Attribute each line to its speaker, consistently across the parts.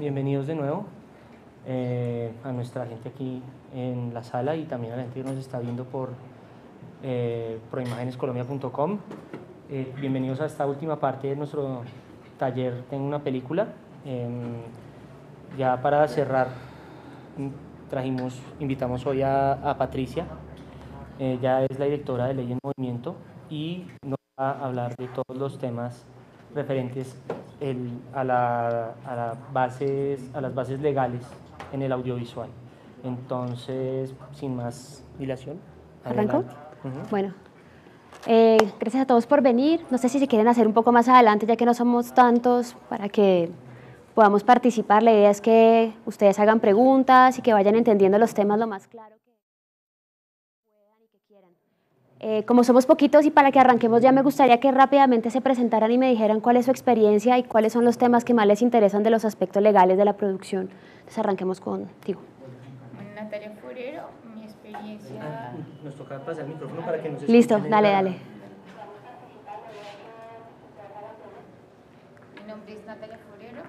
Speaker 1: bienvenidos de nuevo a nuestra gente aquí en la sala y también a la gente que nos está viendo por proimagenescolombia.com. Bienvenidos a esta última parte de nuestro taller Tengo una película. Ya para cerrar, invitamos hoy a Patricia. Ella es la directora de Ley en Movimiento y nos va a hablar de todos los temas referentes a las bases legales en el audiovisual. Entonces, sin más dilación,
Speaker 2: ¿arrancó? Bueno, gracias a todos por venir. No sé si se quieren hacer un poco más adelante, ya que no somos tantos, para que podamos participar. La idea es que ustedes hagan preguntas y que vayan entendiendo los temas lo más claro que puedan y que quieran. Como somos poquitos y para que arranquemos ya me gustaría que rápidamente se presentaran y me dijeran cuál es su experiencia y cuáles son los temas que más les interesan de los aspectos legales de la producción. Entonces arranquemos contigo.
Speaker 3: Natalia Forero, mi experiencia...
Speaker 1: Nos toca pasar el micrófono para que nos escuchen.
Speaker 2: Listo, dale.
Speaker 3: Mi nombre es Natalia Forero.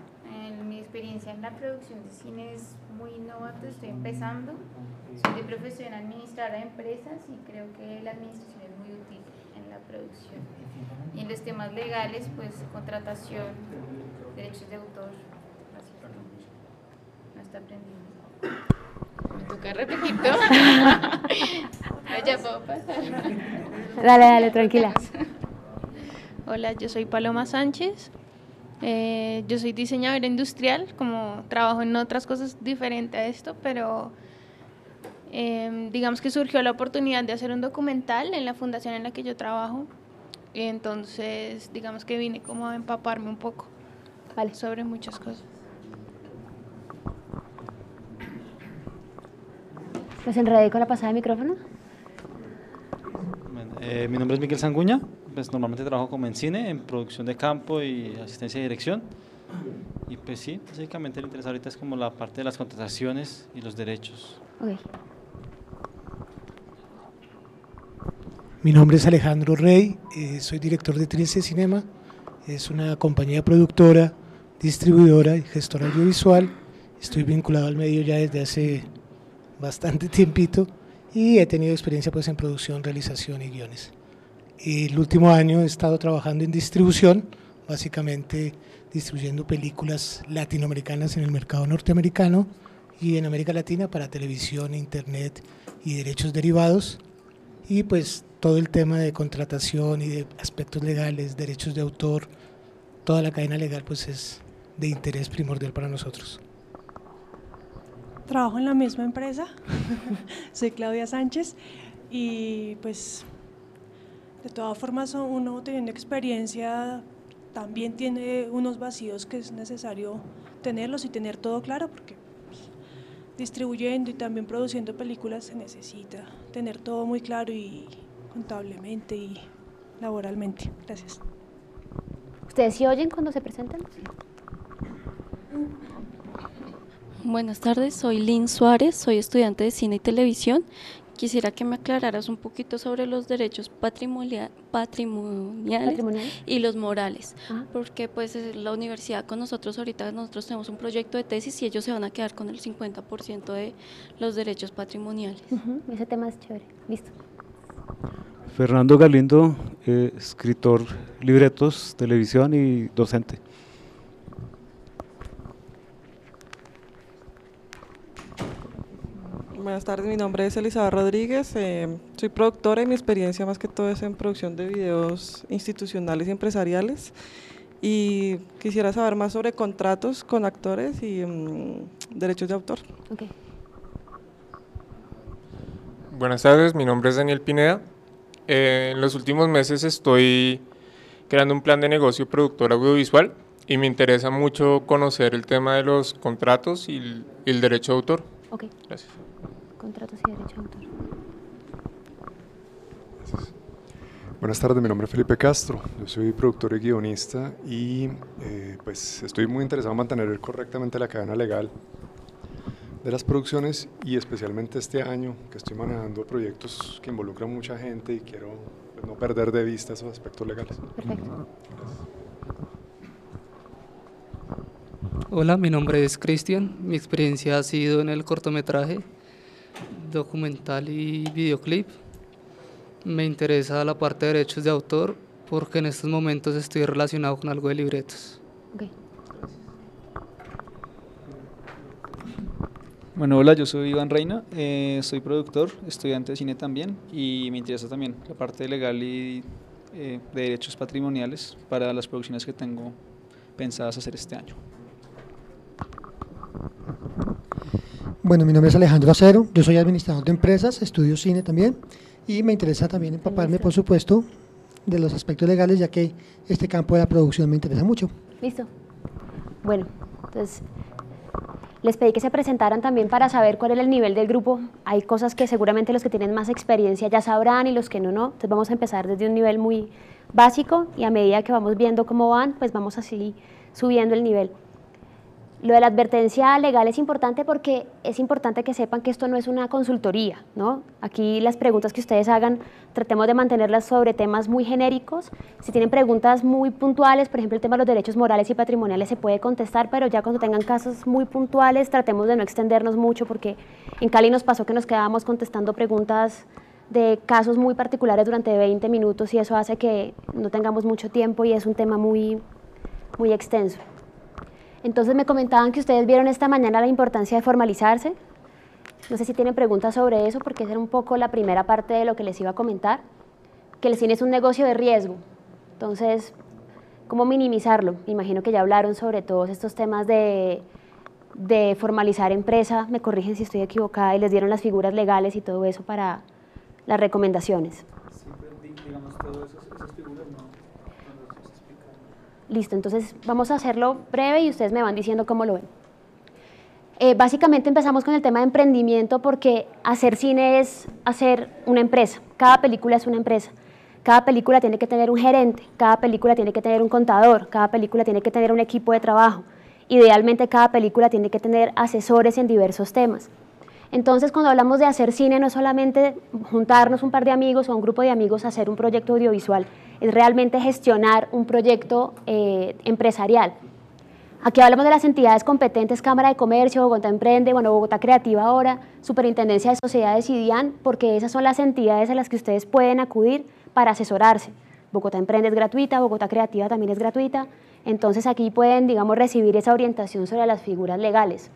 Speaker 3: Mi experiencia en la producción de cine es muy novato, estoy empezando. Soy de profesión administradora de empresas y creo que la administración es muy útil en la producción. Y en los temas legales, pues contratación, derechos de autor. Gracias. No está aprendiendo. Me toca repetir todo. Ya puedo pasar.
Speaker 2: Dale, tranquila.
Speaker 4: Hola, yo soy Paloma Sánchez. Yo soy diseñadora industrial, como trabajo en otras cosas diferentes a esto, pero digamos que surgió la oportunidad de hacer un documental en la fundación en la que yo trabajo. Y entonces, digamos que vine como a empaparme un poco sobre muchas cosas.
Speaker 2: ¿Los enredé con la pasada de micrófono?
Speaker 5: Mi nombre es Miguel Sanguña, pues normalmente trabajo como en cine, en producción de campo y asistencia de dirección. Y pues sí, básicamente lo interesante ahorita es como la parte de las contrataciones y los derechos.
Speaker 2: Okay.
Speaker 6: Mi nombre es Alejandro Rey, soy director de Trince Cinema, es una compañía productora, distribuidora y gestora audiovisual. Estoy vinculado al medio ya desde hace bastante tiempito y he tenido experiencia pues en producción, realización y guiones. El último año he estado trabajando en distribución, básicamente distribuyendo películas latinoamericanas en el mercado norteamericano y en América Latina para televisión, internet y derechos derivados, y pues todo el tema de contratación y de aspectos legales, derechos de autor, toda la cadena legal pues es de interés primordial para nosotros.
Speaker 7: Trabajo en la misma empresa, soy Claudia Sánchez y pues de todas formas uno teniendo experiencia también tiene unos vacíos que es necesario tenerlos y tener todo claro, porque pues, distribuyendo y también produciendo películas se necesita tener todo muy claro y contablemente y laboralmente. Gracias.
Speaker 2: ¿Ustedes sí oyen cuando se presentan? Sí.
Speaker 8: Buenas tardes, soy Lynn Suárez, soy estudiante de cine y televisión. Quisiera que me aclararas un poquito sobre los derechos patrimoniales y los morales, porque pues la universidad con nosotros ahorita, nosotros tenemos un proyecto de tesis y ellos se van a quedar con el 50% de los derechos patrimoniales.
Speaker 2: Ese tema es chévere, listo.
Speaker 9: Fernando Galindo, escritor, libretos, televisión y docente.
Speaker 10: Buenas tardes, mi nombre es Elizabeth Rodríguez, soy productora y mi experiencia más que todo es en producción de videos institucionales y empresariales, y quisiera saber más sobre contratos con actores y derechos de autor.
Speaker 2: Okay.
Speaker 11: Buenas tardes, mi nombre es Daniel Pineda. En los últimos meses estoy creando un plan de negocio productor audiovisual y me interesa mucho conocer el tema de los contratos y el derecho de autor.
Speaker 2: Ok.
Speaker 11: Gracias.
Speaker 2: Contratos y derecho de autor.
Speaker 12: Gracias. Buenas tardes, mi nombre es Felipe Castro, yo soy productor y guionista y pues estoy muy interesado en mantener correctamente la cadena legal de las producciones y especialmente este año que estoy manejando proyectos que involucran mucha gente y quiero pues, no perder de vista esos aspectos legales.
Speaker 2: Perfecto.
Speaker 13: Hola, mi nombre es Cristian. Mi experiencia ha sido en el cortometraje, documental y videoclip. Me interesa la parte de derechos de autor porque en estos momentos estoy relacionado con algo de libretos.
Speaker 2: Okay.
Speaker 14: Bueno, hola, yo soy Iván Reina, soy productor, estudiante de cine también y me interesa también la parte legal y de derechos patrimoniales para las producciones que tengo pensadas hacer este año.
Speaker 15: Bueno, mi nombre es Alejandro Acero, yo soy administrador de empresas, estudio cine también y me interesa también empaparme, por supuesto, de los aspectos legales, ya que este campo de la producción me interesa mucho.
Speaker 2: Listo. Bueno, entonces les pedí que se presentaran también para saber cuál era el nivel del grupo. Hay cosas que seguramente los que tienen más experiencia ya sabrán y los que no. Entonces vamos a empezar desde un nivel muy básico y a medida que vamos viendo cómo van, pues vamos así subiendo el nivel. Lo de la advertencia legal es importante porque es importante que sepan que esto no es una consultoría, ¿no? Aquí las preguntas que ustedes hagan, tratemos de mantenerlas sobre temas muy genéricos. Si tienen preguntas muy puntuales, por ejemplo, el tema de los derechos morales y patrimoniales se puede contestar, pero ya cuando tengan casos muy puntuales, tratemos de no extendernos mucho porque en Cali nos pasó que nos quedábamos contestando preguntas de casos muy particulares durante 20 minutos y eso hace que no tengamos mucho tiempo y es un tema muy extenso. Entonces me comentaban que ustedes vieron esta mañana la importancia de formalizarse. No sé si tienen preguntas sobre eso, porque esa era un poco la primera parte de lo que les iba a comentar, que el cine es un negocio de riesgo. Entonces, ¿cómo minimizarlo? Me imagino que ya hablaron sobre todos estos temas de formalizar empresa, me corrigen si estoy equivocada, y les dieron las figuras legales y todo eso para las recomendaciones.
Speaker 14: Sí, digamos, todas esas figuras no.
Speaker 2: Listo, entonces vamos a hacerlo breve y ustedes me van diciendo cómo lo ven. Básicamente empezamos con el tema de emprendimiento porque hacer cine es hacer una empresa. Cada película es una empresa. Cada película tiene que tener un gerente, cada película tiene que tener un contador, cada película tiene que tener un equipo de trabajo. Idealmente cada película tiene que tener asesores en diversos temas. Entonces cuando hablamos de hacer cine no es solamente juntarnos un par de amigos o un grupo de amigos a hacer un proyecto audiovisual, es realmente gestionar un proyecto empresarial. Aquí hablamos de las entidades competentes, Cámara de Comercio, Bogotá Emprende, bueno, Bogotá Creativa ahora, Superintendencia de Sociedades y DIAN, porque esas son las entidades a las que ustedes pueden acudir para asesorarse. Bogotá Emprende es gratuita, Bogotá Creativa también es gratuita, entonces aquí pueden, digamos, recibir esa orientación sobre las figuras legales.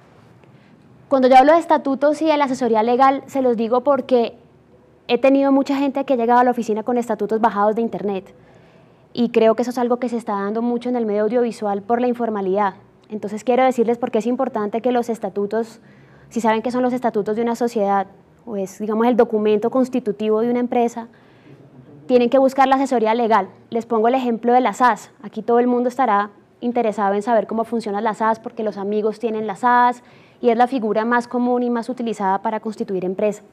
Speaker 2: Cuando yo hablo de estatutos y de la asesoría legal, se los digo porque he tenido mucha gente que ha llegado a la oficina con estatutos bajados de internet y creo que eso es algo que se está dando mucho en el medio audiovisual por la informalidad. Entonces quiero decirles por qué es importante que los estatutos, si saben qué son los estatutos de una sociedad, o es, digamos, el documento constitutivo de una empresa, tienen que buscar la asesoría legal. Les pongo el ejemplo de la SAS. Aquí todo el mundo estará interesado en saber cómo funciona la SAS porque los amigos tienen la SAS y es la figura más común y más utilizada para constituir empresa.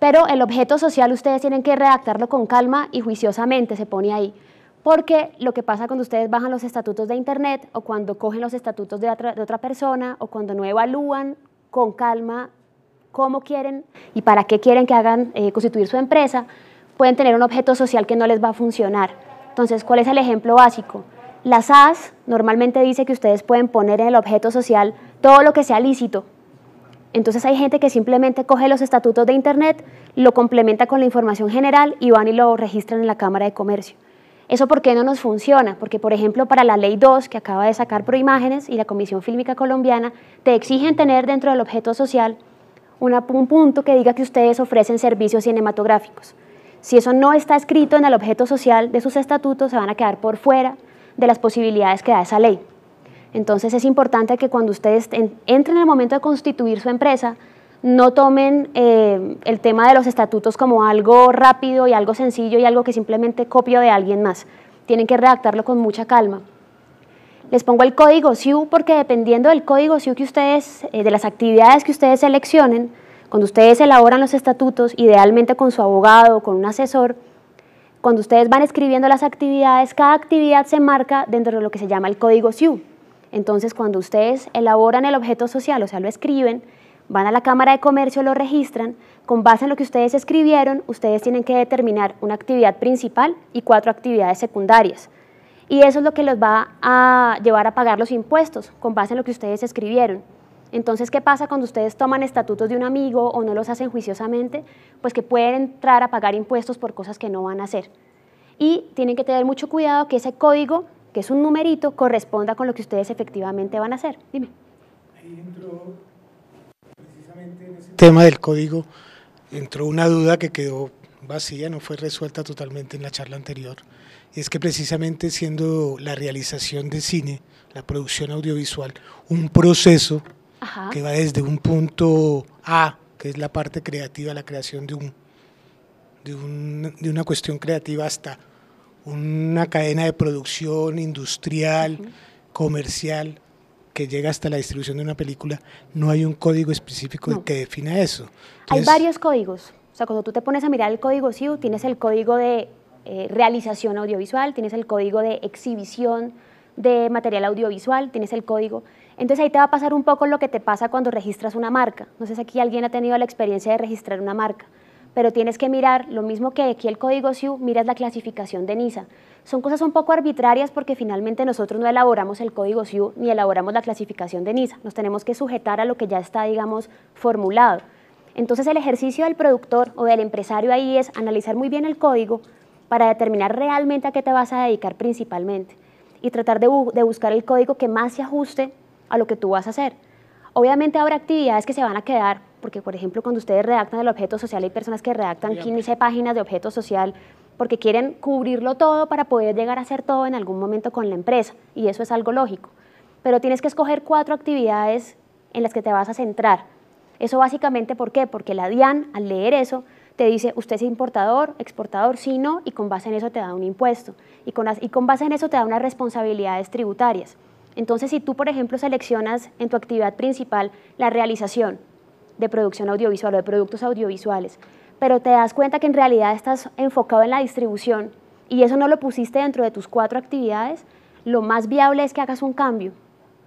Speaker 2: Pero el objeto social ustedes tienen que redactarlo con calma y juiciosamente, se pone ahí. Porque lo que pasa cuando ustedes bajan los estatutos de internet o cuando cogen los estatutos de otra persona o cuando no evalúan con calma cómo quieren y para qué quieren que hagan constituir su empresa, pueden tener un objeto social que no les va a funcionar. Entonces, ¿cuál es el ejemplo básico? La SAS normalmente dice que ustedes pueden poner en el objeto social todo lo que sea lícito. Entonces hay gente que simplemente coge los estatutos de internet, lo complementa con la información general y van y lo registran en la Cámara de Comercio. ¿Eso por qué no nos funciona? Porque, por ejemplo, para la Ley 2, que acaba de sacar Proimágenes y la Comisión Fílmica Colombiana, te exigen tener dentro del objeto social un punto que diga que ustedes ofrecen servicios cinematográficos. Si eso no está escrito en el objeto social de sus estatutos, se van a quedar por fuera de las posibilidades que da esa ley. Entonces es importante que cuando ustedes entren en el momento de constituir su empresa, no tomen el tema de los estatutos como algo rápido y algo sencillo y algo que simplemente copio de alguien más. Tienen que redactarlo con mucha calma. Les pongo el código SIU porque dependiendo del código SIU que ustedes, de las actividades que ustedes seleccionen, cuando ustedes elaboran los estatutos, idealmente con su abogado o con un asesor, cuando ustedes van escribiendo las actividades, cada actividad se marca dentro de lo que se llama el código SIU. Entonces, cuando ustedes elaboran el objeto social, o sea, lo escriben, van a la Cámara de Comercio, lo registran, con base en lo que ustedes escribieron, ustedes tienen que determinar una actividad principal y 4 actividades secundarias. Y eso es lo que los va a llevar a pagar los impuestos con base en lo que ustedes escribieron. Entonces, ¿qué pasa cuando ustedes toman estatutos de un amigo o no los hacen juiciosamente? Pues que pueden entrar a pagar impuestos por cosas que no van a hacer. Y tienen que tener mucho cuidado que ese código, que es un numerito, corresponda con lo que ustedes efectivamente van a hacer. Dime.
Speaker 6: Ahí entró, precisamente en ese tema del código, entró una duda que quedó vacía, no fue resuelta totalmente en la charla anterior, y es que precisamente siendo la realización de cine, la producción audiovisual, un proceso que va desde un punto A, que es la parte creativa, la creación de una cuestión creativa, hasta una cadena de producción industrial, comercial, que llega hasta la distribución de una película, no hay un código específico que defina eso.
Speaker 2: Hay
Speaker 6: Entonces,
Speaker 2: varios códigos. O sea, cuando tú te pones a mirar el código SIU, tienes el código de realización audiovisual, tienes el código de exhibición de material audiovisual, tienes el código. Entonces ahí te va a pasar un poco lo que te pasa cuando registras una marca. No sé si aquí alguien ha tenido la experiencia de registrar una marca, pero tienes que mirar, lo mismo que aquí el código SIU, miras la clasificación de NISA. Son cosas un poco arbitrarias porque finalmente nosotros no elaboramos el código SIU ni elaboramos la clasificación de NISA. Nos tenemos que sujetar a lo que ya está, digamos, formulado. Entonces el ejercicio del productor o del empresario ahí es analizar muy bien el código para determinar realmente a qué te vas a dedicar principalmente y tratar de buscar el código que más se ajuste a lo que tú vas a hacer. Obviamente habrá actividades que se van a quedar, porque por ejemplo cuando ustedes redactan el objeto social hay personas que redactan 15 páginas de objeto social porque quieren cubrirlo todo para poder llegar a hacer todo en algún momento con la empresa, y eso es algo lógico. Pero tienes que escoger 4 actividades en las que te vas a centrar. Eso básicamente, ¿por qué? Porque la DIAN, al leer eso, te dice, usted es importador, exportador, sí, no, y con base en eso te da un impuesto. Y con base en eso te da unas responsabilidades tributarias. Entonces, si tú, por ejemplo, seleccionas en tu actividad principal la realización de producción audiovisual o de productos audiovisuales, pero te das cuenta que en realidad estás enfocado en la distribución y eso no lo pusiste dentro de tus 4 actividades, lo más viable es que hagas un cambio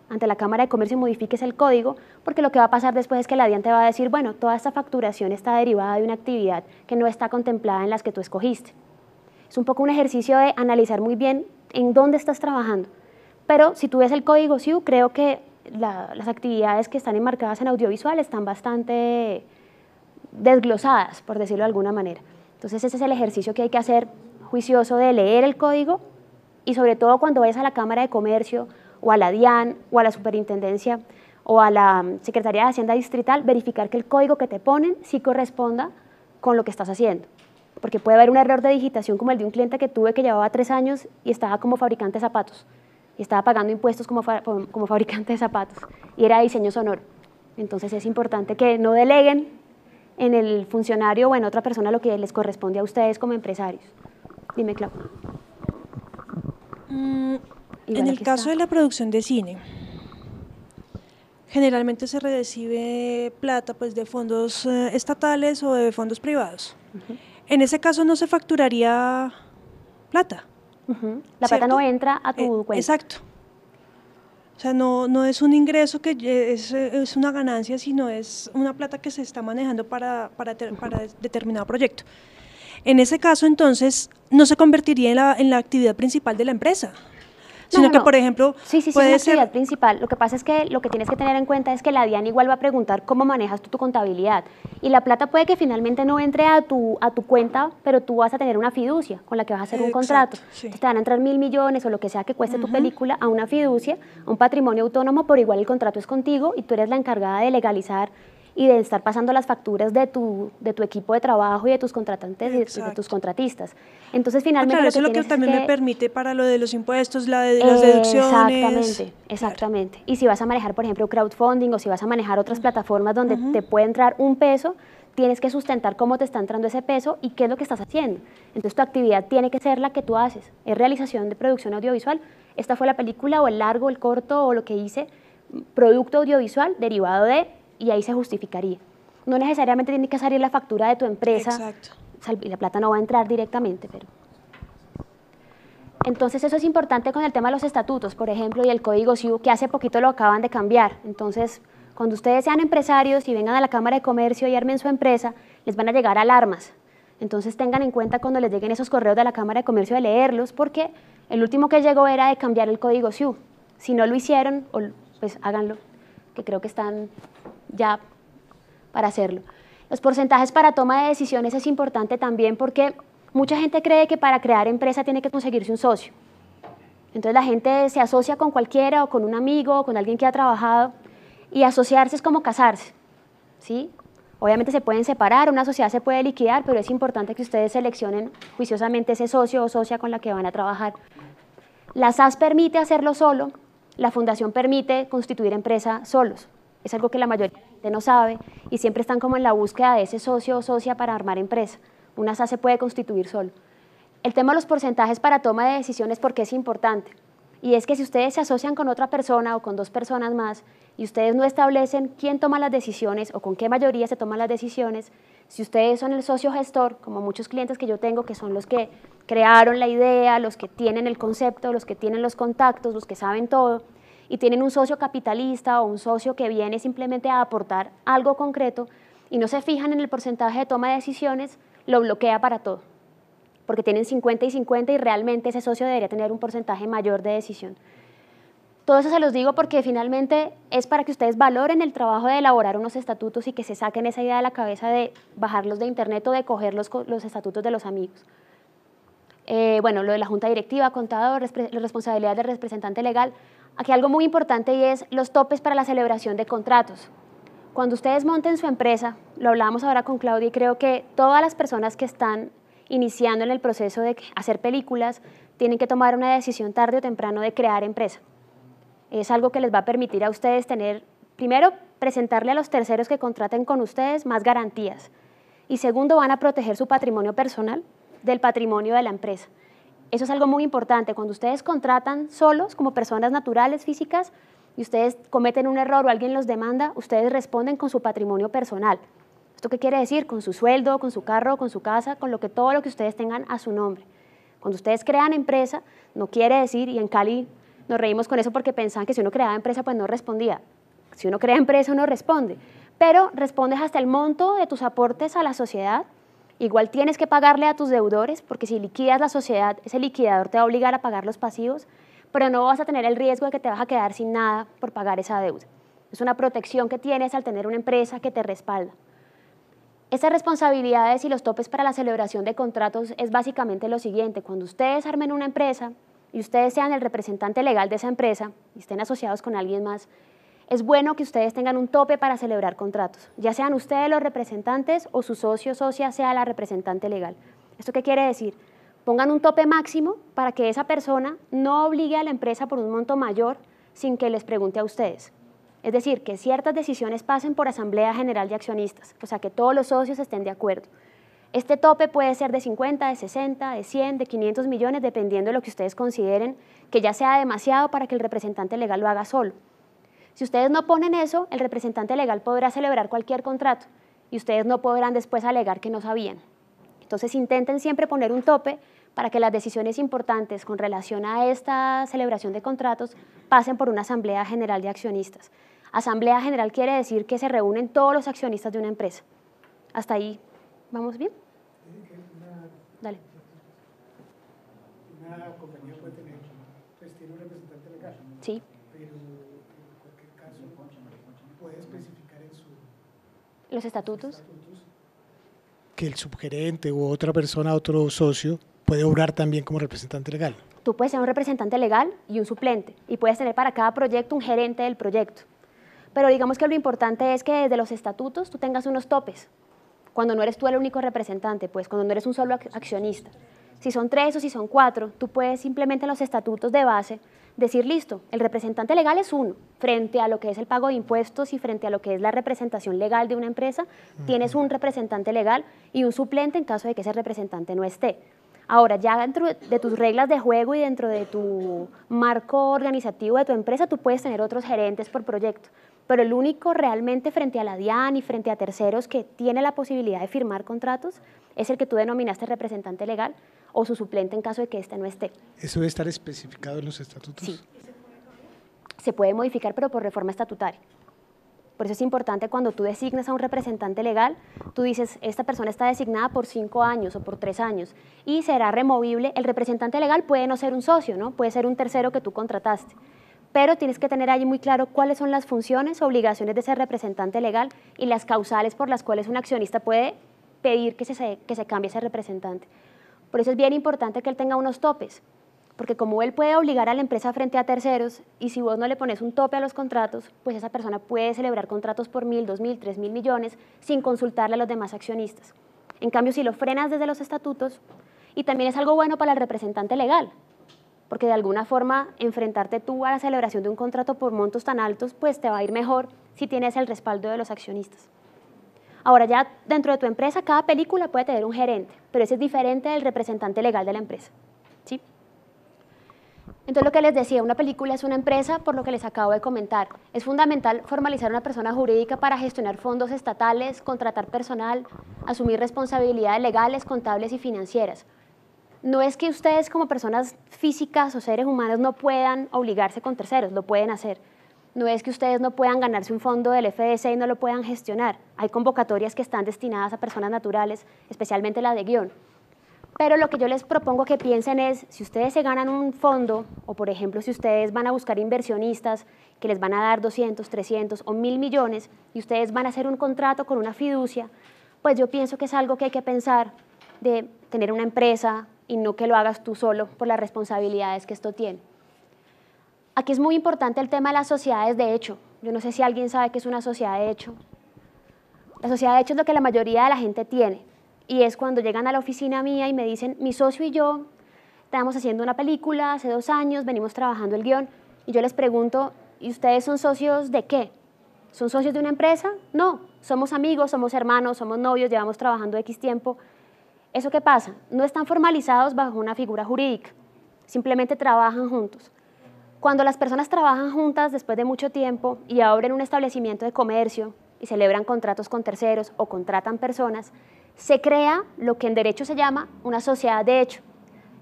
Speaker 2: ante la Cámara de Comercio y modifiques el código, porque lo que va a pasar después es que la DIAN te va a decir, bueno, toda esta facturación está derivada de una actividad que no está contemplada en las que tú escogiste. Es un poco un ejercicio de analizar muy bien en dónde estás trabajando. Pero si tú ves el código SIU, creo que las actividades que están enmarcadas en audiovisual están bastante desglosadas, por decirlo de alguna manera. Entonces ese es el ejercicio que hay que hacer juicioso de leer el código y sobre todo cuando vayas a la Cámara de Comercio o a la DIAN o a la Superintendencia o a la Secretaría de Hacienda Distrital, verificar que el código que te ponen sí corresponda con lo que estás haciendo. Porque puede haber un error de digitación como el de un cliente que tuve que llevaba 3 años y estaba como fabricante de zapatos. Y estaba pagando impuestos como fabricante de zapatos. Y era diseño sonoro. Entonces es importante que no deleguen en el funcionario o en otra persona lo que les corresponde a ustedes como empresarios. Dime, Clau.
Speaker 7: En el caso de la producción de cine, generalmente se recibe plata pues, de fondos estatales o de fondos privados. En ese caso no se facturaría plata.
Speaker 2: La plata no entra a tu cuenta.
Speaker 7: Exacto. O sea, no es un ingreso que es una ganancia, sino es una plata que se está manejando para determinado proyecto. En ese caso, entonces, no se convertiría en la actividad principal de la empresa, sino que, por ejemplo,
Speaker 2: sí, es una actividad principal. Lo que pasa es que lo que tienes que tener en cuenta es que la DIAN igual va a preguntar cómo manejas tú tu contabilidad. Y la plata puede que finalmente no entre a tu cuenta, pero tú vas a tener una fiducia con la que vas a hacer un contrato.
Speaker 7: Sí.
Speaker 2: Te van a entrar 1.000 millones o lo que sea que cueste tu película a una fiducia, a un patrimonio autónomo, pero igual el contrato es contigo y tú eres la encargada de legalizar y de estar pasando las facturas de tu equipo de trabajo y de tus contratantes y de tus contratistas. Entonces, finalmente,
Speaker 7: claro, eso es lo que también me permite para lo de los impuestos, las deducciones.
Speaker 2: Exactamente. Y si vas a manejar, por ejemplo, crowdfunding o si vas a manejar otras plataformas donde te puede entrar un peso, tienes que sustentar cómo te está entrando ese peso y qué es lo que estás haciendo. Entonces, tu actividad tiene que ser la que tú haces. Es realización de producción audiovisual. Esta fue la película o el largo, el corto o lo que hice, producto audiovisual derivado de, y ahí se justificaría. No necesariamente tiene que salir la factura de tu empresa.
Speaker 7: Exacto.
Speaker 2: Y la plata no va a entrar directamente, pero... Entonces eso es importante con el tema de los estatutos, por ejemplo, y el Código SIU, que hace poquito lo acaban de cambiar. Entonces, cuando ustedes sean empresarios y vengan a la Cámara de Comercio y armen su empresa, les van a llegar alarmas. Entonces tengan en cuenta cuando les lleguen esos correos de la Cámara de Comercio de leerlos, porque El último que llegó era de cambiar el código SIU. Si no lo hicieron, pues háganlo, que creo que están ya para hacerlo. Los porcentajes para toma de decisiones es importante también porque mucha gente cree que para crear empresa tiene que conseguirse un socio. Entonces la gente se asocia con cualquiera o con un amigo o con alguien que ha trabajado y asociarse es como casarse, ¿sí? Obviamente se pueden separar, una sociedad se puede liquidar, pero es importante que ustedes seleccionen juiciosamente ese socio o socia con la que van a trabajar. La SAS permite hacerlo solo, la fundación permite constituir empresa solos. Es algo que la mayoría de la gente no sabe y siempre están como en la búsqueda de ese socio o socia para armar empresa. Una SAS se puede constituir solo. El tema de los porcentajes para toma de decisiones, ¿por qué es importante? Y es que si ustedes se asocian con otra persona o con 2 personas más y ustedes no establecen quién toma las decisiones o con qué mayoría se toman las decisiones, si ustedes son el socio gestor, como muchos clientes que yo tengo, que son los que crearon la idea, los que tienen el concepto, los que tienen los contactos, los que saben todo, y tienen un socio capitalista o un socio que viene simplemente a aportar algo concreto y no se fijan en el porcentaje de toma de decisiones, lo bloquea para todo, porque tienen 50 y 50 y realmente ese socio debería tener un porcentaje mayor de decisión. Todo eso se los digo porque finalmente es para que ustedes valoren el trabajo de elaborar unos estatutos y que se saquen esa idea de la cabeza de bajarlos de internet o de coger los estatutos de los amigos. Bueno, lo de la junta directiva, contador, la responsabilidad del representante legal. Aquí algo muy importante y es los topes para la celebración de contratos. Cuando ustedes monten su empresa, lo hablábamos ahora con Claudia y creo que todas las personas que están iniciando en el proceso de hacer películas tienen que tomar una decisión tarde o temprano de crear empresa. Es algo que les va a permitir a ustedes tener, primero, presentarle a los terceros que contraten con ustedes más garantías y segundo, van a proteger su patrimonio personal del patrimonio de la empresa. Eso es algo muy importante. Cuando ustedes contratan solos, como personas naturales, físicas, y ustedes cometen un error o alguien los demanda, ustedes responden con su patrimonio personal. ¿Esto qué quiere decir? Con su sueldo, con su carro, con su casa, con todo lo que ustedes tengan a su nombre. Cuando ustedes crean empresa, no quiere decir, y en Cali nos reímos con eso porque pensaban que si uno creaba empresa pues no respondía. Si uno crea empresa uno responde, pero respondes hasta el monto de tus aportes a la sociedad. Igual tienes que pagarle a tus deudores porque si liquidas la sociedad, ese liquidador te va a obligar a pagar los pasivos, pero no vas a tener el riesgo de que te vas a quedar sin nada por pagar esa deuda. Es una protección que tienes al tener una empresa que te respalda. Estas responsabilidades y los topes para la celebración de contratos es básicamente lo siguiente. Cuando ustedes armen una empresa y ustedes sean el representante legal de esa empresa y estén asociados con alguien más, es bueno que ustedes tengan un tope para celebrar contratos, ya sean ustedes los representantes o su socio o socia sea la representante legal. ¿Esto qué quiere decir? Pongan un tope máximo para que esa persona no obligue a la empresa por un monto mayor sin que les pregunte a ustedes. Es decir, que ciertas decisiones pasen por Asamblea General de Accionistas, o sea, que todos los socios estén de acuerdo. Este tope puede ser de 50, de 60, de 100, de 500 millones, dependiendo de lo que ustedes consideren que ya sea demasiado para que el representante legal lo haga solo. Si ustedes no ponen eso, el representante legal podrá celebrar cualquier contrato y ustedes no podrán después alegar que no sabían. Entonces intenten siempre poner un tope para que las decisiones importantes con relación a esta celebración de contratos pasen por una Asamblea General de Accionistas. Asamblea General quiere decir que se reúnen todos los accionistas de una empresa. ¿Hasta ahí vamos bien? Dale.
Speaker 6: Una compañía puede tener, pues tiene un representante legal.
Speaker 2: Sí.
Speaker 6: Pero en cualquier caso puede especificar en
Speaker 2: los estatutos
Speaker 6: que el subgerente u otra persona, otro socio, puede obrar también como representante legal.
Speaker 2: Tú puedes ser un representante legal y un suplente y puedes tener para cada proyecto un gerente del proyecto. Pero digamos que lo importante es que desde los estatutos tú tengas unos topes. Cuando no eres tú el único representante, pues cuando no eres un solo accionista. Si son 3 o si son 4, tú puedes simplemente en los estatutos de base decir, listo, el representante legal es uno, frente a lo que es el pago de impuestos y frente a lo que es la representación legal de una empresa, tienes un representante legal y un suplente en caso de que ese representante no esté. Ahora, ya dentro de tus reglas de juego y dentro de tu marco organizativo de tu empresa, tú puedes tener otros gerentes por proyecto, pero el único realmente frente a la DIAN y frente a terceros que tiene la posibilidad de firmar contratos es el que tú denominaste representante legal o su suplente en caso de que éste no esté.
Speaker 6: ¿Eso debe estar especificado en los estatutos?
Speaker 2: Sí. Se puede modificar, pero por reforma estatutaria. Por eso es importante cuando tú designas a un representante legal, tú dices, esta persona está designada por 5 años o por 3 años y será removible. El representante legal puede no ser un socio, ¿no? Puede ser un tercero que tú contrataste, pero tienes que tener ahí muy claro cuáles son las funciones, obligaciones de ese representante legal y las causales por las cuales un accionista puede pedir que se cambie ese representante. Por eso es bien importante que él tenga unos topes, porque como él puede obligar a la empresa frente a terceros, y si vos no le pones un tope a los contratos, pues esa persona puede celebrar contratos por 1.000, 2.000, 3.000 millones sin consultarle a los demás accionistas. En cambio, si lo frenas desde los estatutos, y también es algo bueno para el representante legal, porque de alguna forma enfrentarte tú a la celebración de un contrato por montos tan altos, pues te va a ir mejor si tienes el respaldo de los accionistas. Ahora ya dentro de tu empresa, cada película puede tener un gerente, pero ese es diferente del representante legal de la empresa, ¿sí? Entonces, lo que les decía, una película es una empresa, por lo que les acabo de comentar. Es fundamental formalizar una persona jurídica para gestionar fondos estatales, contratar personal, asumir responsabilidades legales, contables y financieras. No es que ustedes como personas físicas o seres humanos no puedan obligarse con terceros, lo pueden hacer. No es que ustedes no puedan ganarse un fondo del FDC y no lo puedan gestionar. Hay convocatorias que están destinadas a personas naturales, especialmente la de guión. Pero lo que yo les propongo que piensen es, si ustedes se ganan un fondo, o por ejemplo, si ustedes van a buscar inversionistas que les van a dar 200, 300 o 1.000 millones y ustedes van a hacer un contrato con una fiducia, pues yo pienso que es algo que hay que pensar de tener una empresa y no que lo hagas tú solo por las responsabilidades que esto tiene. Aquí es muy importante el tema de las sociedades de hecho. Yo no sé si alguien sabe qué es una sociedad de hecho. La sociedad de hecho es lo que la mayoría de la gente tiene. Y es cuando llegan a la oficina mía y me dicen, mi socio y yo estábamos haciendo una película hace 2 años, venimos trabajando el guión, y yo les pregunto, ¿y ustedes son socios de qué? ¿Son socios de una empresa? No, somos amigos, somos hermanos, somos novios, llevamos trabajando X tiempo. ¿Eso qué pasa? No están formalizados bajo una figura jurídica, simplemente trabajan juntos. Cuando las personas trabajan juntas después de mucho tiempo y abren un establecimiento de comercio y celebran contratos con terceros o contratan personas, se crea lo que en derecho se llama una sociedad de hecho.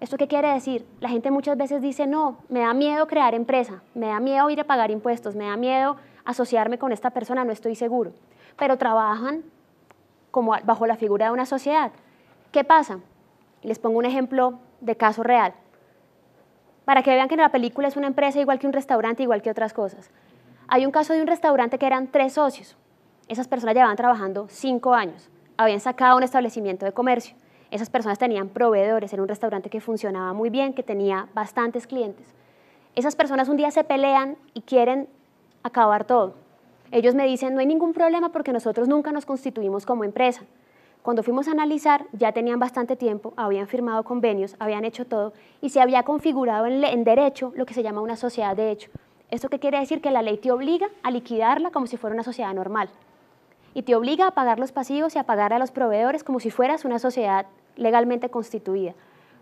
Speaker 2: ¿Esto qué quiere decir? La gente muchas veces dice, no, me da miedo crear empresa, me da miedo ir a pagar impuestos, me da miedo asociarme con esta persona, no estoy seguro. Pero trabajan como bajo la figura de una sociedad. ¿Qué pasa? Les pongo un ejemplo de caso real, para que vean que la película es una empresa igual que un restaurante, igual que otras cosas. Hay un caso de un restaurante que eran 3 socios. Esas personas llevaban trabajando 5 años. Habían sacado un establecimiento de comercio. Esas personas tenían proveedores, era un restaurante que funcionaba muy bien, que tenía bastantes clientes. Esas personas un día se pelean y quieren acabar todo. Ellos me dicen, no hay ningún problema porque nosotros nunca nos constituimos como empresa. Cuando fuimos a analizar, ya tenían bastante tiempo, habían firmado convenios, habían hecho todo y se había configurado en derecho lo que se llama una sociedad de hecho. ¿Esto qué quiere decir? Que la ley te obliga a liquidarla como si fuera una sociedad normal. Y te obliga a pagar los pasivos y a pagar a los proveedores como si fueras una sociedad legalmente constituida,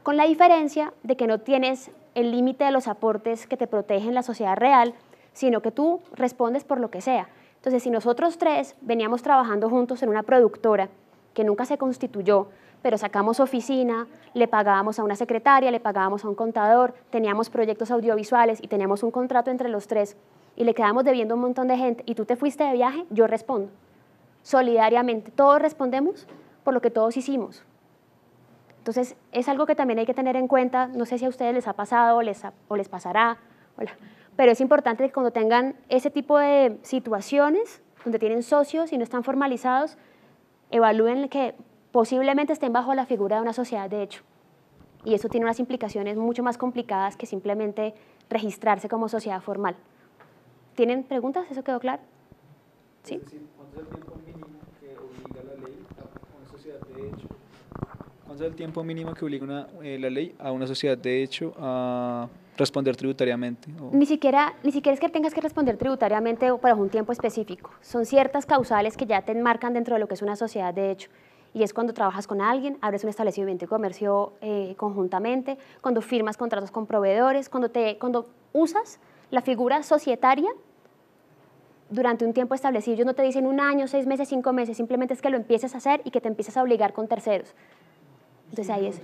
Speaker 2: con la diferencia de que no tienes el límite de los aportes que te protegen la sociedad real, sino que tú respondes por lo que sea. Entonces, si nosotros 3 veníamos trabajando juntos en una productora que nunca se constituyó, pero sacamos oficina, le pagábamos a una secretaria, le pagábamos a un contador, teníamos proyectos audiovisuales y teníamos un contrato entre los 3 y le quedamos debiendo a un montón de gente y tú te fuiste de viaje, yo respondo. Solidariamente, todos respondemos por lo que todos hicimos. Entonces, es algo que también hay que tener en cuenta, no sé si a ustedes les ha pasado o les pasará, pero es importante que cuando tengan ese tipo de situaciones, donde tienen socios y no están formalizados, evalúen que posiblemente estén bajo la figura de una sociedad de hecho. Y eso tiene unas implicaciones mucho más complicadas que simplemente registrarse como sociedad formal. ¿Tienen preguntas? ¿Eso quedó claro? ¿Sí?
Speaker 14: ¿Cuánto es el tiempo mínimo que obliga la ley a una sociedad de hecho? ¿Cuánto es el tiempo mínimo que obliga la ley a una sociedad de hecho a responder tributariamente?
Speaker 2: Ni siquiera es que tengas que responder tributariamente o para un tiempo específico. Son ciertas causales que ya te enmarcan dentro de lo que es una sociedad de hecho. Y es cuando trabajas con alguien, abres un establecimiento de comercio conjuntamente, cuando firmas contratos con proveedores, cuando usas la figura societaria durante un tiempo establecido. Ellos no te dicen 1 año, 6 meses, 5 meses, simplemente es que lo empieces a hacer y que te empieces a obligar con terceros. Entonces ahí es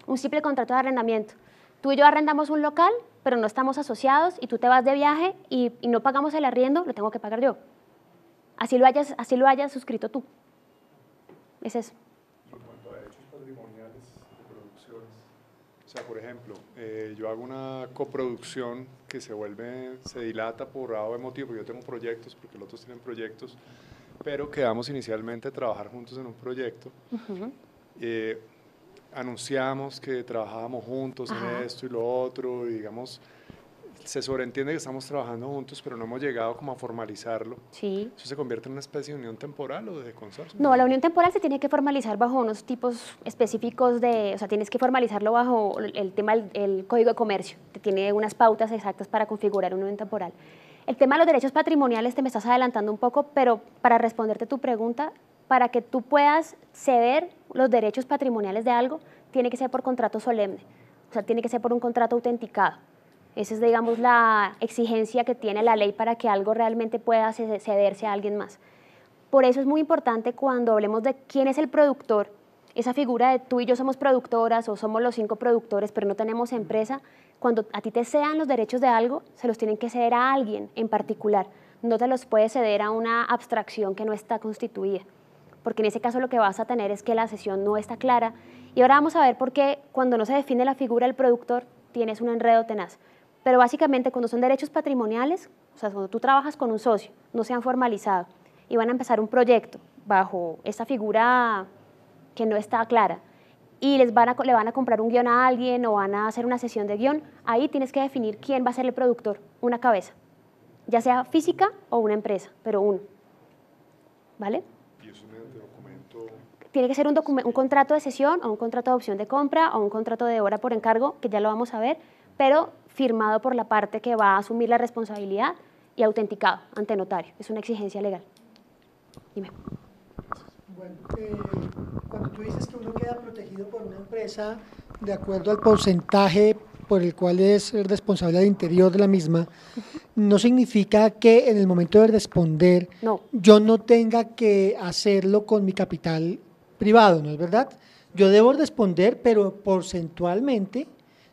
Speaker 2: un simple contrato de arrendamiento. Tú y yo arrendamos un local, pero no estamos asociados y tú te vas de viaje y no pagamos el arriendo, lo tengo que pagar yo. así lo hayas suscrito tú. Es eso.
Speaker 12: En cuanto a derechos patrimoniales de producciones, o sea, por ejemplo, yo hago una coproducción que se dilata por A o motivo, porque yo tengo proyectos, porque los otros tienen proyectos, pero quedamos inicialmente a trabajar juntos en un proyecto. Anunciamos que trabajábamos juntos en esto y lo otro, y digamos, se sobreentiende que estamos trabajando juntos, pero no hemos llegado como a formalizarlo.
Speaker 2: Sí.
Speaker 12: ¿Eso se convierte en una especie de unión temporal o de consorcio?
Speaker 2: No, la unión temporal se tiene que formalizar bajo unos tipos específicos o sea, tienes que formalizarlo bajo el tema el Código de Comercio, que tiene unas pautas exactas para configurar una unión temporal. El tema de los derechos patrimoniales te me estás adelantando un poco, pero para responderte tu pregunta, para que tú puedas ceder los derechos patrimoniales de algo, tiene que ser por contrato solemne, o sea, tiene que ser por un contrato autenticado. Esa es, digamos, la exigencia que tiene la ley para que algo realmente pueda cederse a alguien más. Por eso es muy importante cuando hablemos de quién es el productor, esa figura de tú y yo somos productoras o somos los 5 productores, pero no tenemos empresa, cuando a ti te cedan los derechos de algo, se los tienen que ceder a alguien en particular. No te los puedes ceder a una abstracción que no está constituida, porque en ese caso lo que vas a tener es que la cesión no está clara. Y ahora vamos a ver por qué cuando no se define la figura del productor tienes un enredo tenaz. Pero básicamente cuando son derechos patrimoniales, o sea, cuando tú trabajas con un socio, no se han formalizado y van a empezar un proyecto bajo esa figura que no está clara y le van a comprar un guión a alguien o van a hacer una sesión de guión, ahí tienes que definir quién va a ser el productor, una cabeza, ya sea física o una empresa, pero uno. ¿Vale?
Speaker 12: ¿Y es un documento?
Speaker 2: Tiene que ser un contrato de cesión o un contrato de opción de compra o un contrato de obra por encargo, que ya lo vamos a ver, pero firmado por la parte que va a asumir la responsabilidad y autenticado ante notario. Es una exigencia legal. Dime.
Speaker 15: Bueno, cuando tú dices que uno queda protegido por una empresa de acuerdo al porcentaje por el cual es responsable al interior de la misma, no significa que en el momento de responder yo no tenga que hacerlo con mi capital privado, ¿no es verdad? Yo debo responder, pero porcentualmente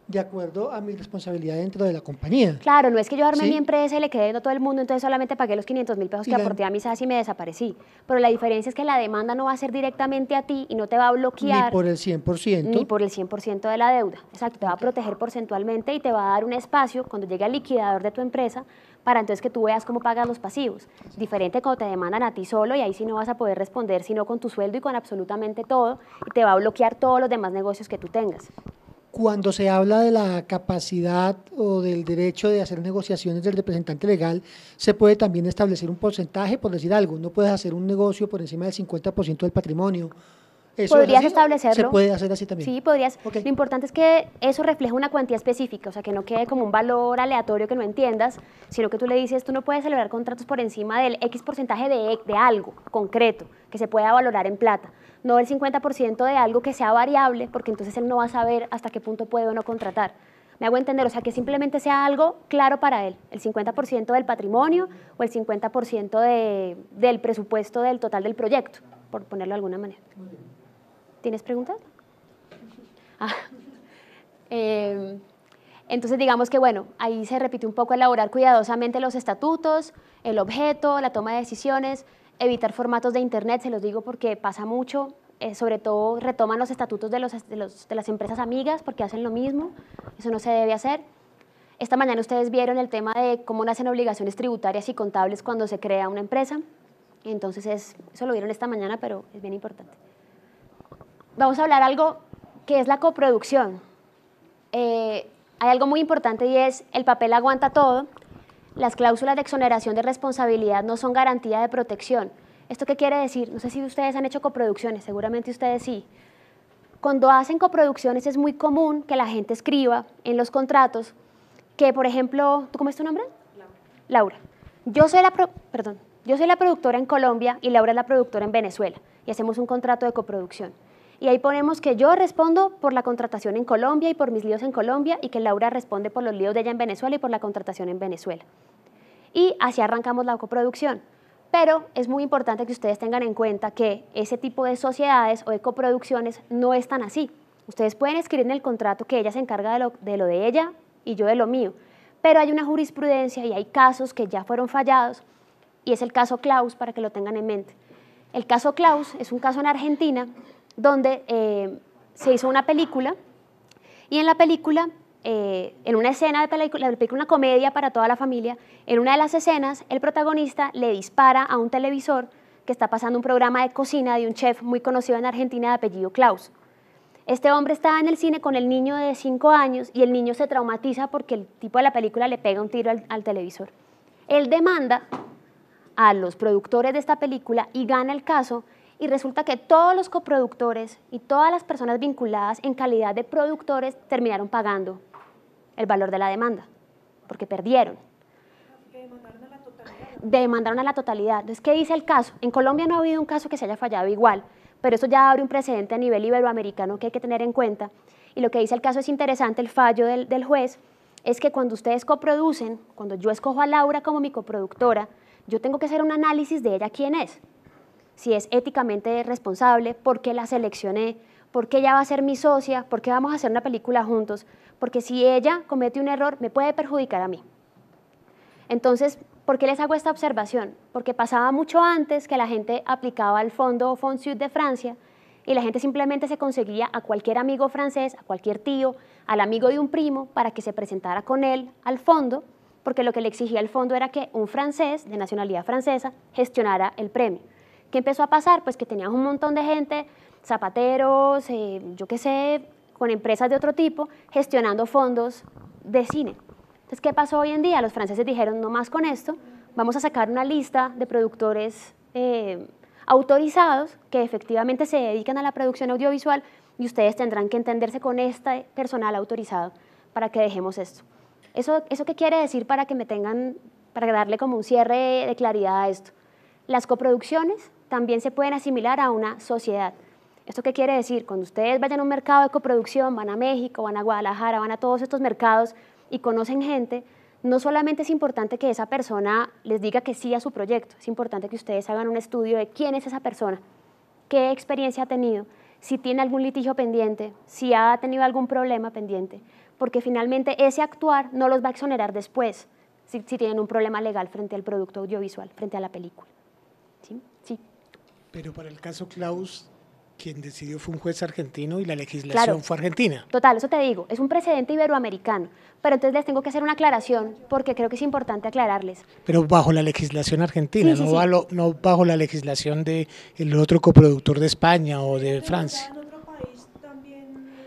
Speaker 15: de acuerdo a mi responsabilidad dentro de la compañía.
Speaker 2: Claro, no es que yo armé mi empresa y le quedé a todo el mundo, entonces solamente pagué los 500.000 pesos que aporté a mi SAS y me desaparecí. Pero la diferencia es que la demanda no va a ser directamente a ti y no te va a bloquear.
Speaker 15: Ni por el 100%.
Speaker 2: Ni por el 100% de la deuda. Exacto, te va a proteger porcentualmente y te va a dar un espacio cuando llegue al liquidador de tu empresa para entonces que tú veas cómo pagas los pasivos. Diferente cuando te demandan a ti solo y ahí sí no vas a poder responder, sino con tu sueldo y con absolutamente todo y te va a bloquear todos los demás negocios que tú tengas.
Speaker 15: Cuando se habla de la capacidad o del derecho de hacer negociaciones del representante legal, se puede también establecer un porcentaje, por decir algo, no puedes hacer un negocio por encima del 50% del patrimonio.
Speaker 2: ¿Podrías establecerlo?
Speaker 15: Se puede hacer así también.
Speaker 2: Sí, podrías. Lo importante es que eso refleje una cuantía específica, o sea, que no quede como un valor aleatorio que no entiendas, sino que tú le dices, tú no puedes celebrar contratos por encima del X porcentaje de algo concreto, que se pueda valorar en plata, no el 50% de algo que sea variable, porque entonces él no va a saber hasta qué punto puede o no contratar. Me hago entender, o sea, que simplemente sea algo claro para él, el 50% del patrimonio o el 50% del presupuesto del total del proyecto, por ponerlo de alguna manera. ¿Tienes preguntas? Entonces digamos que bueno, ahí se repite un poco elaborar cuidadosamente los estatutos, el objeto, la toma de decisiones, evitar formatos de internet, se los digo porque pasa mucho, sobre todo retoman los estatutos de las empresas amigas porque hacen lo mismo, eso no se debe hacer. Esta mañana ustedes vieron el tema de cómo nacen obligaciones tributarias y contables cuando se crea una empresa, entonces eso lo vieron esta mañana, pero es bien importante. Vamos a hablar algo que es la coproducción. Hay algo muy importante y es el papel aguanta todo. Las cláusulas de exoneración de responsabilidad no son garantía de protección. ¿Esto qué quiere decir? No sé si ustedes han hecho coproducciones, seguramente ustedes sí. Cuando hacen coproducciones es muy común que la gente escriba en los contratos que, por ejemplo, ¿tú cómo es tu nombre? Laura. Yo soy la productora en Colombia y Laura es la productora en Venezuela y hacemos un contrato de coproducción. Y ahí ponemos que yo respondo por la contratación en Colombia y por mis líos en Colombia y que Laura responde por los líos de ella en Venezuela y por la contratación en Venezuela. Y así arrancamos la coproducción. Pero es muy importante que ustedes tengan en cuenta que ese tipo de sociedades o de coproducciones no están así. Ustedes pueden escribir en el contrato que ella se encarga de lo de ella y yo de lo mío, pero hay una jurisprudencia y hay casos que ya fueron fallados y es el caso Klaus, para que lo tengan en mente. El caso Klaus es un caso en Argentina donde se hizo una película, y en la película, en una escena de la película, una comedia para toda la familia, en una de las escenas el protagonista le dispara a un televisor que está pasando un programa de cocina de un chef muy conocido en Argentina de apellido Klaus. Este hombre estaba en el cine con el niño de 5 años y el niño se traumatiza porque el tipo de la película le pega un tiro al televisor. Él demanda a los productores de esta película y gana el caso, y resulta que todos los coproductores y todas las personas vinculadas en calidad de productores terminaron pagando el valor de la demanda, porque perdieron. Demandaron a la totalidad. Entonces, ¿qué dice el caso? En Colombia no ha habido un caso que se haya fallado igual, pero eso ya abre un precedente a nivel iberoamericano que hay que tener en cuenta. Y lo que dice el caso es interesante, el fallo del juez, es que cuando ustedes coproducen, cuando yo escojo a Laura como mi coproductora, yo tengo que hacer un análisis de ella quién es, si es éticamente responsable, por qué la seleccioné, por qué ella va a ser mi socia, por qué vamos a hacer una película juntos, porque si ella comete un error me puede perjudicar a mí. Entonces, ¿por qué les hago esta observación? Porque pasaba mucho antes que la gente aplicaba el fondo Fondsud de Francia y la gente simplemente se conseguía a cualquier amigo francés, a cualquier tío, al amigo de un primo para que se presentara con él al fondo, porque lo que le exigía el fondo era que un francés de nacionalidad francesa gestionara el premio. ¿Qué empezó a pasar? Pues que tenían un montón de gente, zapateros, yo qué sé, con empresas de otro tipo, gestionando fondos de cine. Entonces, ¿qué pasó hoy en día? Los franceses dijeron, no más con esto, vamos a sacar una lista de productores autorizados que efectivamente se dedican a la producción audiovisual y ustedes tendrán que entenderse con este personal autorizado para que dejemos esto. ¿Eso qué quiere decir para que me tengan, para darle como un cierre de claridad a esto? Las coproducciones también se pueden asimilar a una sociedad. ¿Esto qué quiere decir? Cuando ustedes vayan a un mercado de coproducción, van a México, van a Guadalajara, van a todos estos mercados y conocen gente, no solamente es importante que esa persona les diga que sí a su proyecto, es importante que ustedes hagan un estudio de quién es esa persona, qué experiencia ha tenido, si tiene algún litigio pendiente, si ha tenido algún problema pendiente, porque finalmente ese actuar no los va a exonerar después si tienen un problema legal frente al producto audiovisual, frente a la película. ¿Sí? Sí.
Speaker 6: Pero para el caso Klaus, quien decidió fue un juez argentino y la legislación fue argentina.
Speaker 2: Total, eso te digo, es un precedente iberoamericano, pero entonces les tengo que hacer una aclaración porque creo que es importante aclararles.
Speaker 6: Pero bajo la legislación argentina,
Speaker 2: Sí,
Speaker 6: no bajo la legislación del otro coproductor de España o de Francia.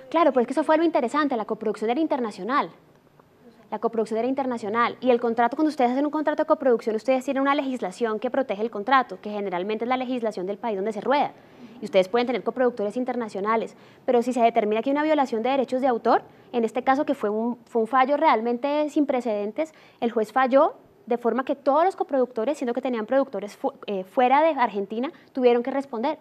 Speaker 2: Claro, pues que eso fue lo interesante, la coproducción era internacional. La coproducción era internacional y el contrato, cuando ustedes hacen un contrato de coproducción, ustedes tienen una legislación que protege el contrato, que generalmente es la legislación del país donde se rueda. Y ustedes pueden tener coproductores internacionales, pero si se determina que hay una violación de derechos de autor, en este caso que fue un fallo realmente sin precedentes, el juez falló de forma que todos los coproductores, siendo que tenían productores fuera de Argentina, tuvieron que responder.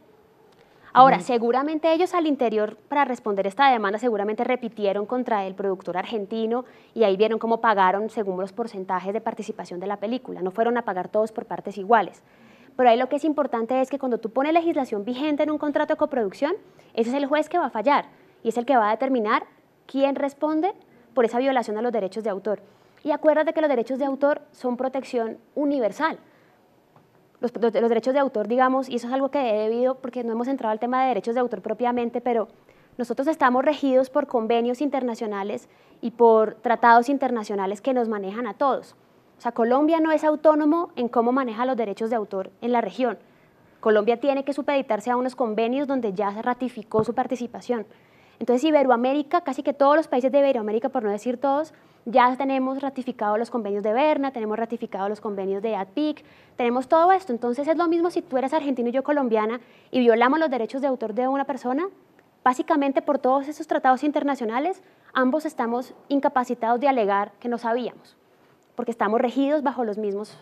Speaker 2: Ahora, seguramente ellos al interior, para responder esta demanda, seguramente repitieron contra el productor argentino y ahí vieron cómo pagaron según los porcentajes de participación de la película. No fueron a pagar todos por partes iguales. Pero ahí lo que es importante es que cuando tú pones legislación vigente en un contrato de coproducción, ese es el juez que va a fallar y es el que va a determinar quién responde por esa violación a los derechos de autor. Y acuérdate que los derechos de autor son protección universal. Los derechos de autor, digamos, y eso es algo que he debido, porque no hemos entrado al tema de derechos de autor propiamente, pero nosotros estamos regidos por convenios internacionales y por tratados internacionales que nos manejan a todos. O sea, Colombia no es autónomo en cómo maneja los derechos de autor en la región. Colombia tiene que supeditarse a unos convenios donde ya se ratificó su participación. Entonces, Iberoamérica, casi que todos los países de Iberoamérica, por no decir todos, ya tenemos ratificados los convenios de Berna, tenemos ratificados los convenios de ADPIC, tenemos todo esto. Entonces, es lo mismo si tú eres argentino y yo colombiana y violamos los derechos de autor de una persona, básicamente por todos esos tratados internacionales, ambos estamos incapacitados de alegar que no sabíamos, porque estamos regidos bajo los mismos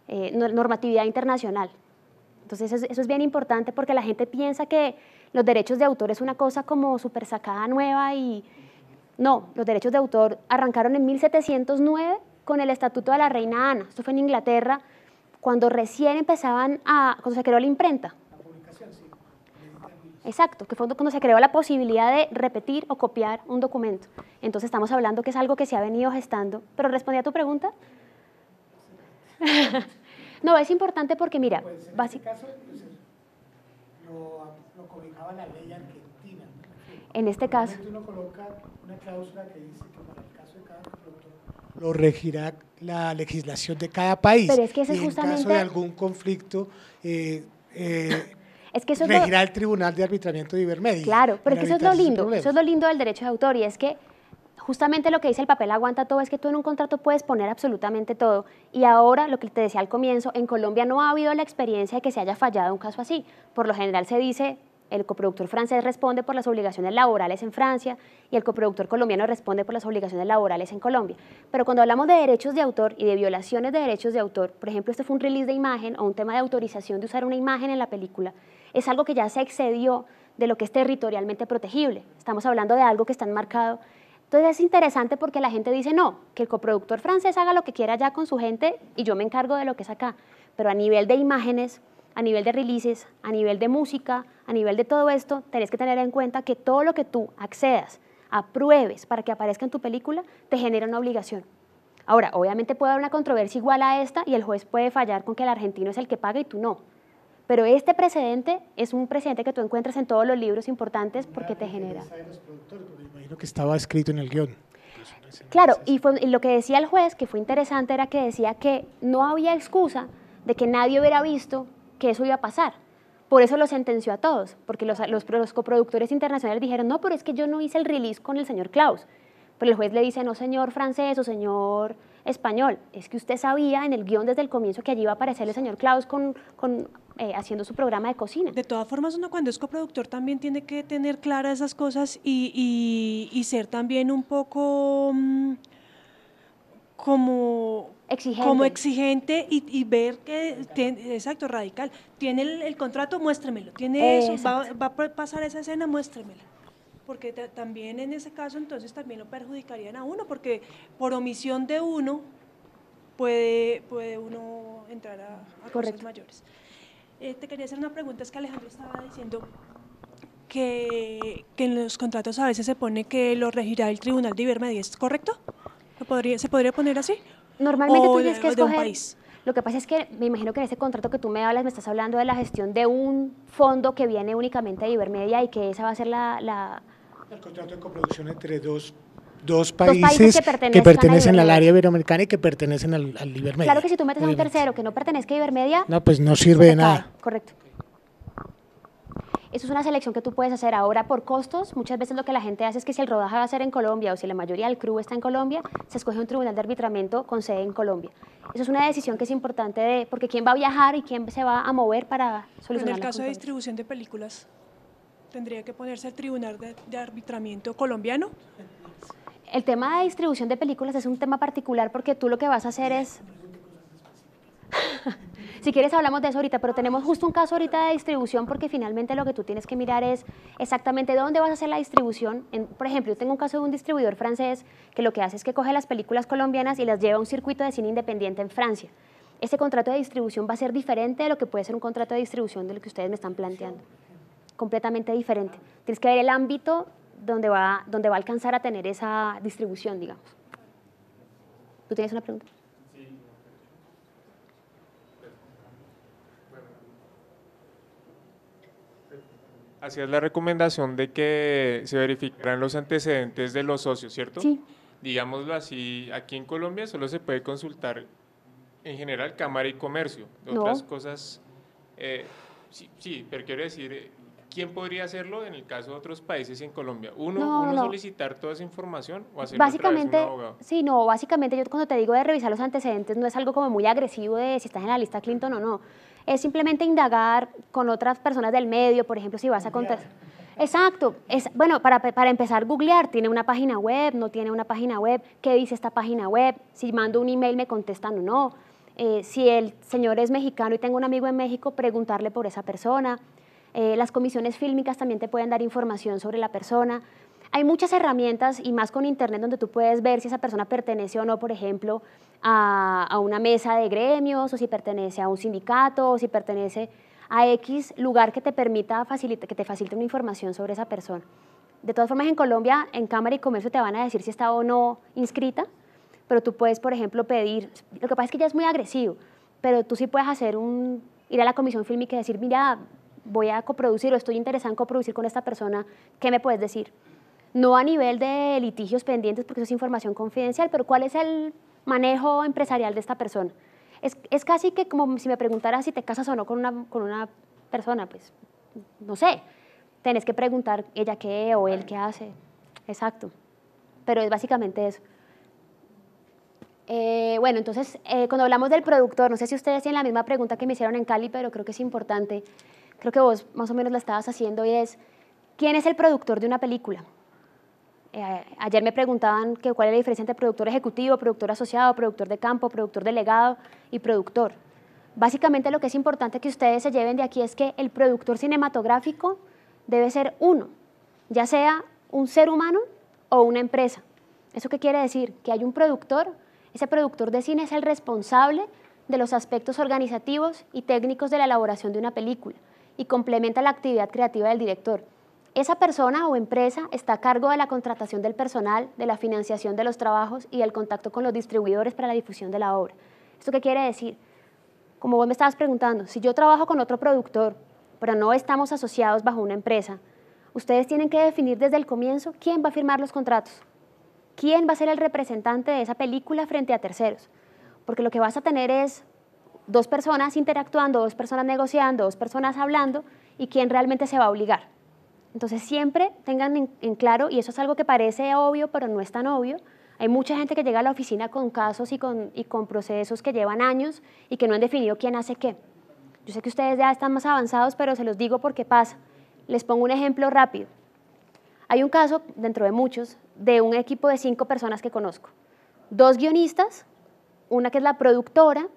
Speaker 2: normatividad internacional. Entonces, eso es bien importante porque la gente piensa que los derechos de autor es una cosa como súper sacada nueva y no, los derechos de autor arrancaron en 1709 con el Estatuto de la Reina Ana. Esto fue en Inglaterra, cuando recién cuando se creó la imprenta. La publicación, sí. Exacto, que fue cuando se creó la posibilidad de repetir o copiar un documento. Entonces estamos hablando que es algo que se ha venido gestando. ¿Pero respondí a tu pregunta? No, es importante porque, mira,
Speaker 6: Pues en este caso pues, lo cobijaba la ley argentina.
Speaker 2: En este caso.
Speaker 6: Uno coloca una cláusula que dice que para el caso de cada productor lo regirá la legislación de cada país.
Speaker 2: Pero es que ese es
Speaker 6: y
Speaker 2: justamente...
Speaker 6: en caso de algún conflicto,
Speaker 2: es que eso
Speaker 6: regirá el Tribunal de Arbitramiento de Ibermedia.
Speaker 2: Claro, pero es que eso es lo lindo,
Speaker 6: problemas.
Speaker 2: eso es lo lindo del derecho de autor, y es que justamente lo que dice el papel aguanta todo, es que tú en un contrato puedes poner absolutamente todo, y ahora, lo que te decía al comienzo, en Colombia no ha habido la experiencia de que se haya fallado un caso así. Por lo general se dice, el coproductor francés responde por las obligaciones laborales en Francia y el coproductor colombiano responde por las obligaciones laborales en Colombia. Pero cuando hablamos de derechos de autor y de violaciones de derechos de autor, por ejemplo, este fue un release de imagen o un tema de autorización de usar una imagen en la película, es algo que ya se excedió de lo que es territorialmente protegible. Estamos hablando de algo que está enmarcado. Entonces es interesante porque la gente dice, no, que el coproductor francés haga lo que quiera ya con su gente y yo me encargo de lo que es acá. Pero a nivel de imágenes, a nivel de releases, a nivel de música, a nivel de todo esto, tenés que tener en cuenta que todo lo que tú accedas, apruebes para que aparezca en tu película, te genera una obligación. Ahora, obviamente puede haber una controversia igual a esta y el juez puede fallar con que el argentino es el que paga y tú no. Pero este precedente es un precedente que tú encuentras en todos los libros importantes porque te genera.
Speaker 6: Me imagino que estaba escrito en el guión.
Speaker 2: Claro, y lo que decía el juez, que fue interesante, era que decía que no había excusa de que nadie hubiera visto que eso iba a pasar. Por eso lo sentenció a todos, porque los coproductores internacionales dijeron, no, pero es que yo no hice el release con el señor Klaus. Pero el juez le dice, no, señor francés o señor español, es que usted sabía en el guión desde el comienzo que allí iba a aparecer el señor Klaus haciendo su programa de cocina.
Speaker 7: De todas formas, uno cuando es coproductor también tiene que tener claras esas cosas y ser también un poco como exigente y ver que, exacto, radical. Tiene el contrato, muéstremelo. Tiene eso, va a pasar esa escena, muéstremela. Porque también en ese caso entonces también lo perjudicarían a uno, porque por omisión de uno puede uno entrar a cosas mayores. Te quería hacer una pregunta, es que Alejandro estaba diciendo que en los contratos a veces se pone que lo regirá el Tribunal de Ibermedia, ¿es correcto? ¿Se podría poner así?
Speaker 2: Normalmente tú tienes que escoger. Lo que pasa es que me imagino que en ese contrato que tú me hablas me estás hablando de la gestión de un fondo que viene únicamente de Ibermedia y que esa va a ser
Speaker 6: el contrato de coproducción entre dos países que pertenecen al área iberoamericana y que pertenecen al Ibermedia.
Speaker 2: Claro que si tú metes a un tercero que no pertenezca a Ibermedia,
Speaker 6: no, pues no sirve de nada.
Speaker 2: Correcto. Eso es una selección que tú puedes hacer ahora por costos. Muchas veces lo que la gente hace es que si el rodaje va a ser en Colombia o si la mayoría del crew está en Colombia, se escoge un tribunal de arbitramiento con sede en Colombia. Eso es una decisión que es importante porque quién va a viajar y quién se va a mover para solucionar.
Speaker 7: En el caso de distribución de películas, ¿tendría que ponerse el tribunal de arbitramiento colombiano?
Speaker 2: El tema de distribución de películas es un tema particular porque tú lo que vas a hacer es... Si quieres hablamos de eso ahorita, pero tenemos justo un caso ahorita de distribución porque finalmente lo que tú tienes que mirar es exactamente dónde vas a hacer la distribución. Por ejemplo, yo tengo un caso de un distribuidor francés que lo que hace es que coge las películas colombianas y las lleva a un circuito de cine independiente en Francia. Este contrato de distribución va a ser diferente de lo que puede ser un contrato de distribución de lo que ustedes me están planteando. Completamente diferente. Tienes que ver el ámbito donde va a alcanzar a tener esa distribución, digamos. ¿Tú tienes una pregunta?
Speaker 11: Hacías la recomendación de que se verificaran los antecedentes de los socios, ¿cierto?
Speaker 2: Sí.
Speaker 11: Digámoslo así, aquí en Colombia solo se puede consultar en general Cámara y Comercio. Otras cosas, sí, pero quiero decir, ¿quién podría hacerlo en el caso de otros países y en Colombia? ¿Uno solicitar toda esa información o hacerlo
Speaker 2: básicamente,
Speaker 11: a través de un abogado?
Speaker 2: Sí, no, básicamente yo cuando te digo de revisar los antecedentes no es algo como muy agresivo de si estás en la lista Clinton o no. Es simplemente indagar con otras personas del medio, por ejemplo, si vas a contar. Exacto. Bueno, para empezar, googlear, ¿tiene una página web? ¿No tiene una página web? ¿Qué dice esta página web? Si mando un email, ¿me contestan o no? Si el señor es mexicano y tengo un amigo en México, preguntarle por esa persona. Las comisiones fílmicas también te pueden dar información sobre la persona. Hay muchas herramientas y más con internet donde tú puedes ver si esa persona pertenece o no, por ejemplo, a una mesa de gremios o si pertenece a un sindicato o si pertenece a X lugar que te permita que te facilite una información sobre esa persona. De todas formas, en Colombia, en Cámara y Comercio te van a decir si está o no inscrita, pero tú puedes, por ejemplo, pedir, lo que pasa es que ya es muy agresivo, pero tú sí puedes hacer ir a la comisión fílmica y decir, mira, voy a coproducir o estoy interesado en coproducir con esta persona, ¿qué me puedes decir? No a nivel de litigios pendientes, porque eso es información confidencial, pero ¿cuál es el manejo empresarial de esta persona? Es casi que como si me preguntara si te casas o no con una persona, pues, no sé, tenés que preguntar ella qué o él qué hace, exacto, pero es básicamente eso. Bueno, entonces, cuando hablamos del productor, no sé si ustedes tienen la misma pregunta que me hicieron en Cali, pero creo que es importante, creo que vos más o menos la estabas haciendo, y es, ¿quién es el productor de una película? Ayer me preguntaban cuál es la diferencia entre productor ejecutivo, productor asociado, productor de campo, productor delegado y productor. Básicamente lo que es importante que ustedes se lleven de aquí es que el productor cinematográfico debe ser uno, ya sea un ser humano o una empresa. ¿Eso qué quiere decir? Que hay un productor, ese productor de cine es el responsable de los aspectos organizativos y técnicos de la elaboración de una película y complementa la actividad creativa del director. Esa persona o empresa está a cargo de la contratación del personal, de la financiación de los trabajos y del contacto con los distribuidores para la difusión de la obra. ¿Esto qué quiere decir? Como vos me estabas preguntando, si yo trabajo con otro productor, pero no estamos asociados bajo una empresa, ustedes tienen que definir desde el comienzo quién va a firmar los contratos, quién va a ser el representante de esa película frente a terceros, porque lo que vas a tener es dos personas interactuando, dos personas negociando, dos personas hablando, y quién realmente se va a obligar. Entonces siempre tengan en claro, y eso es algo que parece obvio, pero no es tan obvio, hay mucha gente que llega a la oficina con casos y con procesos que llevan años y que no han definido quién hace qué. Yo sé que ustedes ya están más avanzados, pero se los digo porque pasa. Les pongo un ejemplo rápido. Hay un caso, dentro de muchos, de un equipo de 5 personas que conozco. 2 guionistas, una que es la productora,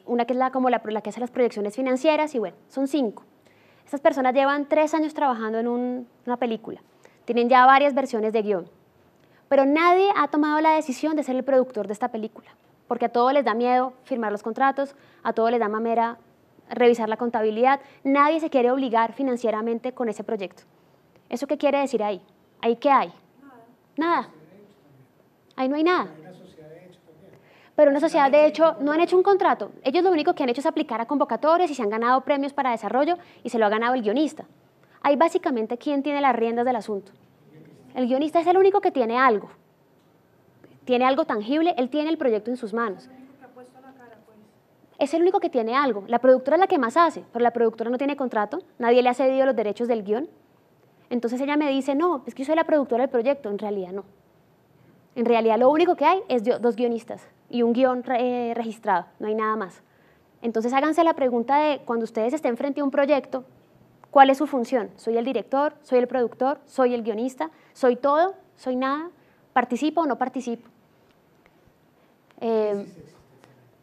Speaker 2: una que es la que hace las proyecciones financieras, y bueno, son 5. Estas personas llevan 3 años trabajando en una película, tienen ya varias versiones de guión, pero nadie ha tomado la decisión de ser el productor de esta película, porque a todos les da miedo firmar los contratos, a todos les da mamera revisar la contabilidad, nadie se quiere obligar financieramente con ese proyecto. ¿Eso qué quiere decir ahí? ¿Ahí qué hay? Nada. Ahí no hay nada. Pero una sociedad de hecho no han hecho un contrato. Ellos lo único que han hecho es aplicar a convocatorias y se han ganado premios para desarrollo y se lo ha ganado el guionista. Ahí básicamente, ¿quién tiene las riendas del asunto? El guionista es el único que tiene algo tangible, él tiene el proyecto en sus manos. Es el único que tiene algo. La productora es la que más hace, pero la productora no tiene contrato, nadie le ha cedido los derechos del guión. Entonces ella me dice, no, es que yo soy la productora del proyecto. En realidad no. En realidad lo único que hay es 2 guionistas y un guión registrado, no hay nada más. Entonces háganse la pregunta de cuando ustedes estén frente a un proyecto, ¿cuál es su función? ¿Soy el director? ¿Soy el productor? ¿Soy el guionista? ¿Soy todo? ¿Soy nada? ¿Participo o no participo?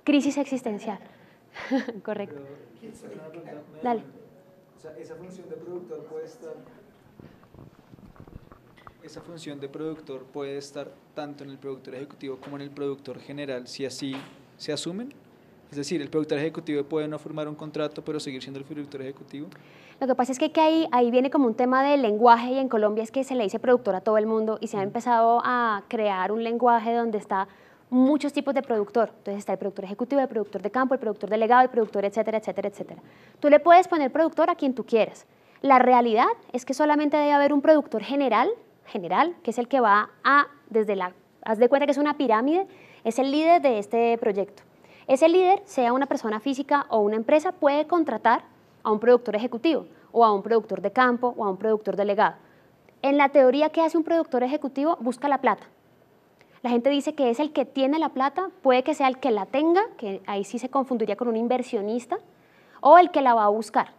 Speaker 2: Crisis existencial. Correcto. Dale.
Speaker 14: O sea, esa función de productor puede estar tanto en el productor ejecutivo como en el productor general, si así se asumen. Es decir, el productor ejecutivo puede no firmar un contrato, pero seguir siendo el productor ejecutivo.
Speaker 2: Lo que pasa es que ahí viene como un tema del lenguaje, y en Colombia es que se le dice productor a todo el mundo y se ha empezado a crear un lenguaje donde está muchos tipos de productor. Entonces está el productor ejecutivo, el productor de campo, el productor delegado, el productor, etcétera, etcétera, etcétera. Tú le puedes poner productor a quien tú quieras. La realidad es que solamente debe haber un productor general, que es el que va haz de cuenta que es una pirámide, es el líder de este proyecto. Ese líder, sea una persona física o una empresa, puede contratar a un productor ejecutivo o a un productor de campo o a un productor delegado. En la teoría, ¿qué hace un productor ejecutivo? Busca la plata. La gente dice que es el que tiene la plata, puede que sea el que la tenga, que ahí sí se confundiría con un inversionista, o el que la va a buscar.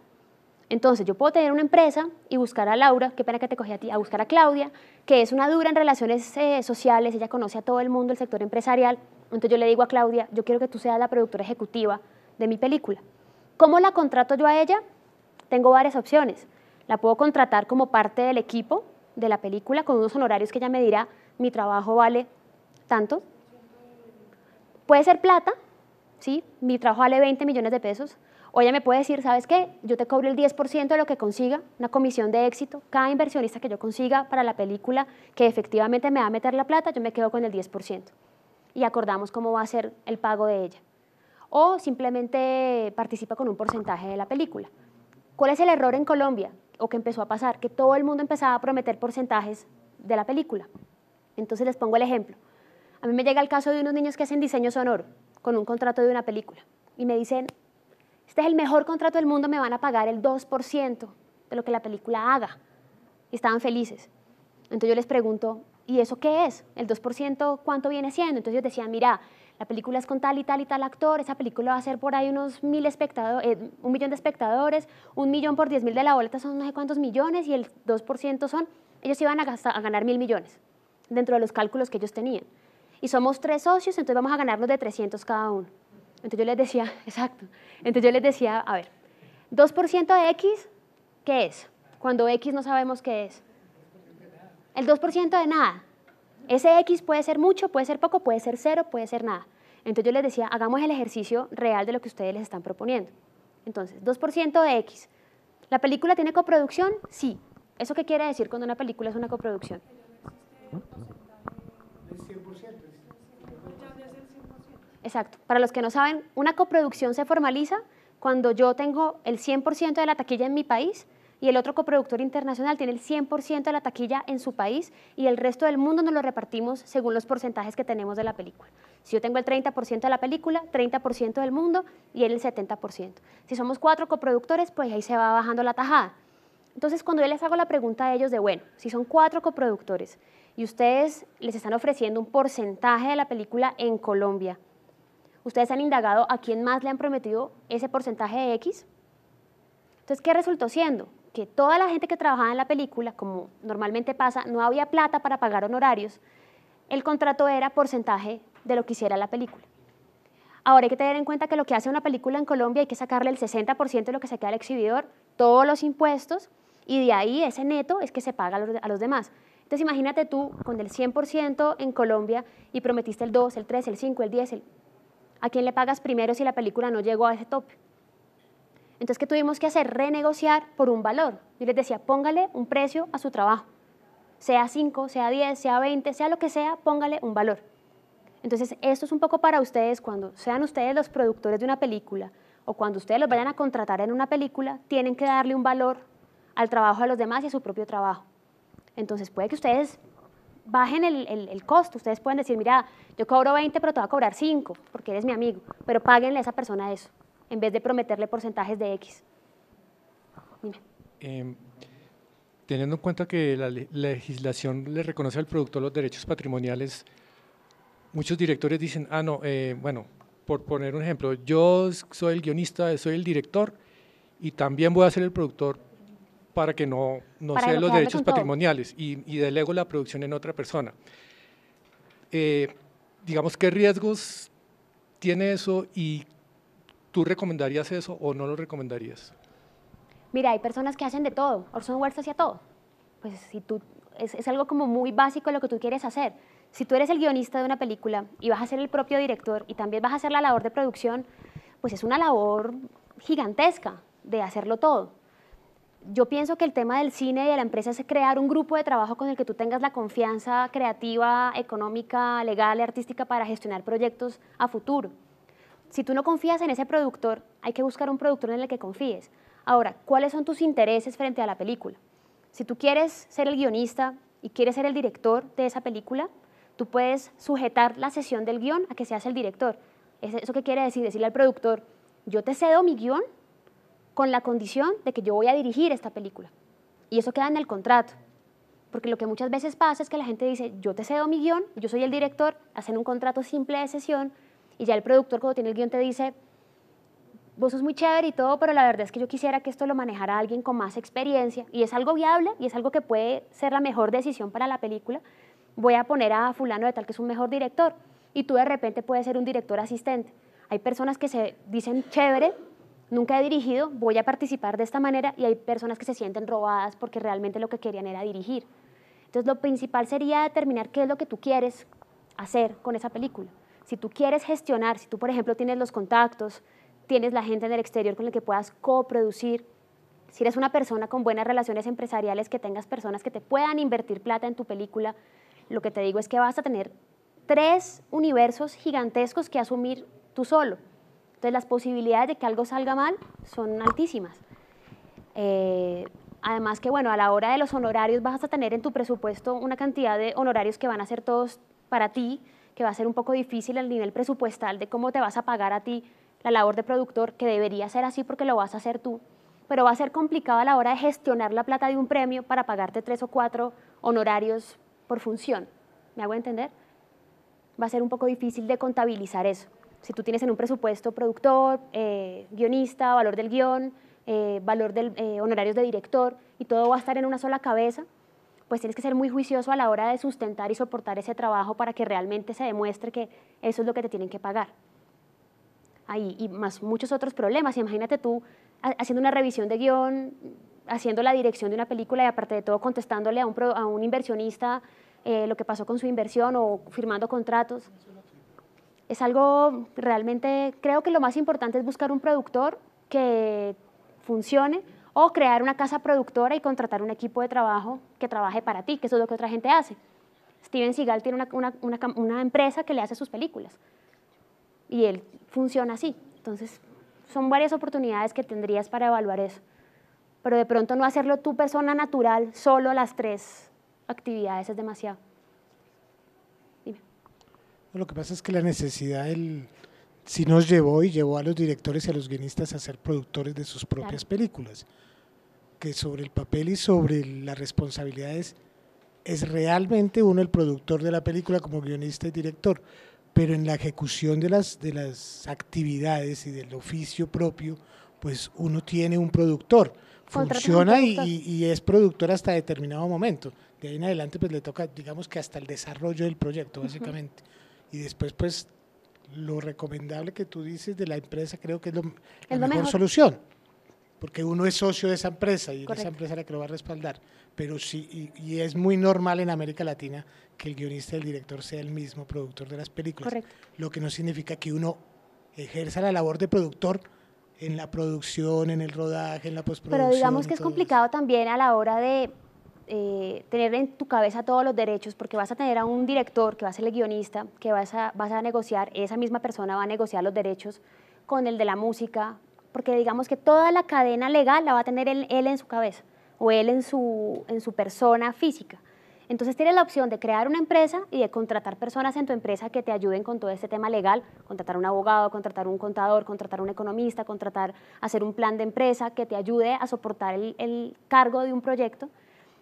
Speaker 2: Entonces, yo puedo tener una empresa y buscar a Laura, qué pena que te cogí a ti, a buscar a Claudia, que es una dura en relaciones sociales, ella conoce a todo el mundo, el sector empresarial. Entonces yo le digo a Claudia, yo quiero que tú seas la productora ejecutiva de mi película. ¿Cómo la contrato yo a ella? Tengo varias opciones. La puedo contratar como parte del equipo de la película con unos honorarios que ella me dirá, mi trabajo vale tanto. Puede ser plata, ¿sí? Mi trabajo vale 20 millones de pesos. O ella me puede decir, ¿sabes qué? Yo te cobro el 10% de lo que consiga, una comisión de éxito. Cada inversionista que yo consiga para la película que efectivamente me va a meter la plata, yo me quedo con el 10%. Y acordamos cómo va a ser el pago de ella. o simplemente participa con un porcentaje de la película. ¿Cuál es el error en Colombia? O que empezó a pasar, que todo el mundo empezaba a prometer porcentajes de la película. Entonces les pongo el ejemplo. A mí me llega el caso de unos niños que hacen diseño sonoro con un contrato de una película y me dicen, este es el mejor contrato del mundo, me van a pagar el 2% de lo que la película haga. Y estaban felices. Entonces yo les pregunto, ¿y eso qué es? ¿El 2% cuánto viene siendo? Entonces ellos decían, mira, la película es con tal y tal y tal actor, esa película va a ser por ahí unos 1.000 espectadores, 1 millón de espectadores, 1 millón por 10.000 de la boleta son no sé cuántos millones y el 2% son, ellos iban a ganar 1.000 millones dentro de los cálculos que ellos tenían. Y somos 3 socios, entonces vamos a ganarnos de 300 cada uno. Entonces yo les decía, exacto, entonces yo les decía, a ver, 2% de X, ¿qué es? Cuando X no sabemos qué es. El 2% de nada. Ese X puede ser mucho, puede ser poco, puede ser cero, puede ser nada. Entonces yo les decía, hagamos el ejercicio real de lo que ustedes les están proponiendo. Entonces, 2% de X. ¿La película tiene coproducción? Sí. ¿Eso qué quiere decir cuando una película es una coproducción? Exacto. Para los que no saben, una coproducción se formaliza cuando yo tengo el 100% de la taquilla en mi país y el otro coproductor internacional tiene el 100% de la taquilla en su país y el resto del mundo nos lo repartimos según los porcentajes que tenemos de la película. Si yo tengo el 30% de la película, 30% del mundo y él el 70%. Si somos 4 coproductores, pues ahí se va bajando la tajada. Entonces, cuando yo les hago la pregunta a ellos de, bueno, si son 4 coproductores y ustedes les están ofreciendo un porcentaje de la película en Colombia, ¿ustedes han indagado a quién más le han prometido ese porcentaje de X? Entonces, ¿qué resultó siendo? Que toda la gente que trabajaba en la película, como normalmente pasa, no había plata para pagar honorarios, el contrato era porcentaje de lo que hiciera la película. Ahora hay que tener en cuenta que lo que hace una película en Colombia hay que sacarle el 60% de lo que se queda al exhibidor, todos los impuestos, y de ahí ese neto es que se paga a los demás. Entonces imagínate tú con el 100% en Colombia y prometiste el 2, el 3, el 5, el 10, ¿a quién le pagas primero si la película no llegó a ese tope? Entonces, ¿qué tuvimos que hacer? Renegociar por un valor. Yo les decía, póngale un precio a su trabajo. Sea 5, sea 10, sea 20, sea lo que sea, póngale un valor. Entonces, esto es un poco para ustedes, cuando sean ustedes los productores de una película o cuando ustedes los vayan a contratar en una película, tienen que darle un valor al trabajo de los demás y a su propio trabajo. Entonces, puede que ustedes bajen el costo. Ustedes pueden decir, mira, yo cobro 20, pero te voy a cobrar 5 porque eres mi amigo, pero páguenle a esa persona eso, en vez de prometerle porcentajes de X.
Speaker 16: Teniendo en cuenta que la legislación le reconoce al productor los derechos patrimoniales, muchos directores dicen, bueno, por poner un ejemplo, yo soy el guionista, soy el director y también voy a ser el productor para que no sean los derechos patrimoniales y delego la producción en otra persona. Digamos, ¿qué riesgos tiene eso y tú recomendarías eso o no lo recomendarías?
Speaker 2: Mira, hay personas que hacen de todo, Orson Welles hacía todo. Pues si tú, es algo como muy básico lo que tú quieres hacer. Si tú eres el guionista de una película y vas a ser el propio director y también vas a hacer la labor de producción, pues es una labor gigantesca de hacerlo todo. Yo pienso que el tema del cine y de la empresa es crear un grupo de trabajo con el que tú tengas la confianza creativa, económica, legal y artística para gestionar proyectos a futuro. Si tú no confías en ese productor, hay que buscar un productor en el que confíes. Ahora, ¿cuáles son tus intereses frente a la película? Si tú quieres ser el guionista y quieres ser el director de esa película, tú puedes sujetar la sesión del guión a que seas el director. ¿Eso qué quiere decir? Decirle al productor, yo te cedo mi guión con la condición de que yo voy a dirigir esta película. Y eso queda en el contrato. Porque lo que muchas veces pasa es que la gente dice, yo te cedo mi guión, yo soy el director, hacen un contrato simple de sesión y ya el productor cuando tiene el guión te dice, vos sos muy chévere y todo, pero la verdad es que yo quisiera que esto lo manejara alguien con más experiencia y es algo viable y es algo que puede ser la mejor decisión para la película. Voy a poner a fulano de tal que es un mejor director y tú de repente puedes ser un director asistente. Hay personas que se dicen, chévere, nunca he dirigido, voy a participar de esta manera y hay personas que se sienten robadas porque realmente lo que querían era dirigir. Entonces lo principal sería determinar qué es lo que tú quieres hacer con esa película. Si tú quieres gestionar, si tú por ejemplo tienes los contactos, tienes la gente en el exterior con la que puedas coproducir, si eres una persona con buenas relaciones empresariales, que tengas personas que te puedan invertir plata en tu película, lo que te digo es que vas a tener 3 universos gigantescos que asumir tú solo. Entonces las posibilidades de que algo salga mal son altísimas. Además que, bueno, a la hora de los honorarios vas a tener en tu presupuesto una cantidad de honorarios que van a ser todos para ti, que va a ser un poco difícil el nivel presupuestal de cómo te vas a pagar a ti la labor de productor, que debería ser así porque lo vas a hacer tú, pero va a ser complicado a la hora de gestionar la plata de un premio para pagarte 3 o 4 honorarios por función. ¿Me hago entender? Va a ser un poco difícil de contabilizar eso. Si tú tienes en un presupuesto productor, guionista, valor del guión, valor del honorarios de director, y todo va a estar en una sola cabeza, pues tienes que ser muy juicioso a la hora de sustentar y soportar ese trabajo para que realmente se demuestre que eso es lo que te tienen que pagar. Ahí, y más muchos otros problemas. Imagínate tú haciendo una revisión de guión, haciendo la dirección de una película y aparte de todo contestándole a un inversionista lo que pasó con su inversión o firmando contratos. Es algo realmente, creo que lo más importante es buscar un productor que funcione o crear una casa productora y contratar un equipo de trabajo que trabaje para ti, que eso es lo que otra gente hace. Steven Seagal tiene una empresa que le hace sus películas y él funciona así. Entonces, son varias oportunidades que tendrías para evaluar eso. Pero de pronto no hacerlo tú persona natural, solo las 3 actividades es demasiado. Dime.
Speaker 6: Lo que pasa es que la necesidad sí nos llevó y llevó a los directores y a los guionistas a ser productores de sus propias películas, que sobre el papel y sobre las responsabilidades es realmente uno el productor de la película como guionista y director, pero en la ejecución de las actividades y del oficio propio, pues uno tiene un productor, funciona y es productor hasta determinado momento. De ahí en adelante pues le toca, digamos que hasta el desarrollo del proyecto básicamente. Y después pues lo recomendable que tú dices de la empresa creo que es la mejor solución, porque uno es socio de esa empresa y esa empresa es la que lo va a respaldar. Pero sí, y es muy normal en América Latina que el guionista y el director sea el mismo productor de las películas. Correcto. Lo que no significa que uno ejerza la labor de productor en la producción, en el rodaje, en la postproducción.
Speaker 2: Pero digamos que es complicado también a la hora de tener en tu cabeza todos los derechos, porque vas a tener a un director que va a ser el guionista, que vas a negociar, esa misma persona va a negociar los derechos con el de la música, porque digamos que toda la cadena legal la va a tener él en su cabeza, o él en su persona física. Entonces tienes la opción de crear una empresa y de contratar personas en tu empresa que te ayuden con todo este tema legal, contratar un abogado, contratar un contador, contratar un economista, hacer un plan de empresa que te ayude a soportar el cargo de un proyecto.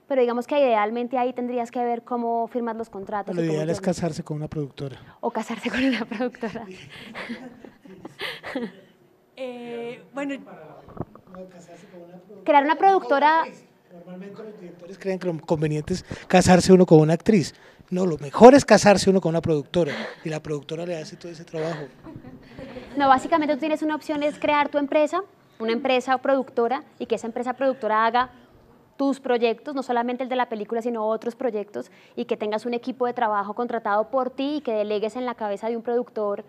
Speaker 2: Pero digamos que idealmente ahí tendrías que ver cómo firmas los contratos.
Speaker 6: Lo ideal es casarse con una productora.
Speaker 2: O casarse con una productora.
Speaker 7: Bueno,
Speaker 2: crear una productora.
Speaker 6: Normalmente los directores creen que lo conveniente es casarse uno con una actriz. No, lo mejor es casarse uno con una productora y la productora le hace todo ese trabajo.
Speaker 2: No, básicamente tú tienes una opción, es crear tu empresa, una empresa productora, y que esa empresa productora haga tus proyectos, no solamente el de la película, sino otros proyectos, y que tengas un equipo de trabajo contratado por ti y que delegues en la cabeza de un productor,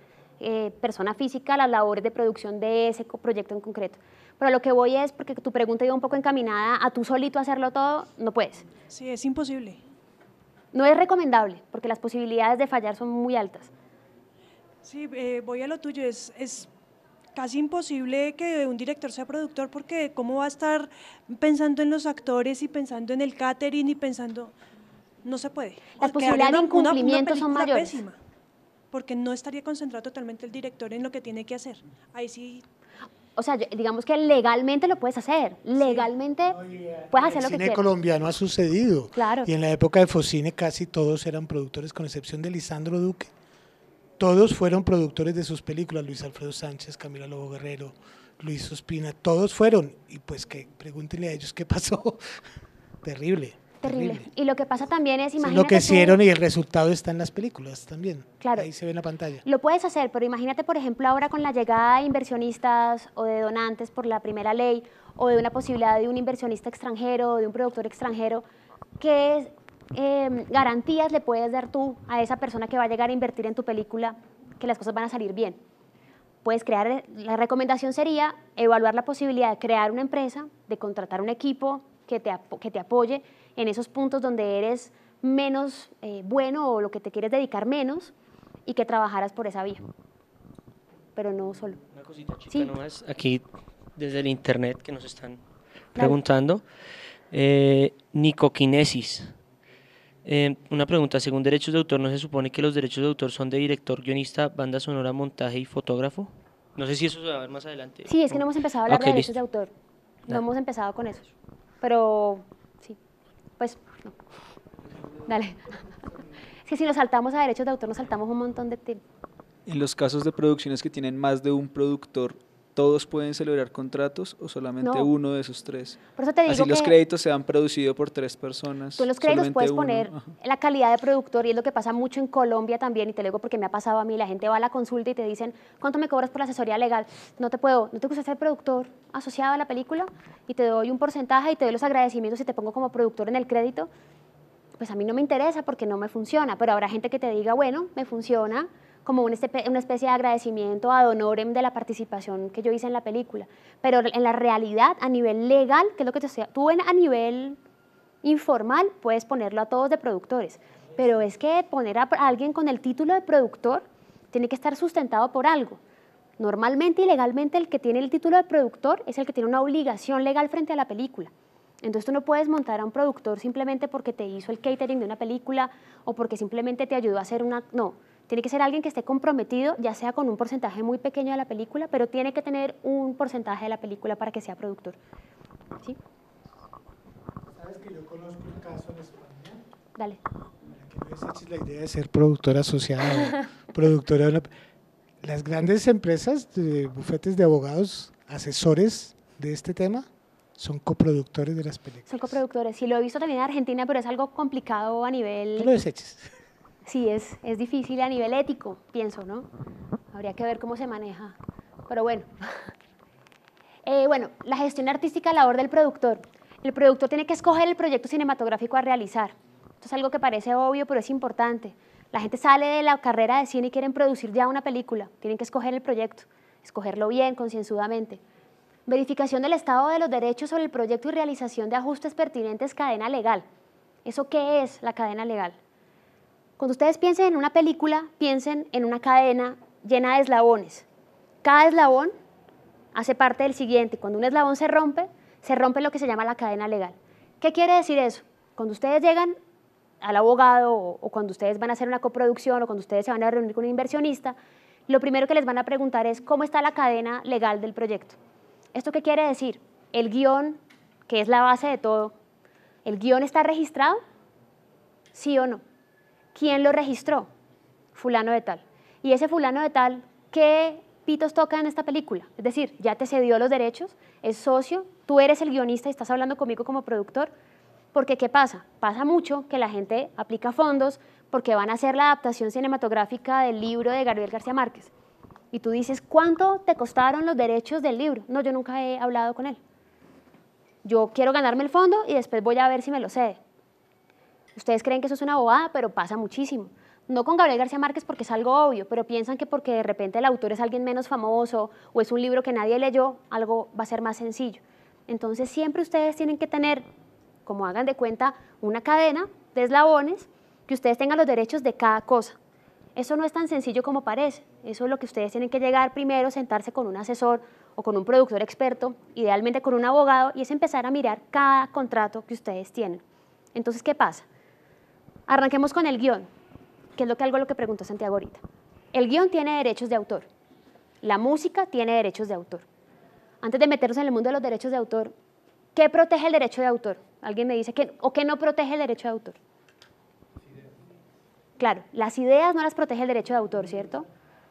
Speaker 2: persona física, las labores de producción de ese proyecto en concreto. Pero lo que voy es, porque tu pregunta iba un poco encaminada a tú solito hacerlo todo, no puedes.
Speaker 7: Sí, es imposible.
Speaker 2: No es recomendable, porque las posibilidades de fallar son muy altas.
Speaker 7: Sí, voy a lo tuyo, es casi imposible que un director sea productor, porque cómo va a estar pensando en los actores y pensando en el catering y pensando, no se puede.
Speaker 2: Las posibilidades de incumplimiento son mayores.
Speaker 7: Pésima, porque no estaría concentrado totalmente el director en lo que tiene que hacer. Ahí sí.
Speaker 2: O sea, digamos que legalmente lo puedes hacer, legalmente puedes hacer lo que quieras.
Speaker 6: El cine colombiano ha sucedido,
Speaker 2: claro.
Speaker 6: Y en la época de Focine casi todos eran productores, con excepción de Lisandro Duque. Todos fueron productores de sus películas, Luis Alfredo Sánchez, Camila Lobo Guerrero, Luis Ospina, todos fueron, y pues que pregúntenle a ellos qué pasó. Terrible.
Speaker 2: Y lo que pasa también es, imagínate,
Speaker 6: lo que hicieron y el resultado está en las películas también.
Speaker 2: Claro.
Speaker 6: Ahí se ve en la pantalla.
Speaker 2: Lo puedes hacer, pero imagínate, por ejemplo, ahora con la llegada de inversionistas o de donantes por la primera ley, o de una posibilidad de un inversionista extranjero o de un productor extranjero, ¿qué garantías le puedes dar tú a esa persona que va a llegar a invertir en tu película que las cosas van a salir bien? Puedes crear, la recomendación sería evaluar la posibilidad de crear una empresa, de contratar un equipo que te apoye en esos puntos donde eres menos bueno o lo que te quieres dedicar menos, y que trabajaras por esa vía. pero no solo.
Speaker 1: Una cosita chica
Speaker 2: Sí.
Speaker 1: nomás, aquí desde el internet que nos están preguntando. Nicoquinesis. Una pregunta, según derechos de autor, ¿no se supone que los derechos de autor son de director, guionista, banda sonora, montaje y fotógrafo? No sé si eso se va a ver más adelante.
Speaker 2: Sí, es que no hemos empezado a hablar
Speaker 1: Ok,
Speaker 2: de derechos
Speaker 1: listo.
Speaker 2: de autor. No
Speaker 1: Dale.
Speaker 2: hemos empezado con eso. Pero sí, pues no. Dale. Es que si nos saltamos a derechos de autor, nos saltamos un montón de tiempo.
Speaker 14: En los casos de producciones que tienen más de un productor, ¿todos pueden celebrar contratos o solamente
Speaker 2: No.
Speaker 14: uno de esos tres?
Speaker 2: Por eso te digo
Speaker 14: Así los
Speaker 2: que
Speaker 14: créditos se han producido por 3 personas.
Speaker 2: tú en los créditos
Speaker 14: solamente
Speaker 2: puedes
Speaker 14: uno.
Speaker 2: poner
Speaker 14: Ajá.
Speaker 2: la calidad de productor y es lo que pasa mucho en Colombia también, y te lo digo porque me ha pasado a mí, la gente va a la consulta y te dicen, ¿cuánto me cobras por la asesoría legal? No te gusta ser productor asociado a la película y te doy un porcentaje y te doy los agradecimientos y te pongo como productor en el crédito. Pues a mí no me interesa porque no me funciona, pero habrá gente que te diga, bueno, me funciona como una especie de agradecimiento ad honorem de la participación que yo hice en la película. Pero en la realidad, a nivel legal, que es lo que te estoy... Tú a nivel informal puedes ponerlo a todos de productores, pero es que poner a alguien con el título de productor tiene que estar sustentado por algo. Normalmente y legalmente el que tiene el título de productor es el que tiene una obligación legal frente a la película. Entonces tú no puedes montar a un productor simplemente porque te hizo el catering de una película o porque simplemente te ayudó a hacer una... No, tiene que ser alguien que esté comprometido, ya sea con un porcentaje muy pequeño de la película, pero tiene que tener un porcentaje de la película para que sea productor. ¿Sí?
Speaker 6: ¿Sabes que yo conozco un caso en España?
Speaker 2: Dale.
Speaker 6: Para que no deseches la idea de ser productor asociado, productora de una... Las grandes empresas, de bufetes de abogados, asesores de este tema, son coproductores de las películas.
Speaker 2: Son coproductores. Sí, lo he visto también en Argentina, pero es algo complicado a nivel...
Speaker 6: No lo deseches.
Speaker 2: Sí, es difícil a nivel ético, pienso, ¿no? Habría que ver cómo se maneja. Pero bueno. Bueno, la gestión artística, labor del productor. El productor tiene que escoger el proyecto cinematográfico a realizar. Esto es algo que parece obvio, pero es importante. La gente sale de la carrera de cine y quieren producir ya una película. Tienen que escoger el proyecto, escogerlo bien, concienzudamente. Verificación del estado de los derechos sobre el proyecto y realización de ajustes pertinentes, cadena legal. ¿Eso qué es la cadena legal? Cuando ustedes piensen en una película, piensen en una cadena llena de eslabones. Cada eslabón hace parte del siguiente. Cuando un eslabón se rompe lo que se llama la cadena legal. ¿Qué quiere decir eso? Cuando ustedes llegan al abogado o cuando ustedes van a hacer una coproducción o cuando ustedes se van a reunir con un inversionista, lo primero que les van a preguntar es cómo está la cadena legal del proyecto. ¿Esto qué quiere decir? El guión, que es la base de todo, ¿el guión está registrado? ¿Sí o no? ¿Quién lo registró? Fulano de tal. Y ese fulano de tal, ¿qué pitos toca en esta película? Es decir, ya te cedió los derechos, es socio, tú eres el guionista y estás hablando conmigo como productor, porque ¿qué pasa? Pasa mucho que la gente aplica fondos porque van a hacer la adaptación cinematográfica del libro de Gabriel García Márquez. Y tú dices, ¿cuánto te costaron los derechos del libro? No, yo nunca he hablado con él. Yo quiero ganarme el fondo y después voy a ver si me lo cede. Ustedes creen que eso es una bobada, pero pasa muchísimo. No con Gabriel García Márquez porque es algo obvio, pero piensan que porque de repente el autor es alguien menos famoso o es un libro que nadie leyó, algo va a ser más sencillo. Entonces siempre ustedes tienen que tener, como hagan de cuenta, una cadena de eslabones que ustedes tengan los derechos de cada cosa. Eso no es tan sencillo como parece. Eso es lo que ustedes tienen que llegar primero, sentarse con un asesor o con un productor experto, idealmente con un abogado, y es empezar a mirar cada contrato que ustedes tienen. Entonces, ¿qué pasa? Arranquemos con el guión, que es algo lo que preguntó Santiago ahorita. El guión tiene derechos de autor. La música tiene derechos de autor. Antes de meternos en el mundo de los derechos de autor, ¿qué protege el derecho de autor? Alguien me dice, ¿qué no protege el derecho de autor? Claro, las ideas no las protege el derecho de autor, ¿cierto?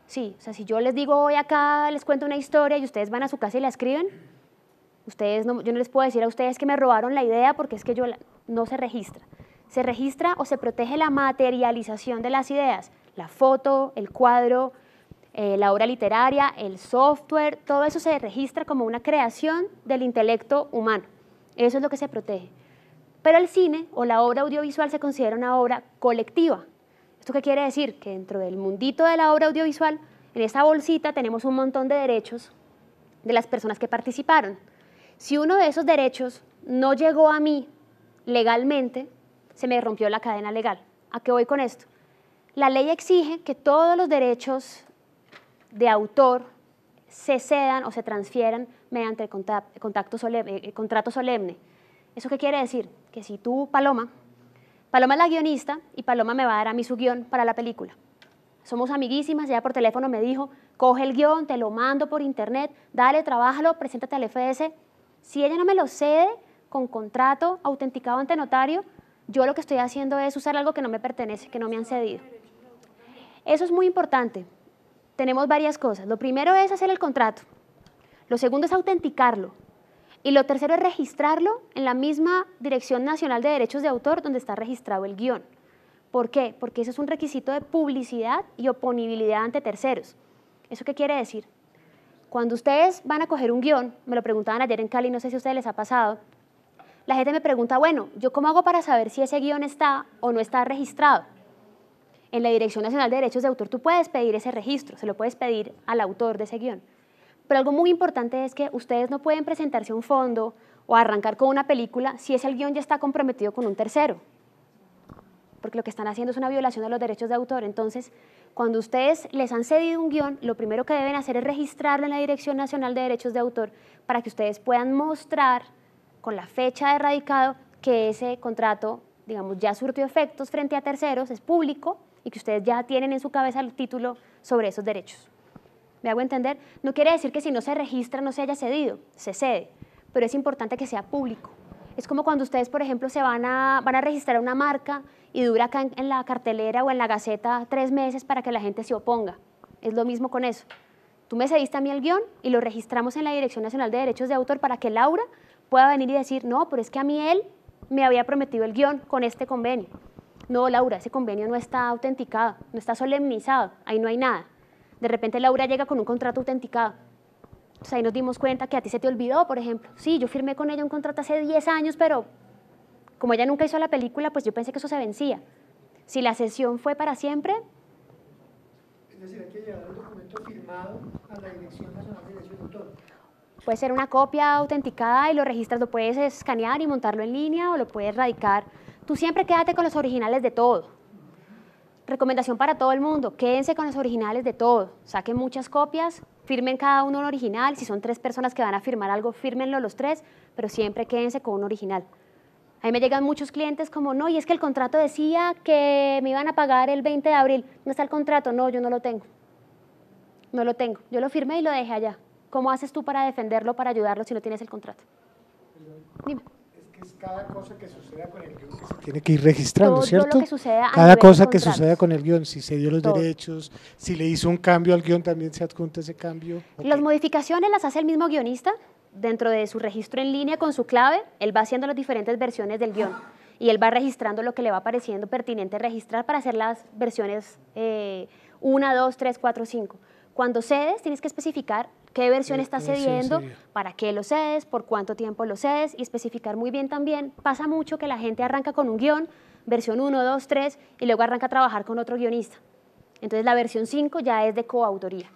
Speaker 2: Sí, o sea, si yo les digo hoy acá, les cuento una historia y ustedes van a su casa y la escriben, yo no les puedo decir a ustedes que me robaron la idea porque es que no se registra. Se registra o se protege la materialización de las ideas, la foto, el cuadro, la obra literaria, el software, todo eso se registra como una creación del intelecto humano. Eso es lo que se protege. Pero el cine o la obra audiovisual se considera una obra colectiva. ¿Esto qué quiere decir? Que dentro del mundito de la obra audiovisual, en esa bolsita tenemos un montón de derechos de las personas que participaron. Si uno de esos derechos no llegó a mí legalmente, se me rompió la cadena legal. ¿A qué voy con esto? La ley exige que todos los derechos de autor se cedan o se transfieran mediante el contrato solemne. ¿Eso qué quiere decir? Que si tú, Paloma es la guionista y Paloma me va a dar a mí su guión para la película. Somos amiguísimas, ella por teléfono me dijo, coge el guión, te lo mando por internet, dale, trabájalo, preséntate al FDS. Si ella no me lo cede con contrato autenticado ante notario, yo lo que estoy haciendo es usar algo que no me pertenece, que no me han cedido. Eso es muy importante. Tenemos varias cosas. Lo primero es hacer el contrato. Lo segundo es autenticarlo. Y lo tercero es registrarlo en la misma Dirección Nacional de Derechos de Autor donde está registrado el guión. ¿Por qué? Porque eso es un requisito de publicidad y oponibilidad ante terceros. ¿Eso qué quiere decir? Cuando ustedes van a coger un guión, me lo preguntaban ayer en Cali, no sé si a ustedes les ha pasado, la gente me pregunta, bueno, ¿yo cómo hago para saber si ese guión está o no está registrado? En la Dirección Nacional de Derechos de Autor tú puedes pedir ese registro, se lo puedes pedir al autor de ese guión. Pero algo muy importante es que ustedes no pueden presentarse a un fondo o arrancar con una película si ese guión ya está comprometido con un tercero. Porque lo que están haciendo es una violación de los derechos de autor. Entonces, cuando ustedes les han cedido un guión, lo primero que deben hacer es registrarlo en la Dirección Nacional de Derechos de Autor para que ustedes puedan mostrar con la fecha de radicado que ese contrato, digamos, ya surtió efectos frente a terceros, es público y que ustedes ya tienen en su cabeza el título sobre esos derechos. ¿Me hago entender? No quiere decir que si no se registra no se haya cedido, se cede, pero es importante que sea público. Es como cuando ustedes, por ejemplo, se van a registrar una marca y dura acá en la cartelera o en la gaceta 3 meses para que la gente se oponga. Es lo mismo con eso. Tú me cediste a mí el guión y lo registramos en la Dirección Nacional de Derechos de Autor para que Laura pueda venir y decir, no, pero es que a mí él me había prometido el guión con este convenio. No, Laura, ese convenio no está autenticado, no está solemnizado, ahí no hay nada. De repente Laura llega con un contrato autenticado. Entonces ahí nos dimos cuenta que a ti se te olvidó, por ejemplo. Sí, yo firmé con ella un contrato hace 10 años, pero como ella nunca hizo la película, pues yo pensé que eso se vencía. Si la cesión fue para siempre...
Speaker 15: Es decir, hay que llevar el documento firmado a la Dirección Nacional de Derechos de Autor.
Speaker 2: Puede ser una copia autenticada y lo registras, lo puedes escanear y montarlo en línea o lo puedes radicar. Tú siempre quédate con los originales de todo. Recomendación para todo el mundo, quédense con los originales de todo. Saquen muchas copias, firmen cada uno un original. Si son 3 personas que van a firmar algo, fírmenlo los 3, pero siempre quédense con un original. A mí me llegan muchos clientes como, no, y es que el contrato decía que me iban a pagar el 20 de abril. ¿Dónde está el contrato? No, yo no lo tengo. No lo tengo. Yo lo firmé y lo dejé allá. ¿Cómo haces tú para defenderlo, para ayudarlo si no tienes el contrato? Dime.
Speaker 6: Es que es cada cosa que suceda con el guión que se tiene que ir registrando,
Speaker 2: Todo
Speaker 6: ¿cierto?
Speaker 2: lo que suceda a
Speaker 6: Cada
Speaker 2: nivel
Speaker 6: cosa
Speaker 2: de
Speaker 6: que
Speaker 2: contratos.
Speaker 6: suceda con el guión, si se dio los
Speaker 2: Todo.
Speaker 6: derechos, si le hizo un cambio al guión, también se adjunta ese cambio.
Speaker 2: Las modificaciones las hace el mismo guionista dentro de su registro en línea con su clave. Él va haciendo las diferentes versiones del guión y él va registrando lo que le va pareciendo pertinente registrar para hacer las versiones 1, 2, 3, 4, 5. Cuando cedes, tienes que especificar qué versión estás cediendo, para qué lo cedes, por cuánto tiempo lo cedes y especificar muy bien también. Pasa mucho que la gente arranca con un guión, versión 1, 2, 3, y luego arranca a trabajar con otro guionista. Entonces la versión 5 ya es de coautoría.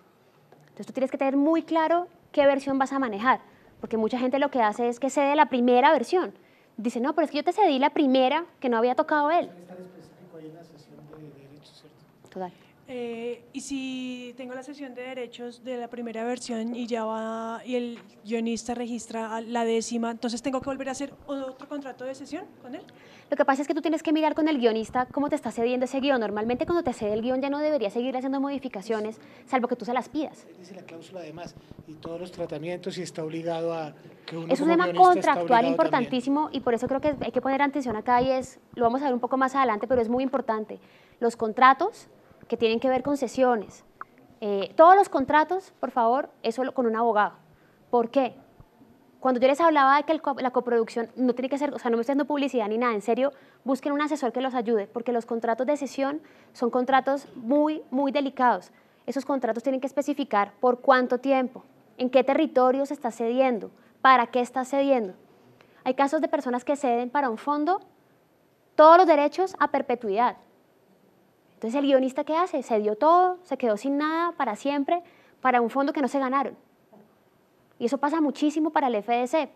Speaker 2: Entonces tú tienes que tener muy claro qué versión vas a manejar, porque mucha gente lo que hace es que cede la primera versión. Dice, no, pero es que yo te cedí la primera que no había tocado él.
Speaker 6: Es tan específico ahí en la sesión de derechos, ¿cierto?
Speaker 2: Total.
Speaker 7: Y si tengo la sesión de derechos de la primera versión y ya va y el guionista registra la 10ª, entonces tengo que volver a hacer otro contrato de sesión con él.
Speaker 2: Lo que pasa es que tú tienes que mirar con el guionista cómo te está cediendo ese guión. Normalmente cuando te cede el guión ya no deberías seguir haciendo modificaciones, salvo que tú se las pidas.
Speaker 6: Dice la cláusula además, y todos los tratamientos, y está obligado a que uno
Speaker 2: Es un
Speaker 6: como
Speaker 2: tema
Speaker 6: guionista está
Speaker 2: contractual
Speaker 6: obligado
Speaker 2: importantísimo y por eso creo que hay que poner atención acá y lo vamos a ver un poco más adelante, pero es muy importante. Los contratos que tienen que ver con sesiones, todos los contratos, por favor, eso con un abogado. ¿Por qué? Cuando yo les hablaba de que la coproducción no tiene que ser, o sea, no me estoy haciendo publicidad ni nada, en serio, busquen un asesor que los ayude, porque los contratos de sesión son contratos muy, muy delicados. Esos contratos tienen que especificar por cuánto tiempo, en qué territorio se está cediendo, para qué está cediendo. Hay casos de personas que ceden para un fondo todos los derechos a perpetuidad. Entonces, ¿el guionista qué hace? Se dio todo, se quedó sin nada para siempre, para un fondo que no se ganaron. Y eso pasa muchísimo para el FDC.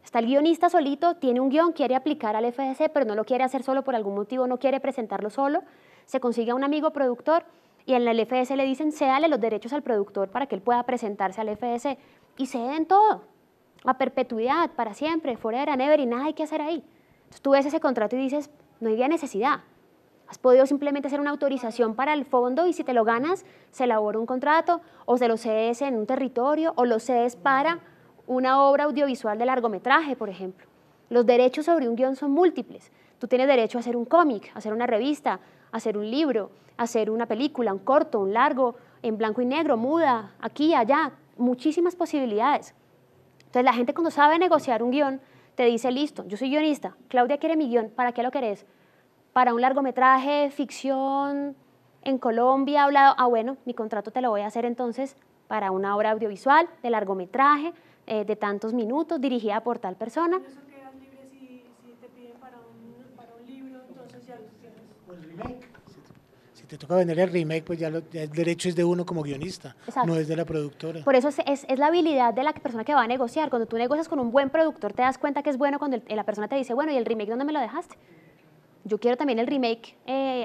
Speaker 2: Está el guionista solito, tiene un guión, quiere aplicar al FDC, pero no lo quiere hacer solo por algún motivo, no quiere presentarlo solo. Se consigue a un amigo productor Y en el FDC le dicen, cédale los derechos al productor para que él pueda presentarse al FDC. Y ceden todo, a perpetuidad, para siempre, forever and ever, y nada hay que hacer ahí. Entonces tú ves ese contrato y dices, no había necesidad. Has podido simplemente hacer una autorización para el fondo y si te lo ganas, se elabora un contrato o se lo cedes en un territorio o lo cedes para una obra audiovisual de largometraje, por ejemplo. Los derechos sobre un guión son múltiples. Tú tienes derecho a hacer un cómic, a hacer una revista, a hacer un libro, a hacer una película, un corto, un largo, en blanco y negro, muda, aquí, allá, muchísimas posibilidades. Entonces la gente cuando sabe negociar un guión te dice, listo, yo soy guionista, Claudia quiere mi guión, ¿para qué lo querés? Para un largometraje, ficción, en Colombia, hablado, bueno, mi contrato te lo voy a hacer entonces para una obra audiovisual, de largometraje, de tantos minutos, dirigida por tal persona.
Speaker 7: ¿Eso queda libre si te piden para un libro, entonces ya lo tienes?
Speaker 6: O el remake. Si te toca vender el remake, pues ya el derecho es de uno como guionista,
Speaker 2: Exacto.
Speaker 6: no es de la productora.
Speaker 2: Por eso es la habilidad de la persona que va a negociar. Cuando tú negocias con un buen productor, te das cuenta que es bueno cuando la persona te dice, bueno, ¿y el remake dónde me lo dejaste? Yo quiero también el remake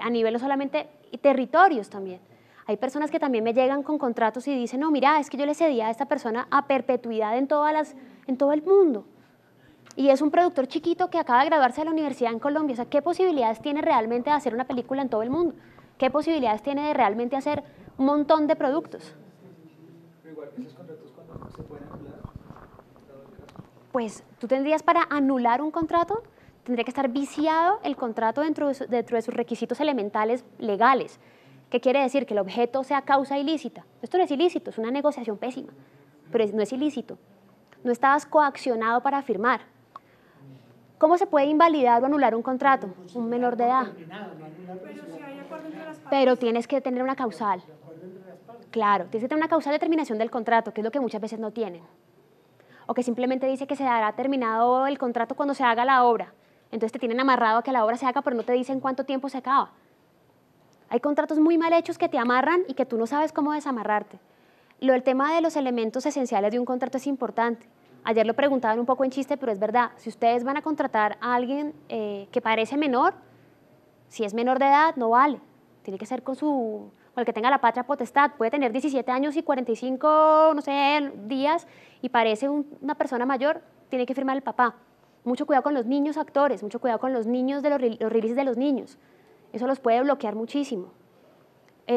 Speaker 2: a nivel no solamente territorios también. Hay personas que también me llegan con contratos y dicen, no, mira, es que yo le cedía a esta persona a perpetuidad en todo el mundo. Y es un productor chiquito que acaba de graduarse de la universidad en Colombia. O sea, ¿qué posibilidades tiene realmente de hacer una película en todo el mundo? ¿Qué posibilidades tiene de realmente hacer un montón de productos?
Speaker 14: Pero igual, ¿esos contratos cuándo se pueden anular?
Speaker 2: Pues tú tendrías para anular un contrato, tendría que estar viciado el contrato dentro de sus requisitos elementales legales. ¿Qué quiere decir? Que el objeto sea causa ilícita. Esto no es ilícito, es una negociación pésima, pero no es ilícito. No estabas coaccionado para firmar. ¿Cómo se puede invalidar o anular un contrato? Un menor de edad. Pero tienes que tener una causal. Claro, tienes que tener una causal de terminación del contrato, que es lo que muchas veces no tienen. O que simplemente dice que se dará terminado el contrato cuando se haga la obra. Entonces te tienen amarrado a que la obra se haga, pero no te dicen cuánto tiempo se acaba. Hay contratos muy mal hechos que te amarran y que tú no sabes cómo desamarrarte. El tema de los elementos esenciales de un contrato es importante. Ayer lo preguntaban un poco en chiste, pero es verdad. Si ustedes van a contratar a alguien que parece menor, si es menor de edad, no vale. Tiene que ser con el que tenga la patria potestad. Puede tener 17 años y 45, no sé, días y parece una persona mayor, tiene que firmar el papá. Mucho cuidado con los niños actores, mucho cuidado con los niños de los releases de los niños. Eso los puede bloquear muchísimo.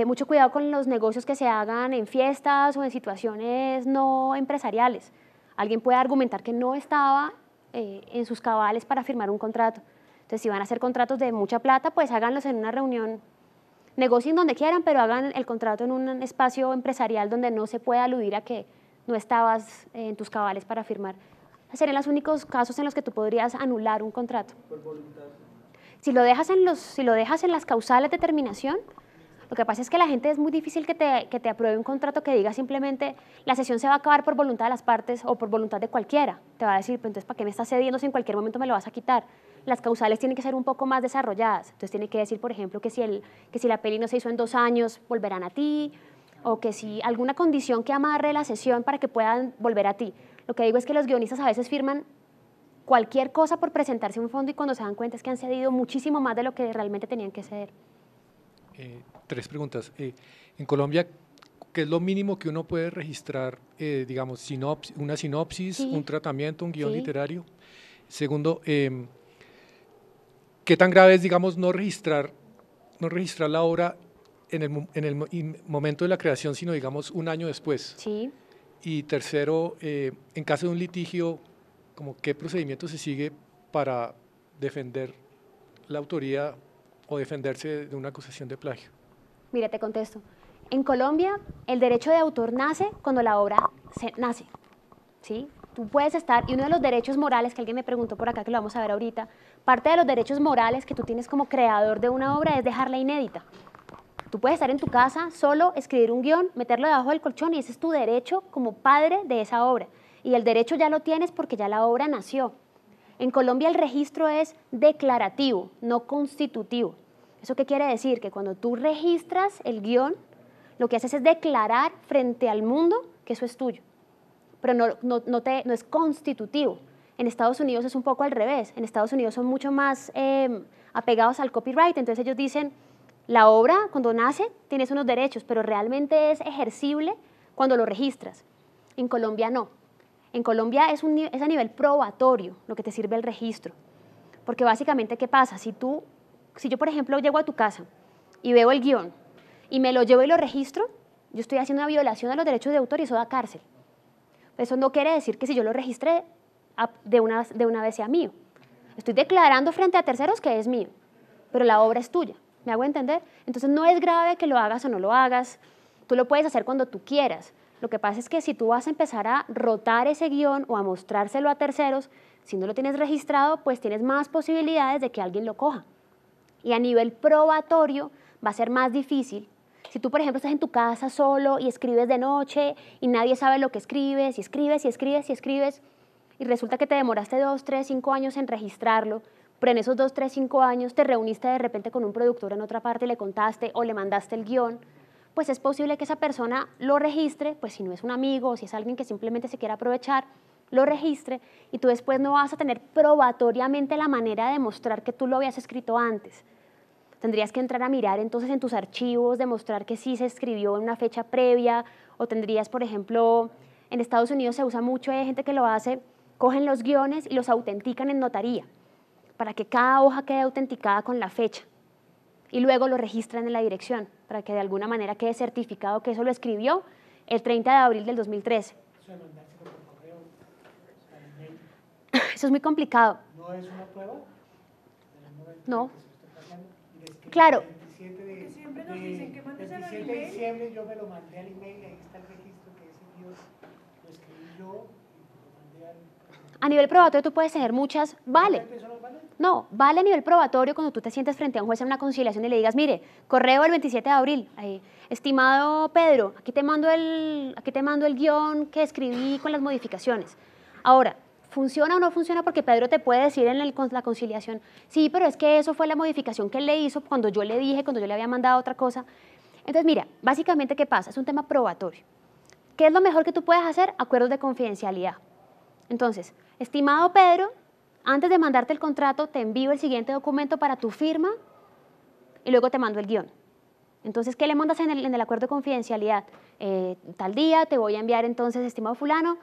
Speaker 2: Mucho cuidado con los negocios que se hagan en fiestas o en situaciones no empresariales. Alguien puede argumentar que no estaba en sus cabales para firmar un contrato. Entonces, si van a hacer contratos de mucha plata, pues háganlos en una reunión. Negocien donde quieran, pero hagan el contrato en un espacio empresarial donde no se pueda aludir a que no estabas en tus cabales para firmar. Serían los únicos casos en los que tú podrías anular un contrato.
Speaker 14: Por voluntad.
Speaker 2: Si lo dejas en las causales de terminación, lo que pasa es que la gente es muy difícil que te apruebe un contrato que diga simplemente la sesión se va a acabar por voluntad de las partes o por voluntad de cualquiera. Te va a decir, pues entonces, ¿para qué me estás cediendo si en cualquier momento me lo vas a quitar? Las causales tienen que ser un poco más desarrolladas. Entonces tiene que decir, por ejemplo, que si la peli no se hizo en 2 años, volverán a ti, o que si alguna condición que amarre la sesión para que puedan volver a ti. Lo que digo es que los guionistas a veces firman cualquier cosa por presentarse a un fondo y cuando se dan cuenta es que han cedido muchísimo más de lo que realmente tenían que ceder.
Speaker 16: 3 preguntas. En Colombia, ¿qué es lo mínimo que uno puede registrar, digamos, una sinopsis,
Speaker 2: Sí.
Speaker 16: un tratamiento, un guión
Speaker 2: Sí.
Speaker 16: literario? Segundo, ¿qué tan grave es, digamos, no registrar la obra en el momento de la creación, sino, digamos, un año después?
Speaker 2: Sí.
Speaker 16: Y tercero, en caso de un litigio, como ¿qué procedimiento se sigue para defender la autoría o defenderse de una acusación de plagio?
Speaker 2: Mira, te contesto. En Colombia, el derecho de autor nace cuando la obra nace, ¿sí? Tú puedes estar, y uno de los derechos morales que alguien me preguntó por acá, que lo vamos a ver ahorita, parte de los derechos morales que tú tienes como creador de una obra es dejarla inédita. Tú puedes estar en tu casa, solo escribir un guión, meterlo debajo del colchón y ese es tu derecho como padre de esa obra. Y el derecho ya lo tienes porque ya la obra nació. En Colombia el registro es declarativo, no constitutivo. ¿Eso qué quiere decir? Que cuando tú registras el guión, lo que haces es declarar frente al mundo que eso es tuyo. Pero no es constitutivo. En Estados Unidos es un poco al revés. En Estados Unidos son mucho más apegados al copyright. Entonces ellos dicen, La obra, cuando nace, tienes unos derechos, pero realmente es ejercible cuando lo registras. En Colombia no. En Colombia es a nivel probatorio lo que te sirve el registro. Porque básicamente, ¿qué pasa? Si yo, por ejemplo, llego a tu casa y veo el guión y me lo llevo y lo registro, yo estoy haciendo una violación a los derechos de autor y eso da cárcel. Eso no quiere decir que si yo lo registré de una vez sea mío. Estoy declarando frente a terceros que es mío, pero la obra es tuya. ¿Me hago entender? Entonces no es grave que lo hagas o no lo hagas. Tú lo puedes hacer cuando tú quieras. Lo que pasa es que si tú vas a empezar a rotar ese guión o a mostrárselo a terceros, si no lo tienes registrado, pues tienes más posibilidades de que alguien lo coja. Y a nivel probatorio va a ser más difícil. Si tú, por ejemplo, estás en tu casa solo y escribes de noche y nadie sabe lo que escribes, y escribes, y escribes, y escribes, y resulta que te demoraste 2, 3, 5 años en registrarlo, pero en esos 2, 3, 5 años te reuniste de repente con un productor en otra parte y le contaste o le mandaste el guión, pues es posible que esa persona lo registre, pues si no es un amigo o si es alguien que simplemente se quiere aprovechar, lo registre y tú después no vas a tener probatoriamente la manera de demostrar que tú lo habías escrito antes. Tendrías que entrar a mirar entonces en tus archivos, demostrar que sí se escribió en una fecha previa, o tendrías, por ejemplo, en Estados Unidos se usa mucho, hay gente que lo hace, cogen los guiones y los autentican en notaría, para que cada hoja quede autenticada con la fecha. Y luego lo registran en la dirección, para que de alguna manera quede certificado que eso lo escribió el 30 de abril del 2013. Eso es muy complicado.
Speaker 6: ¿No es una prueba?
Speaker 2: No. Claro.
Speaker 6: Porque siempre nos dicen que mandes el 27 de diciembre yo me lo mandé al email, ahí está el registro que ese guión lo escribí yo y lo mandé al...
Speaker 2: A nivel probatorio tú puedes tener muchas, vale. No, vale a nivel probatorio cuando tú te sientes frente a un juez en una conciliación y le digas, mire, correo el 27 de abril, estimado Pedro, aquí te mando el guión que escribí con las modificaciones. Ahora, ¿funciona o no funciona? Porque Pedro te puede decir en la conciliación, sí, pero es que eso fue la modificación que él le hizo cuando yo le dije, cuando yo le había mandado otra cosa. Entonces, mira, básicamente, ¿qué pasa? Es un tema probatorio. ¿Qué es lo mejor que tú puedes hacer? Acuerdos de confidencialidad. Entonces, estimado Pedro, antes de mandarte el contrato, te envío el siguiente documento para tu firma y luego te mando el guión. Entonces, ¿qué le mandas en el acuerdo de confidencialidad? Tal día te voy a enviar entonces, estimado fulano,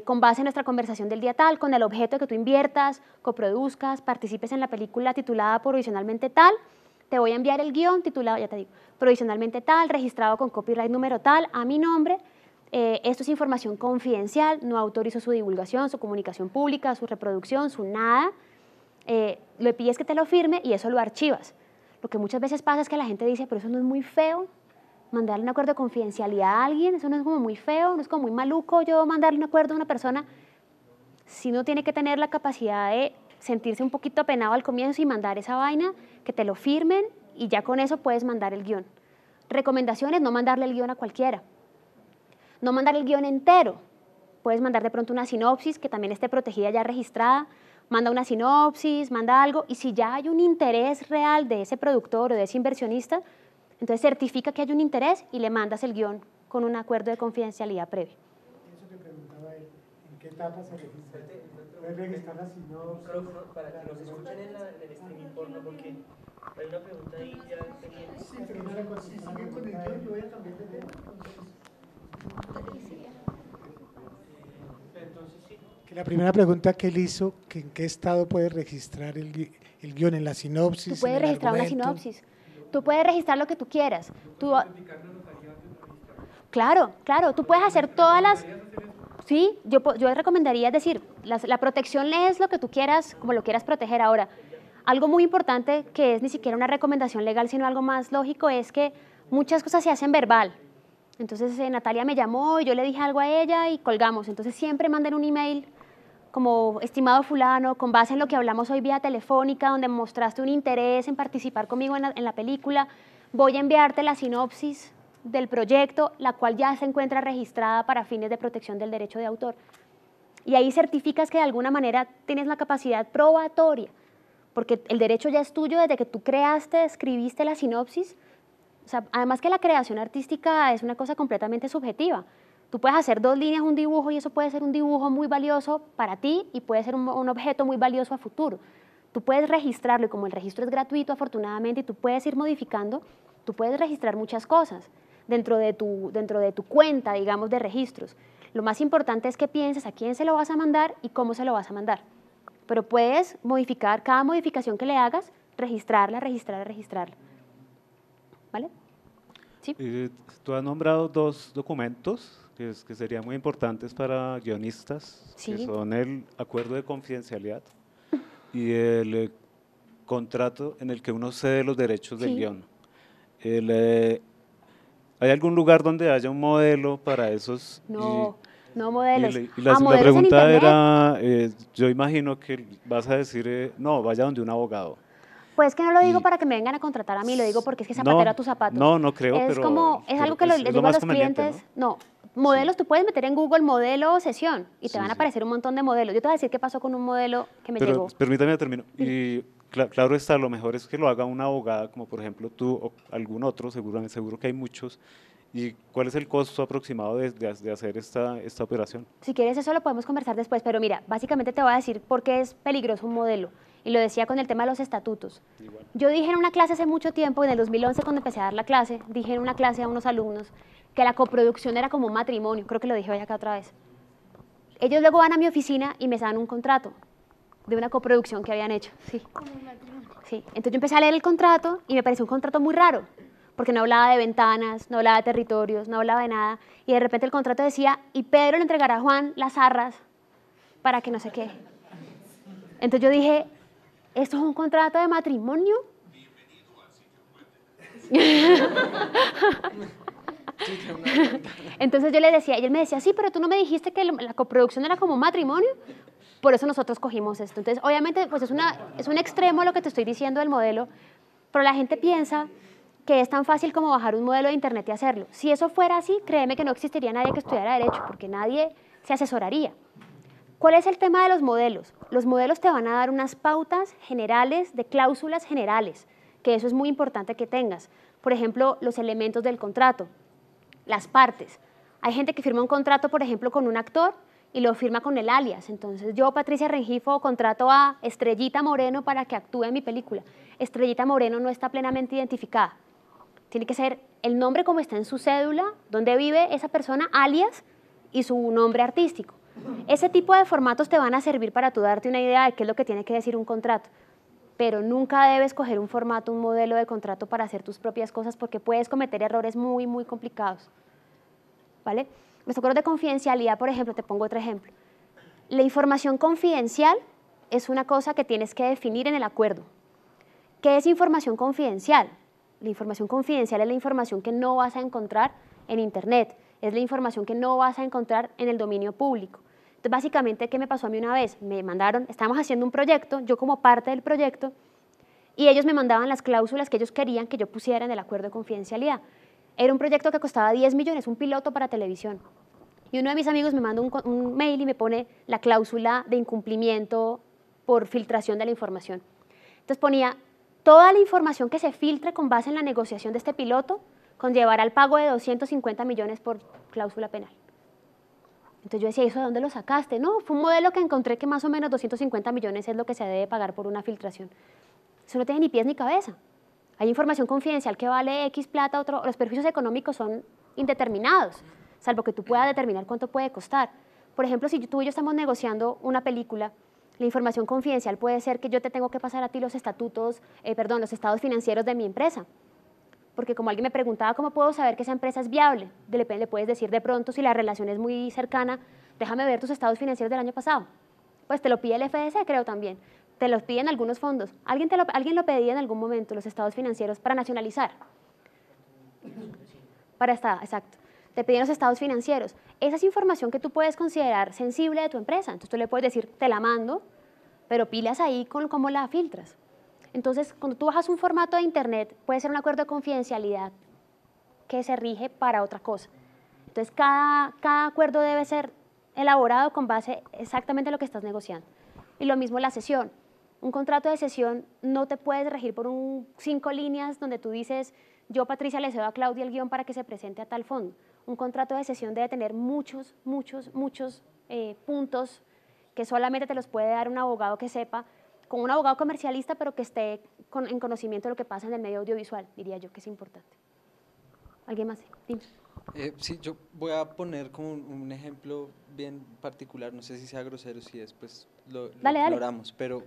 Speaker 2: con base en nuestra conversación del día tal, con el objeto de que tú inviertas, coproduzcas, participes en la película titulada provisionalmente tal, te voy a enviar el guión titulado, ya te digo, provisionalmente tal, registrado con copyright número tal, a mi nombre. Esto es información confidencial, no autorizo su divulgación, su comunicación pública, su reproducción, su nada. Le pides que te lo firme y eso lo archivas. Lo que muchas veces pasa es que la gente dice, pero eso no es muy feo, mandarle un acuerdo de confidencialidad a alguien, eso no es como muy feo, no es como muy maluco yo mandarle un acuerdo a una persona. Si uno tiene que tener la capacidad de sentirse un poquito apenado al comienzo y mandar esa vaina, que te lo firmen y ya con eso puedes mandar el guión. Recomendaciones, no mandarle el guión a cualquiera. No mandar el guión entero. Puedes mandar de pronto una sinopsis que también esté protegida ya registrada. Manda una sinopsis, manda algo y si ya hay un interés real de ese productor o de ese inversionista, entonces certifica que hay un interés y le mandas el guión con un acuerdo de confidencialidad previo.
Speaker 6: Eso te preguntaba él, ¿en qué etapa se registra? ¿Puedes registrar la sinopsis?
Speaker 1: Micrófono para que nos escuchen en el streaming porno, porque hay una pregunta ahí ya pendiente.
Speaker 6: Sí, pero una cosa, también con el guión yo voy a cambiar de tema.
Speaker 1: Entonces sí.
Speaker 6: Que la primera pregunta que él hizo, que en qué estado puede registrar el guión, en la sinopsis.
Speaker 2: Tú puedes registrar una sinopsis. Tú puedes registrar lo que tú quieras. Claro, claro, tú puedes hacer todas las... Sí, yo recomendaría, es decir, la protección es lo que tú quieras, como lo quieras proteger. Ahora, algo muy importante que es ni siquiera una recomendación legal, sino algo más lógico, es que muchas cosas se hacen verbal. Entonces, Natalia me llamó, yo le dije algo a ella y colgamos. Entonces, siempre manden un email como estimado fulano, con base en lo que hablamos hoy vía telefónica, donde mostraste un interés en participar conmigo en la película, voy a enviarte la sinopsis del proyecto, la cual ya se encuentra registrada para fines de protección del derecho de autor. Y ahí certificas que de alguna manera tienes la capacidad probatoria, porque el derecho ya es tuyo desde que tú creaste, escribiste la sinopsis. O sea, además que la creación artística es una cosa completamente subjetiva. Tú puedes hacer 2 líneas, un dibujo, y eso puede ser un dibujo muy valioso para ti y puede ser un objeto muy valioso a futuro. Tú puedes registrarlo y como el registro es gratuito afortunadamente y tú puedes ir modificando, tú puedes registrar muchas cosas dentro de tu cuenta, digamos, de registros. Lo más importante es que pienses a quién se lo vas a mandar y cómo se lo vas a mandar. Pero puedes modificar, cada modificación que le hagas, registrarla. ¿Vale? ¿Sí?
Speaker 9: Tú has nombrado 2 documentos que serían muy importantes para guionistas,
Speaker 2: Sí.
Speaker 9: que son el acuerdo de confidencialidad y el contrato en el que uno cede los derechos del
Speaker 2: Sí.
Speaker 9: guión. ¿Hay algún lugar donde haya un modelo para esos?
Speaker 2: No, no modelos.
Speaker 9: Y la
Speaker 2: modelos en
Speaker 9: pregunta
Speaker 2: Internet.
Speaker 9: era, yo imagino que vas a decir, no, vaya donde un abogado.
Speaker 2: Pues que no lo digo para que me vengan a contratar a mí, lo digo porque es que zapatero a tus zapatos.
Speaker 9: No creo,
Speaker 2: es
Speaker 9: pero...
Speaker 2: Como, es algo que
Speaker 9: es
Speaker 2: les
Speaker 9: lo
Speaker 2: digo a
Speaker 9: más
Speaker 2: los
Speaker 9: conveniente,
Speaker 2: clientes. No, modelos, tú puedes meter en Google modelo o sesión y te van a aparecer un montón de modelos. Yo te voy a decir qué pasó con un modelo que me llegó.
Speaker 9: Permítame termino. Y claro está, lo mejor es que lo haga una abogada, como por ejemplo tú o algún otro, seguro que hay muchos. ¿Y cuál es el costo aproximado de hacer esta operación?
Speaker 2: Si quieres eso lo podemos conversar después, pero mira, básicamente te voy a decir por qué es peligroso un modelo. Y lo decía con el tema de los estatutos.
Speaker 9: Igual.
Speaker 2: Yo dije en una clase hace mucho tiempo, en el 2011 cuando empecé a dar la clase, dije en una clase a unos alumnos que la coproducción era como un matrimonio, creo que lo dije hoy acá otra vez. Ellos luego van a mi oficina y me dan un contrato de una coproducción que habían hecho. Sí. Sí. Entonces yo empecé a leer el contrato y me pareció un contrato muy raro, porque no hablaba de ventanas, no hablaba de territorios, no hablaba de nada, y de repente el contrato decía, y Pedro le entregará a Juan las arras para que no sé qué. Entonces yo dije, ¿esto es un contrato de matrimonio? Entonces yo le decía, y él me decía, sí, pero tú no me dijiste que la coproducción era como un matrimonio. Por eso nosotros cogimos esto. Entonces, obviamente, pues es un extremo lo que te estoy diciendo del modelo, pero la gente piensa que es tan fácil como bajar un modelo de internet y hacerlo. Si eso fuera así, créeme que no existiría nadie que estudiara Derecho, porque nadie se asesoraría. ¿Cuál es el tema de los modelos? Los modelos te van a dar unas pautas generales de cláusulas generales, que eso es muy importante que tengas. Por ejemplo, los elementos del contrato, las partes. Hay gente que firma un contrato, por ejemplo, con un actor y lo firma con el alias. Entonces, yo, Patricia Rengifo, contrato a Estrellita Moreno para que actúe en mi película. Estrellita Moreno no está plenamente identificada. Tiene que ser el nombre como está en su cédula, donde vive esa persona, alias, y su nombre artístico. Ese tipo de formatos te van a servir para tú darte una idea de qué es lo que tiene que decir un contrato, pero nunca debes coger un formato, un modelo de contrato para hacer tus propias cosas porque puedes cometer errores muy, muy complicados. ¿Vale? Los acuerdos de confidencialidad, por ejemplo, te pongo otro ejemplo. La información confidencial es una cosa que tienes que definir en el acuerdo. ¿Qué es información confidencial? La información confidencial es la información que no vas a encontrar en Internet, es la información que no vas a encontrar en el dominio público. Entonces, básicamente, ¿qué me pasó a mí una vez? Me mandaron, estábamos haciendo un proyecto, yo como parte del proyecto, y ellos me mandaban las cláusulas que ellos querían que yo pusiera en el acuerdo de confidencialidad. Era un proyecto que costaba 10 millones, un piloto para televisión. Y uno de mis amigos me manda un mail y me pone la cláusula de incumplimiento por filtración de la información. Entonces ponía, toda la información que se filtre con base en la negociación de este piloto conllevará el pago de 250 millones por cláusula penal. Entonces yo decía, ¿eso de dónde lo sacaste? No, fue un modelo que encontré que más o menos 250 millones es lo que se debe pagar por una filtración. Eso no tiene ni pies ni cabeza. Hay información confidencial que vale X plata, los perjuicios económicos son indeterminados, salvo que tú puedas determinar cuánto puede costar. Por ejemplo, si tú y yo estamos negociando una película, la información confidencial puede ser que yo te tengo que pasar a ti los estados financieros de mi empresa. Porque como alguien me preguntaba, ¿cómo puedo saber que esa empresa es viable? Le puedes decir de pronto, si la relación es muy cercana, déjame ver tus estados financieros del año pasado. Pues te lo pide el FDC, creo también. Te los piden algunos fondos. Alguien lo pedía en algún momento, los estados financieros, para nacionalizar. Exacto. Te piden los estados financieros. Esa es información que tú puedes considerar sensible de tu empresa. Entonces tú le puedes decir, te la mando, pero pilas ahí con cómo la filtras. Entonces, cuando tú bajas un formato de Internet, puede ser un acuerdo de confidencialidad que se rige para otra cosa. Entonces, cada acuerdo debe ser elaborado con base exactamente en lo que estás negociando. Y lo mismo la cesión. Un contrato de cesión no te puedes regir por 5 líneas donde tú dices, yo, Patricia, le cedo a Claudia el guión para que se presente a tal fondo. Un contrato de cesión debe tener muchos puntos que solamente te los puede dar un abogado que sepa con un abogado comercialista, pero que esté en conocimiento de lo que pasa en el medio audiovisual, diría yo que es importante. ¿Alguien más? Dime.
Speaker 17: Sí, yo voy a poner como un ejemplo bien particular, no sé si sea grosero, si después lo ignoramos, pero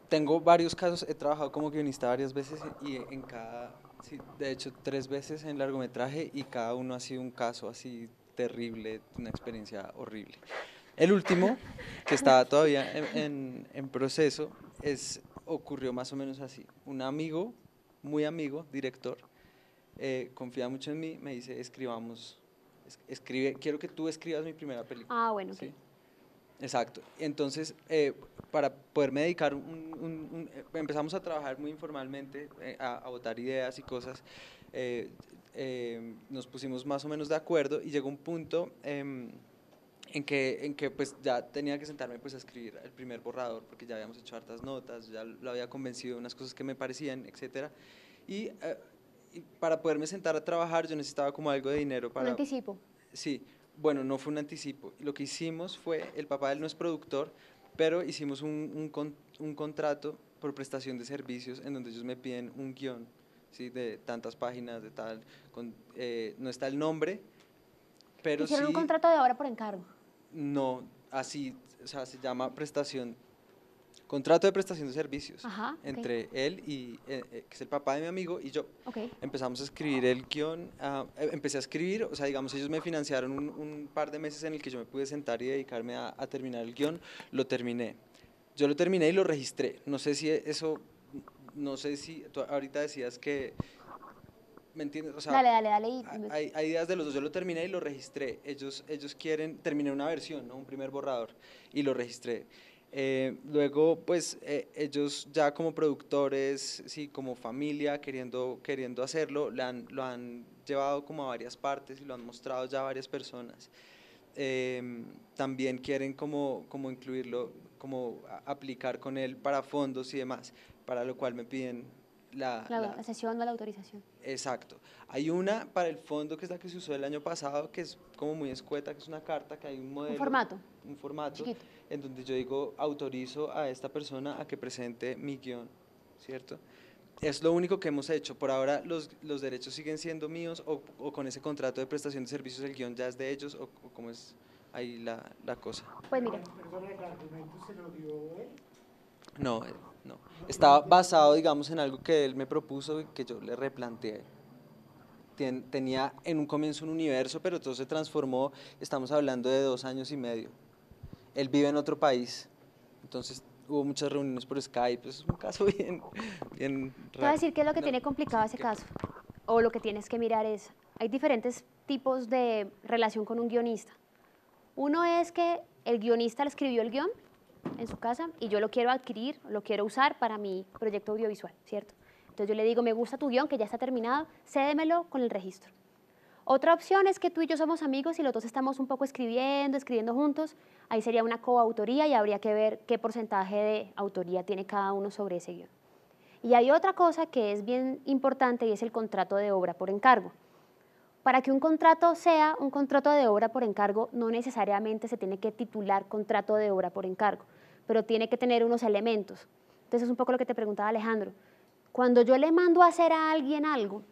Speaker 17: tengo varios casos, he trabajado como guionista varias veces y en cada, sí, de hecho 3 veces en largometraje y cada uno ha sido un caso así terrible, una experiencia horrible. El último, que está todavía en proceso, ocurrió más o menos así. Un amigo, muy amigo, director, confía mucho en mí, me dice, quiero que tú escribas mi primera película.
Speaker 2: Ah, bueno,
Speaker 17: ¿sí? Exacto. Entonces, para poderme dedicar, empezamos a trabajar muy informalmente, a botar ideas y cosas, nos pusimos más o menos de acuerdo y llegó un punto en que pues ya tenía que sentarme pues a escribir el primer borrador, porque ya habíamos hecho hartas notas, ya lo había convencido de unas cosas que me parecían, etcétera, y para poderme sentar a trabajar yo necesitaba como algo de dinero para…
Speaker 2: ¿Un anticipo?
Speaker 17: Sí, bueno, no fue un anticipo. Lo que hicimos fue, el papá de él no es productor, pero hicimos un contrato por prestación de servicios en donde ellos me piden un guión, ¿sí? De tantas páginas, de tal, no está el nombre, pero
Speaker 2: ¿Hicieron
Speaker 17: sí…
Speaker 2: un contrato de obra por encargo?
Speaker 17: No, así, o sea, se llama contrato de prestación de servicios.
Speaker 2: Ajá,
Speaker 17: entre él y, que es el papá de mi amigo, y yo.
Speaker 2: Okay.
Speaker 17: Empezamos a escribir el guión, empecé a escribir, o sea, digamos, ellos me financiaron un par de meses en el que yo me pude sentar y dedicarme a terminar el guión, lo terminé. Yo lo terminé y lo registré. No sé si eso, no sé si, tú ahorita decías que… ¿Me entiendes? O sea,
Speaker 2: dale.
Speaker 17: Hay ideas de los dos. Yo lo terminé y lo registré. Ellos quieren, terminé una versión, ¿no? Un primer borrador, y lo registré. Luego, pues, ellos ya como productores, sí, como familia, queriendo hacerlo, lo han llevado como a varias partes y lo han mostrado ya a varias personas. También quieren como incluirlo, como aplicar con él para fondos y demás, para lo cual me piden
Speaker 2: la sesión o la autorización.
Speaker 17: Exacto. Hay una para el fondo, que es la que se usó el año pasado, que es como muy escueta, que es una carta, que hay un modelo. Un formato chiquito, en donde yo digo, autorizo a esta persona a que presente mi guión, ¿cierto? Es lo único que hemos hecho. Por ahora los derechos siguen siendo míos, o con ese contrato de prestación de servicios el guión ya es de ellos, o cómo es ahí la cosa.
Speaker 2: Pues mira.
Speaker 17: No. Estaba basado, digamos, en algo que él me propuso y que yo le replanteé. Tenía en un comienzo un universo, pero todo se transformó, estamos hablando de 2 años y medio. Él vive en otro país, entonces hubo muchas reuniones por Skype, es un caso bien raro.
Speaker 2: Te voy a decir qué es lo que tiene complicado ese caso, o lo que tienes que mirar es, hay diferentes tipos de relación con un guionista. Uno es que el guionista le escribió el guión en su casa y yo lo quiero adquirir, lo quiero usar para mi proyecto audiovisual, ¿cierto? Entonces yo le digo, me gusta tu guión, que ya está terminado, cédemelo con el registro. Otra opción es que tú y yo somos amigos y los dos estamos un poco escribiendo juntos, ahí sería una coautoría y habría que ver qué porcentaje de autoría tiene cada uno sobre ese guión. Y hay otra cosa que es bien importante y es el contrato de obra por encargo. Para que un contrato sea un contrato de obra por encargo, no necesariamente se tiene que titular contrato de obra por encargo, pero tiene que tener unos elementos. Entonces es un poco lo que te preguntaba Alejandro. Cuando yo le mando a hacer a alguien algo,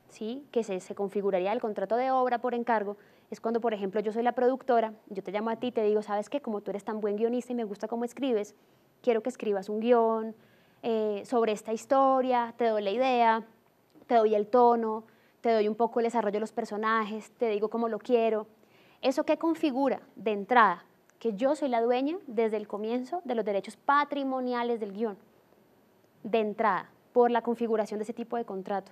Speaker 2: ¿sí? Que se configuraría el contrato de obra por encargo, es cuando, por ejemplo, yo soy la productora, yo te llamo a ti y te digo, ¿sabes qué? Como tú eres tan buen guionista y me gusta cómo escribes, quiero que escribas un guión sobre esta historia, te doy la idea, te doy el tono, te doy un poco el desarrollo de los personajes, te digo cómo lo quiero. ¿Eso qué configura? De entrada, que yo soy la dueña desde el comienzo de los derechos patrimoniales del guión. De entrada, por la configuración de ese tipo de contrato.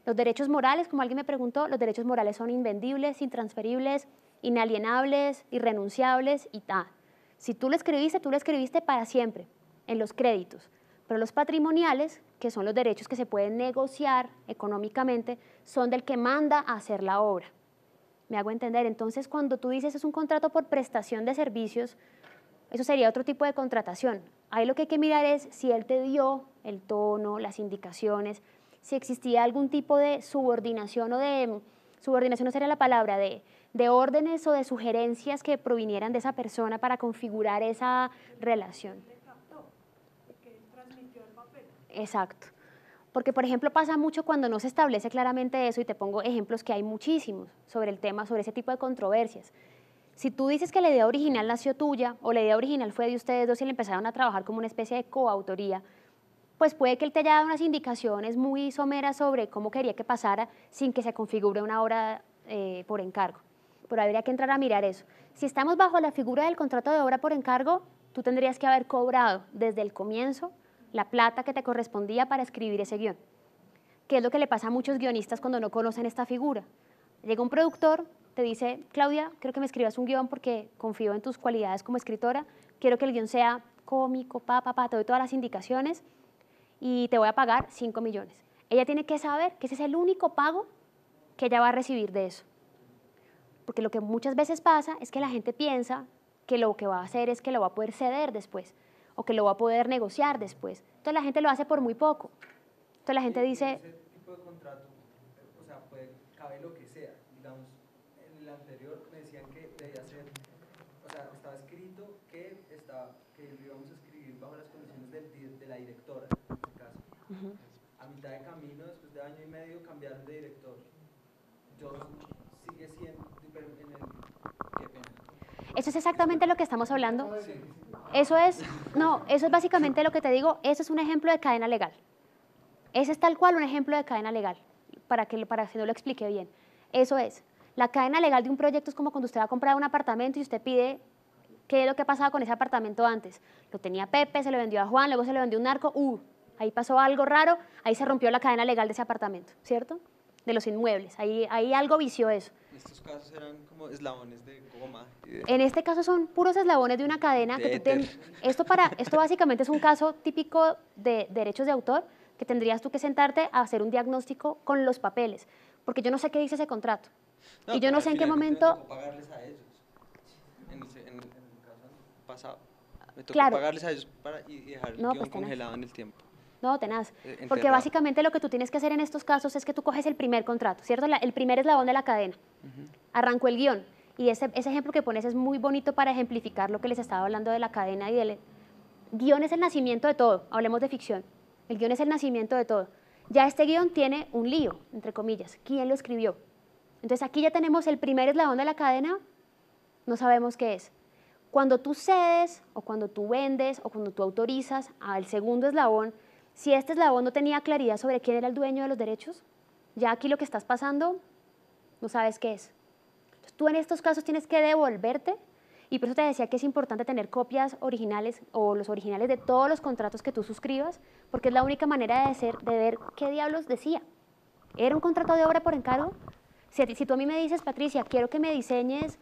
Speaker 2: Los derechos morales, como alguien me preguntó, los derechos morales son invendibles, intransferibles, inalienables, irrenunciables y tal. Si tú lo escribiste para siempre, en los créditos. Pero los patrimoniales, que son los derechos que se pueden negociar económicamente, son del que manda a hacer la obra. ¿Me hago entender? Entonces, cuando tú dices es un contrato por prestación de servicios, eso sería otro tipo de contratación. Ahí lo que hay que mirar es si él te dio el tono, las indicaciones, si existía algún tipo de subordinación subordinación no sería la palabra, de órdenes o de sugerencias que provinieran de esa persona para configurar esa relación. Exacto. Porque, por ejemplo, pasa mucho cuando no se establece claramente eso, y te pongo ejemplos que hay muchísimos sobre el tema, sobre ese tipo de controversias. Si tú dices que la idea original nació tuya, o la idea original fue de ustedes dos y le empezaron a trabajar como una especie de coautoría, pues puede que él te haya dado unas indicaciones muy someras sobre cómo quería que pasara sin que se configure una obra por encargo. Pero habría que entrar a mirar eso. Si estamos bajo la figura del contrato de obra por encargo, tú tendrías que haber cobrado desde el comienzo la plata que te correspondía para escribir ese guión, que es lo que le pasa a muchos guionistas cuando no conocen esta figura. Llega un productor, te dice, Claudia, quiero que me escribas un guión porque confío en tus cualidades como escritora, quiero que el guión sea cómico, te doy todas las indicaciones y te voy a pagar 5 millones. Ella tiene que saber que ese es el único pago que ella va a recibir de eso. Porque lo que muchas veces pasa es que la gente piensa que lo que va a hacer es que lo va a poder ceder después, o que lo va a poder negociar después. Entonces la gente lo hace por muy poco. Entonces la gente dice...
Speaker 17: Ese tipo de contrato, o sea, cabe lo que sea. Digamos, en el anterior me decían que debía ser, o sea, estaba escrito que lo íbamos a escribir bajo las condiciones de la directora, en este caso. A mitad de camino, después de año y medio, cambiaron de director. Sigue siendo, pero en el... Qué pena.
Speaker 2: Eso es exactamente lo que estamos hablando. Sí. Eso es básicamente lo que te digo, eso es un ejemplo de cadena legal. Ese es tal cual un ejemplo de cadena legal, para que no lo explique bien. Eso es, la cadena legal de un proyecto es como cuando usted va a comprar un apartamento y usted pide qué es lo que ha pasado con ese apartamento antes. Lo tenía Pepe, se lo vendió a Juan, luego se lo vendió un narco, ahí pasó algo raro, ahí se rompió la cadena legal de ese apartamento, ¿cierto? De los inmuebles, ahí algo vició eso.
Speaker 17: En estos casos eran como eslabones de goma.
Speaker 2: En este caso son puros eslabones de una cadena. Esto básicamente es un caso típico de derechos de autor, que tendrías tú que sentarte a hacer un diagnóstico con los papeles, porque yo no sé qué dice ese contrato. Y yo no sé en qué momento...
Speaker 17: Me tocó pagarles a ellos. En el caso pasado. Me tocó pagarles a ellos y dejar el guión congelado en el tiempo.
Speaker 2: No, tenaz. Porque básicamente lo que tú tienes que hacer en estos casos es que tú coges el primer contrato, ¿cierto? El primer eslabón de la cadena. Arrancó el guión. Y ese ejemplo que pones es muy bonito para ejemplificar lo que les estaba hablando de la cadena y del... Guión es el nacimiento de todo, hablemos de ficción. El guión es el nacimiento de todo. Ya este guión tiene un lío, entre comillas. ¿Quién lo escribió? Entonces aquí ya tenemos el primer eslabón de la cadena, no sabemos qué es. Cuando tú cedes, o cuando tú vendes, o cuando tú autorizas al segundo eslabón, si este eslabón no tenía claridad sobre quién era el dueño de los derechos, ya aquí lo que estás pasando, no sabes qué es. Entonces, tú en estos casos tienes que devolverte, y por eso te decía que es importante tener copias originales o los originales de todos los contratos que tú suscribas, porque es la única manera de ver qué diablos decía. ¿Era un contrato de obra por encargo? Si tú a mí me dices, Patricia, quiero que me diseñes,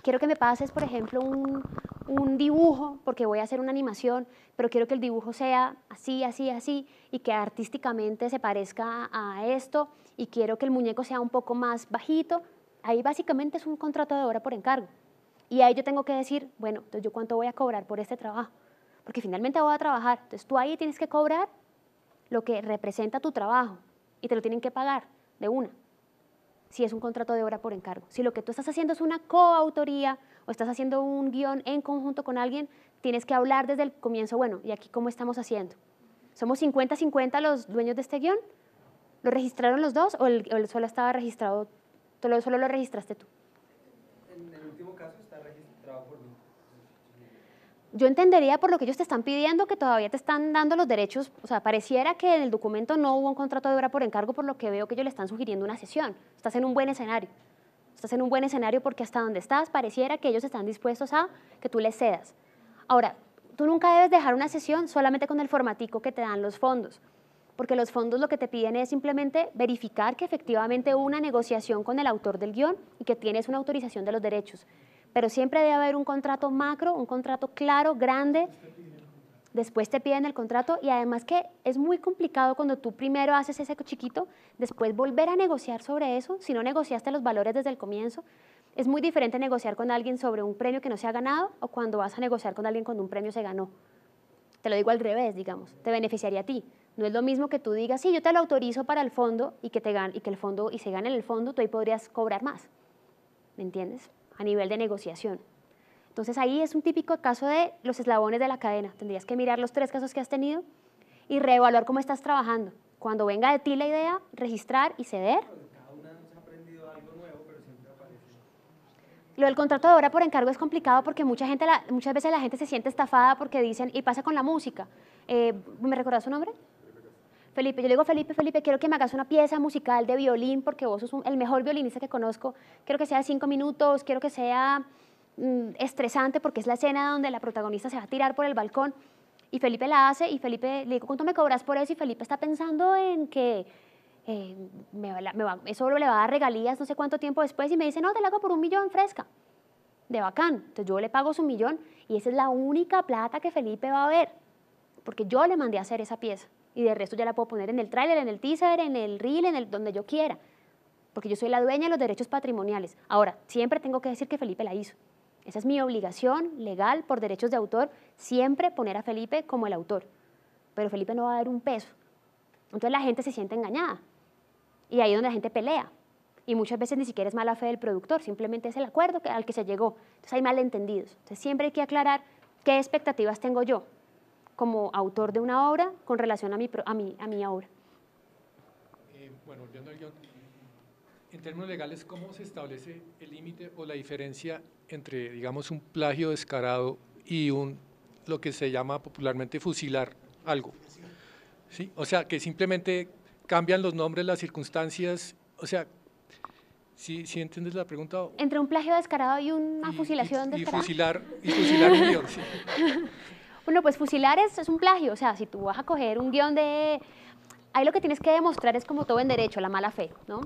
Speaker 2: quiero que me pases, por ejemplo, un dibujo, porque voy a hacer una animación, pero quiero que el dibujo sea así, así, así, y que artísticamente se parezca a esto, y quiero que el muñeco sea un poco más bajito, ahí básicamente es un contrato de obra por encargo. Y ahí yo tengo que decir, bueno, entonces yo cuánto voy a cobrar por este trabajo, porque finalmente voy a trabajar. Entonces tú ahí tienes que cobrar lo que representa tu trabajo, y te lo tienen que pagar de una, si es un contrato de obra por encargo. Si lo que tú estás haciendo es una coautoría o estás haciendo un guión en conjunto con alguien, tienes que hablar desde el comienzo, bueno, ¿y aquí cómo estamos haciendo? ¿Somos 50-50 los dueños de este guión? ¿Lo registraron los dos o el solo estaba registrado, solo lo registraste tú?
Speaker 17: En el último caso está registrado por mí.
Speaker 2: Yo entendería por lo que ellos te están pidiendo que todavía te están dando los derechos, o sea, pareciera que en el documento no hubo un contrato de obra por encargo, por lo que veo que ellos le están sugiriendo una cesión. Estás en un buen escenario. Estás en un buen escenario porque hasta donde estás pareciera que ellos están dispuestos a que tú les cedas. Ahora, tú nunca debes dejar una cesión solamente con el formatico que te dan los fondos, porque los fondos lo que te piden es simplemente verificar que efectivamente hubo una negociación con el autor del guión y que tienes una autorización de los derechos. Pero siempre debe haber un contrato macro, un contrato claro, grande, después te piden el contrato y además que es muy complicado cuando tú primero haces ese chiquito, después volver a negociar sobre eso, si no negociaste los valores desde el comienzo. Es muy diferente negociar con alguien sobre un premio que no se ha ganado o cuando vas a negociar con alguien cuando un premio se ganó. Te lo digo al revés, digamos, te beneficiaría a ti. No es lo mismo que tú digas, sí, yo te lo autorizo para el fondo y que el fondo, y se gane en el fondo, tú ahí podrías cobrar más. ¿Me entiendes? A nivel de negociación. Entonces ahí es un típico caso de los eslabones de la cadena. Tendrías que mirar los 3 casos que has tenido y reevaluar cómo estás trabajando. Cuando venga de ti la idea, registrar y ceder. Lo del contrato de obra por encargo es complicado porque muchas veces la gente se siente estafada porque dicen, y pasa con la música. ¿Me recordás su nombre? Felipe. Yo le digo, Felipe, quiero que me hagas una pieza musical de violín porque vos sos el mejor violinista que conozco. Quiero que sea de 5 minutos, quiero que sea estresante porque es la escena donde la protagonista se va a tirar por el balcón. Y Felipe la hace y Felipe le digo, ¿cuánto me cobras por eso? Y Felipe está pensando en que eso le va a dar regalías no sé cuánto tiempo después y me dice, no, te la hago por 1 millón fresca, de bacán. Entonces yo le pago su 1 millón y esa es la única plata que Felipe va a ver, porque yo le mandé a hacer esa pieza y de resto ya la puedo poner en el tráiler, en el teaser, en el reel, donde yo quiera, porque yo soy la dueña de los derechos patrimoniales. Ahora, siempre tengo que decir que Felipe la hizo. Esa es mi obligación legal por derechos de autor, siempre poner a Felipe como el autor, pero Felipe no va a dar un peso. Entonces la gente se siente engañada. Y ahí es donde la gente pelea. Y muchas veces ni siquiera es mala fe del productor, simplemente es el acuerdo al que se llegó. Entonces hay malentendidos. Entonces siempre hay que aclarar qué expectativas tengo yo como autor de una obra con relación a mi obra.
Speaker 16: Bueno, volviendo al guión, en términos legales, ¿cómo se establece el límite o la diferencia entre, digamos, un plagio descarado y lo que se llama popularmente fusilar algo? ¿Sí? O sea, que simplemente cambian los nombres, las circunstancias, o sea, ¿sí entiendes la pregunta?
Speaker 2: Entre un plagio descarado y una fusilación descarada.
Speaker 16: Y fusilar un guión, sí.
Speaker 2: Bueno, pues fusilar es un plagio, o sea, si tú vas a coger un guión de... Ahí lo que tienes que demostrar es como todo en derecho, la mala fe, ¿no?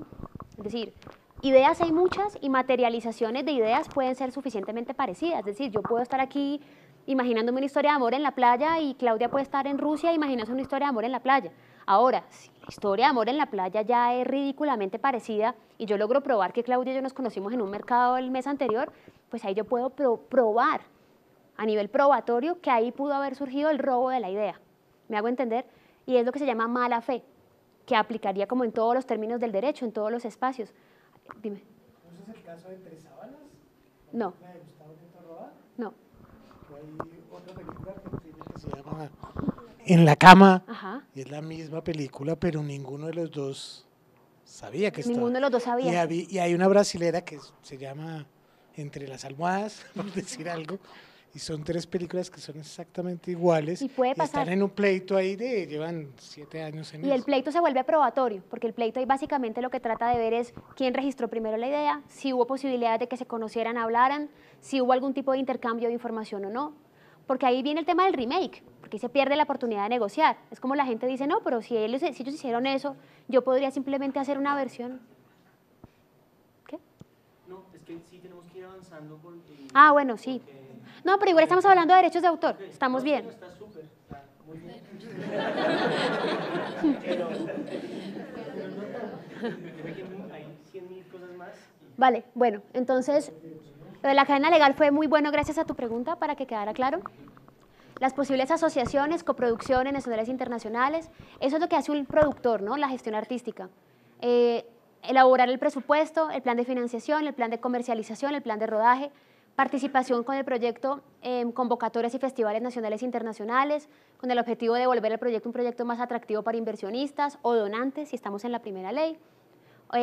Speaker 2: Es decir, ideas hay muchas y materializaciones de ideas pueden ser suficientemente parecidas, es decir, yo puedo estar aquí imaginándome una historia de amor en la playa y Claudia puede estar en Rusia imaginándose una historia de amor en la playa. Ahora, si la historia de amor en la playa ya es ridículamente parecida y yo logro probar que Claudia y yo nos conocimos en un mercado el mes anterior, pues ahí yo puedo probar a nivel probatorio que ahí pudo haber surgido el robo de la idea. ¿Me hago entender? Y es lo que se llama mala fe, que aplicaría como en todos los términos del derecho, en todos los espacios. Dime.
Speaker 6: ¿No es el caso de Tres Sábanas?
Speaker 2: No.
Speaker 6: ¿La de Gustavo Nieto Roa?
Speaker 2: No.
Speaker 6: Hay otra película que se llama En la cama,
Speaker 2: Ajá.
Speaker 6: y es la misma película, pero ninguno de los dos sabía que estaba.
Speaker 2: Ninguno de los dos sabía.
Speaker 6: Y hay una brasilera que se llama Entre las almohadas, por decir algo, y son 3 películas que son exactamente iguales.
Speaker 2: Y puede pasar.
Speaker 6: Están en un pleito ahí llevan 7 años en eso.
Speaker 2: Y el pleito se vuelve probatorio, porque el pleito ahí básicamente lo que trata de ver es quién registró primero la idea, si hubo posibilidades de que se conocieran, hablaran, si hubo algún tipo de intercambio de información o no. Porque ahí viene el tema del remake, porque ahí se pierde la oportunidad de negociar. Es como la gente dice, no, pero si ellos hicieron eso, yo podría simplemente hacer una versión. ¿Qué?
Speaker 1: No, es que sí tenemos que ir avanzando.
Speaker 2: Ah, bueno, sí. No, pero igual estamos hablando de derechos de autor, estamos bien.
Speaker 1: Está súper, está muy bien. Hay 100.000 cosas más.
Speaker 2: Vale, bueno, entonces, lo de la cadena legal fue muy bueno gracias a tu pregunta, para que quedara claro. Las posibles asociaciones, coproducciones nacionales e internacionales, eso es lo que hace un productor, ¿no? La gestión artística. Elaborar el presupuesto, el plan de financiación, el plan de comercialización, el plan de rodaje, participación con el proyecto en convocatorias y festivales nacionales e internacionales, con el objetivo de volver el proyecto un proyecto más atractivo para inversionistas o donantes, si estamos en la primera ley,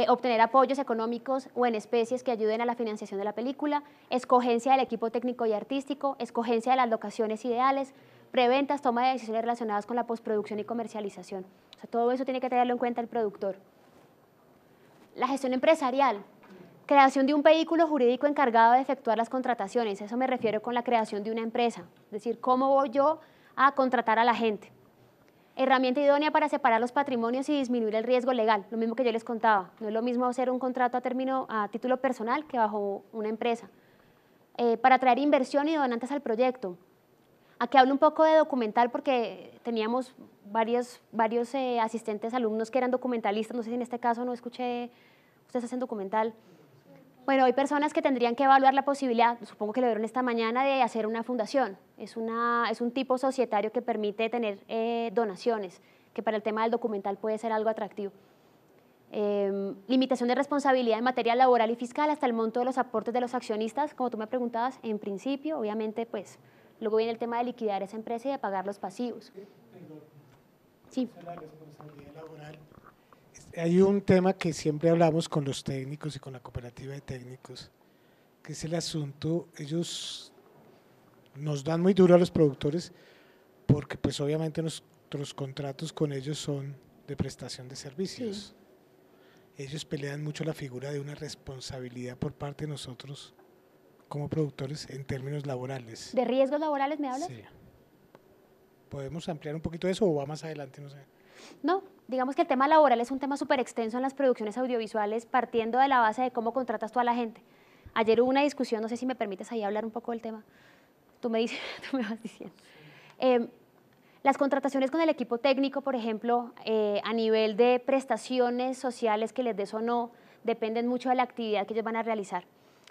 Speaker 2: obtener apoyos económicos o en especies que ayuden a la financiación de la película, escogencia del equipo técnico y artístico, escogencia de las locaciones ideales, preventas, toma de decisiones relacionadas con la postproducción y comercialización. O sea, todo eso tiene que tenerlo en cuenta el productor. La gestión empresarial. Creación de un vehículo jurídico encargado de efectuar las contrataciones, eso me refiero con la creación de una empresa, es decir, cómo voy yo a contratar a la gente. Herramienta idónea para separar los patrimonios y disminuir el riesgo legal, lo mismo que yo les contaba, no es lo mismo hacer un contrato a título personal que bajo una empresa. Para atraer inversión y donantes al proyecto. Aquí hablo un poco de documental porque teníamos varios asistentes alumnos que eran documentalistas, no sé si en este caso no escuché, ustedes hacen documental. Bueno, hay personas que tendrían que evaluar la posibilidad, supongo que lo vieron esta mañana, de hacer una fundación. Es un tipo societario que permite tener donaciones, que para el tema del documental puede ser algo atractivo. Limitación de responsabilidad en materia laboral y fiscal hasta el monto de los aportes de los accionistas, como tú me preguntabas, en principio, obviamente, pues, luego viene el tema de liquidar esa empresa y de pagar los pasivos. Sí.
Speaker 6: La responsabilidad laboral. Hay un tema que siempre hablamos con los técnicos y con la cooperativa de técnicos, que es el asunto, ellos nos dan muy duro a los productores porque pues obviamente nuestros contratos con ellos son de prestación de servicios. Sí. Ellos pelean mucho la figura de una responsabilidad por parte de nosotros como productores en términos laborales.
Speaker 2: ¿De riesgos laborales me hablas?
Speaker 6: Sí. ¿Podemos ampliar un poquito eso o va más adelante? No sé.
Speaker 2: No, digamos que el tema laboral es un tema súper extenso en las producciones audiovisuales, partiendo de la base de cómo contratas tú a la gente. Ayer hubo una discusión, no sé si me permites ahí hablar un poco del tema. Tú me vas diciendo. Las contrataciones con el equipo técnico, por ejemplo, a nivel de prestaciones sociales que les des o no, dependen mucho de la actividad que ellos van a realizar.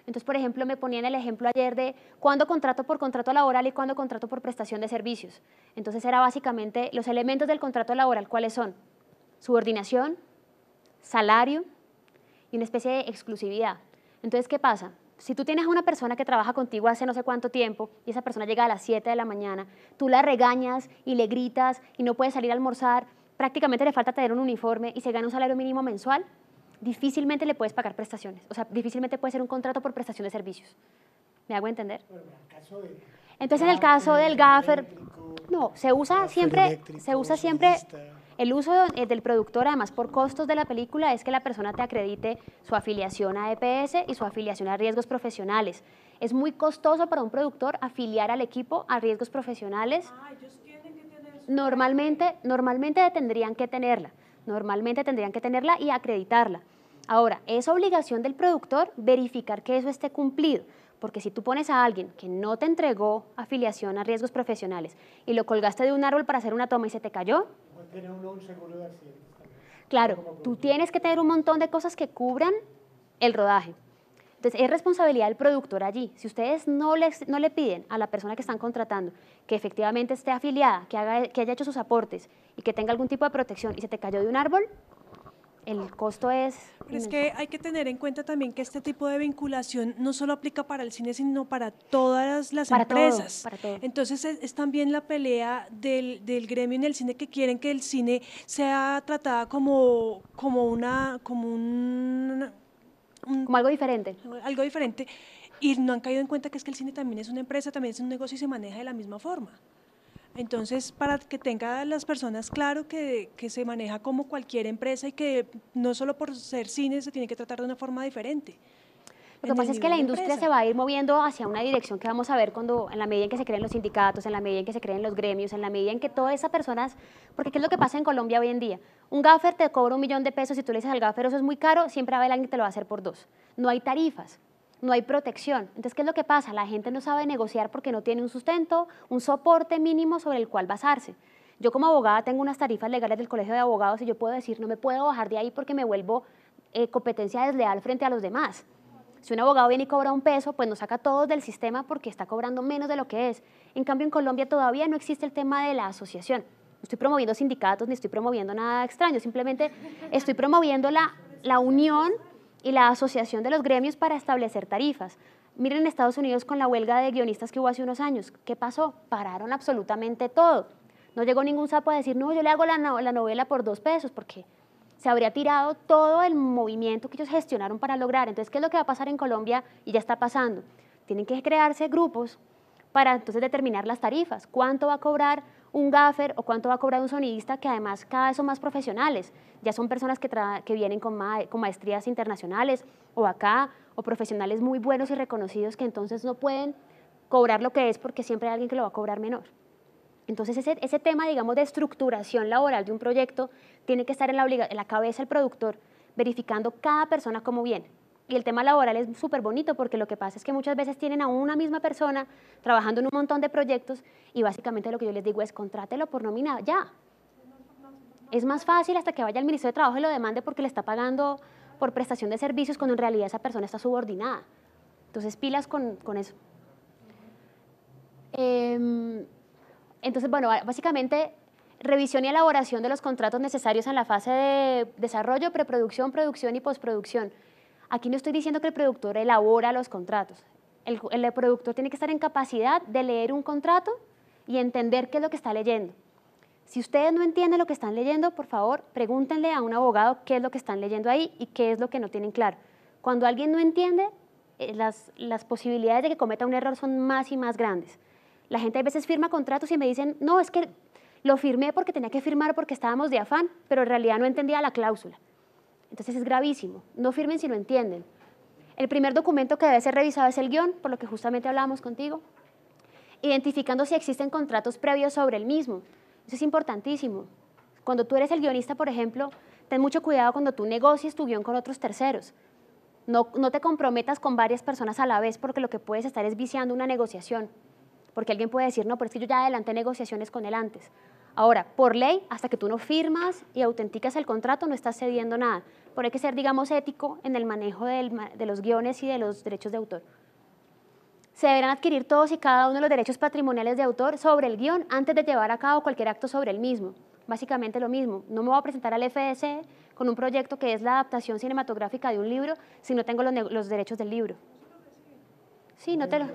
Speaker 2: Entonces, por ejemplo, me ponían el ejemplo ayer de cuándo contrato por contrato laboral y cuándo contrato por prestación de servicios. Entonces, era básicamente los elementos del contrato laboral, ¿cuáles son? Subordinación, salario y una especie de exclusividad. Entonces, ¿qué pasa? Si tú tienes a una persona que trabaja contigo hace no sé cuánto tiempo y esa persona llega a las 7 de la mañana, tú la regañas y le gritas y no puede salir a almorzar, prácticamente le falta tener un uniforme y se gana un salario mínimo mensual, difícilmente le puedes pagar prestaciones. O sea, difícilmente puede ser un contrato por prestación de servicios. ¿Me hago entender? Entonces, en el caso del gaffer, no, se usa siempre el uso del productor, además por costos de la película, es que la persona te acredite su afiliación a EPS y su afiliación a riesgos profesionales. Es muy costoso para un productor afiliar al equipo a riesgos profesionales. Normalmente tendrían que tenerla. Normalmente tendrían que tenerla y acreditarla. Ahora, es obligación del productor verificar que eso esté cumplido, porque si tú pones a alguien que no te entregó afiliación a riesgos profesionales y lo colgaste de un árbol para hacer una toma y se te cayó, claro, tú tienes que tener un montón de cosas que cubran el rodaje. Entonces, es responsabilidad del productor allí. Si ustedes no le piden a la persona que están contratando que efectivamente esté afiliada, que haya hecho sus aportes y que tenga algún tipo de protección y se te cayó de un árbol, el costo es...
Speaker 7: Pero es que hay que tener en cuenta también que este tipo de vinculación no solo aplica para el cine, sino para todas las empresas.
Speaker 2: Para todo.
Speaker 7: Entonces es también la pelea del gremio en el cine, que quieren que el cine sea tratada como
Speaker 2: algo diferente.
Speaker 7: Algo diferente, y no han caído en cuenta que es que el cine también es una empresa, también es un negocio y se maneja de la misma forma. Entonces, para que tengan las personas claro que se maneja como cualquier empresa y que no solo por ser cine se tiene que tratar de una forma diferente.
Speaker 2: Lo que pasa es que la industria se va a ir moviendo hacia una dirección que vamos a ver en la medida en que se creen los sindicatos, en la medida en que se creen los gremios, en la medida en que todas esas personas, porque ¿qué es lo que pasa en Colombia hoy en día? Un gaffer te cobra $1.000.000 y tú le dices al gaffer, eso es muy caro, siempre va a haber alguien que te lo va a hacer por 2. No hay tarifas, no hay protección. Entonces, ¿qué es lo que pasa? La gente no sabe negociar porque no tiene un sustento, un soporte mínimo sobre el cual basarse. Yo como abogada tengo unas tarifas legales del Colegio de Abogados y yo puedo decir, no me puedo bajar de ahí porque me vuelvo competencia desleal frente a los demás. Si un abogado viene y cobra $1, pues nos saca a todos del sistema porque está cobrando menos de lo que es. En cambio, en Colombia todavía no existe el tema de la asociación. No estoy promoviendo sindicatos ni estoy promoviendo nada extraño, simplemente estoy promoviendo la unión y la asociación de los gremios para establecer tarifas. Miren en Estados Unidos con la huelga de guionistas que hubo hace unos años, ¿qué pasó? Pararon absolutamente todo. No llegó ningún sapo a decir, no, yo le hago la novela por $2, porque se habría tirado todo el movimiento que ellos gestionaron para lograr. Entonces, ¿qué es lo que va a pasar en Colombia? Y ya está pasando. Tienen que crearse grupos para entonces determinar las tarifas. ¿Cuánto va a cobrar un gaffer o cuánto va a cobrar un sonidista, que además cada vez son más profesionales? Ya son personas que vienen con maestrías internacionales o acá, o profesionales muy buenos y reconocidos que entonces no pueden cobrar lo que es porque siempre hay alguien que lo va a cobrar menor. Entonces ese tema, digamos, de estructuración laboral de un proyecto tiene que estar en la cabeza del productor, verificando cada persona cómo viene. Y el tema laboral es súper bonito porque lo que pasa es que muchas veces tienen a una misma persona trabajando en un montón de proyectos y básicamente lo que yo les digo es contrátelo por nómina ya. Es más fácil hasta que vaya al Ministerio de Trabajo y lo demande porque le está pagando por prestación de servicios cuando en realidad esa persona está subordinada. Entonces pilas con eso. Entonces, bueno, básicamente revisión y elaboración de los contratos necesarios en la fase de desarrollo, preproducción, producción y postproducción. Aquí no estoy diciendo que el productor elabora los contratos. El productor tiene que estar en capacidad de leer un contrato y entender qué es lo que está leyendo. Si ustedes no entienden lo que están leyendo, por favor, pregúntenle a un abogado qué es lo que están leyendo ahí y qué es lo que no tienen claro. Cuando alguien no entiende, las posibilidades de que cometa un error son más y más grandes. La gente a veces firma contratos y me dicen, no, es que lo firmé porque tenía que firmar porque estábamos de afán, pero en realidad no entendía la cláusula. Entonces es gravísimo. No firmen si no entienden. El primer documento que debe ser revisado es el guión, por lo que justamente hablábamos contigo, identificando si existen contratos previos sobre el mismo. Eso es importantísimo. Cuando tú eres el guionista, por ejemplo, ten mucho cuidado cuando tú negocies tu guión con otros terceros. No te comprometas con varias personas a la vez, porque lo que puedes estar es viciando una negociación. Porque alguien puede decir, no, pero es que yo ya adelanté negociaciones con él antes. Ahora, por ley, hasta que tú no firmas y autenticas el contrato, no estás cediendo nada. Pero hay que ser, digamos, ético en el manejo de los guiones y de los derechos de autor. Se deberán adquirir todos y cada uno de los derechos patrimoniales de autor sobre el guión antes de llevar a cabo cualquier acto sobre el mismo. Básicamente lo mismo. No me voy a presentar al FDC con un proyecto que es la adaptación cinematográfica de un libro si no tengo los derechos del libro. Sí, no te lo...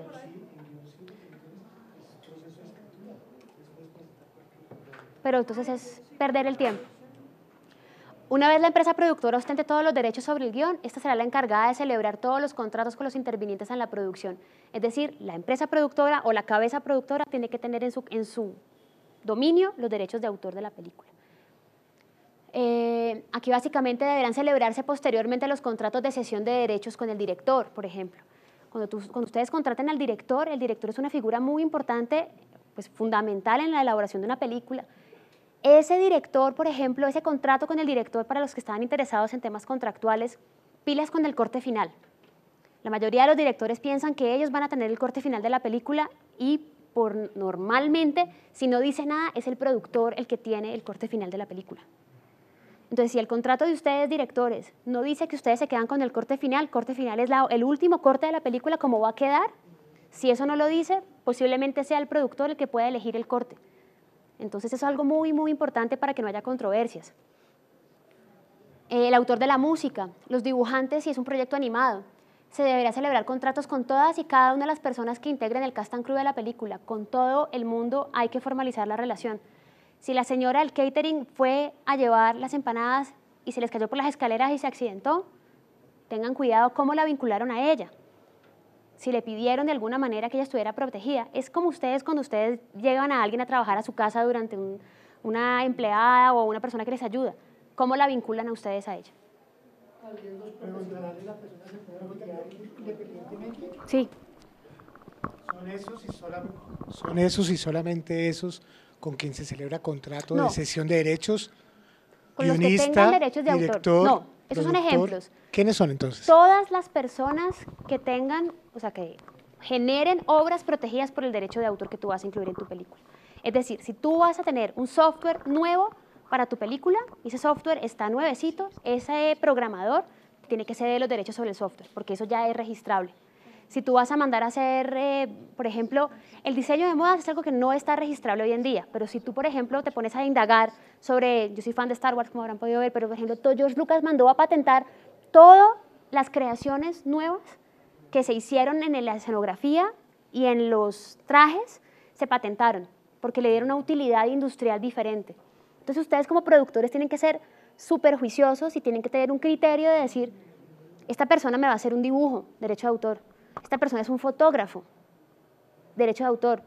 Speaker 2: Pero entonces es perder el tiempo. Una vez la empresa productora ostente todos los derechos sobre el guión, esta será la encargada de celebrar todos los contratos con los intervinientes en la producción. Es decir, la empresa productora o la cabeza productora tiene que tener en su dominio los derechos de autor de la película. Aquí básicamente deberán celebrarse posteriormente los contratos de cesión de derechos con el director, por ejemplo. Cuando ustedes contraten al director, el director es una figura muy importante, pues fundamental en la elaboración de una película. Ese director, por ejemplo, ese contrato con el director, para los que estaban interesados en temas contractuales, pilas con el corte final. La mayoría de los directores piensan que ellos van a tener el corte final de la película y normalmente, si no dice nada, es el productor el que tiene el corte final de la película. Entonces, si el contrato de ustedes, directores, no dice que ustedes se quedan con el corte final es el último corte de la película, ¿cómo va a quedar? Si eso no lo dice, posiblemente sea el productor el que pueda elegir el corte. Entonces, eso es algo muy, muy importante para que no haya controversias. El autor de la música, los dibujantes, si es un proyecto animado, se deberá celebrar contratos con todas y cada una de las personas que integren el cast and crew de la película. Con todo el mundo hay que formalizar la relación. Si la señora del catering fue a llevar las empanadas y se les cayó por las escaleras y se accidentó, tengan cuidado cómo la vincularon a ella. Si le pidieron de alguna manera que ella estuviera protegida. Es como ustedes cuando ustedes llevan a alguien a trabajar a su casa durante una empleada o una persona que les ayuda. ¿Cómo la vinculan a ustedes a ella? Sí.
Speaker 6: ¿Son esos y solamente esos con quien se celebra contrato de cesión de derechos?
Speaker 2: Con los que tengan derechos de autor. No, esos son ejemplos.
Speaker 6: ¿Quiénes son entonces?
Speaker 2: Todas las personas que tengan, o sea, que generen obras protegidas por el derecho de autor que tú vas a incluir en tu película. Es decir, si tú vas a tener un software nuevo para tu película, ese software está nuevecito, ese programador tiene que ceder los derechos sobre el software, porque eso ya es registrable. Si tú vas a mandar a hacer, por ejemplo, el diseño de modas es algo que no está registrable hoy en día, pero si tú, por ejemplo, te pones a indagar sobre, yo soy fan de Star Wars, como habrán podido ver, pero, por ejemplo, George Lucas mandó a patentar todas las creaciones nuevas que se hicieron en la escenografía y en los trajes, se patentaron, porque le dieron una utilidad industrial diferente. Entonces, ustedes como productores tienen que ser súper juiciosos y tienen que tener un criterio de decir, esta persona me va a hacer un dibujo, derecho de autor. Esta persona es un fotógrafo, derecho de autor.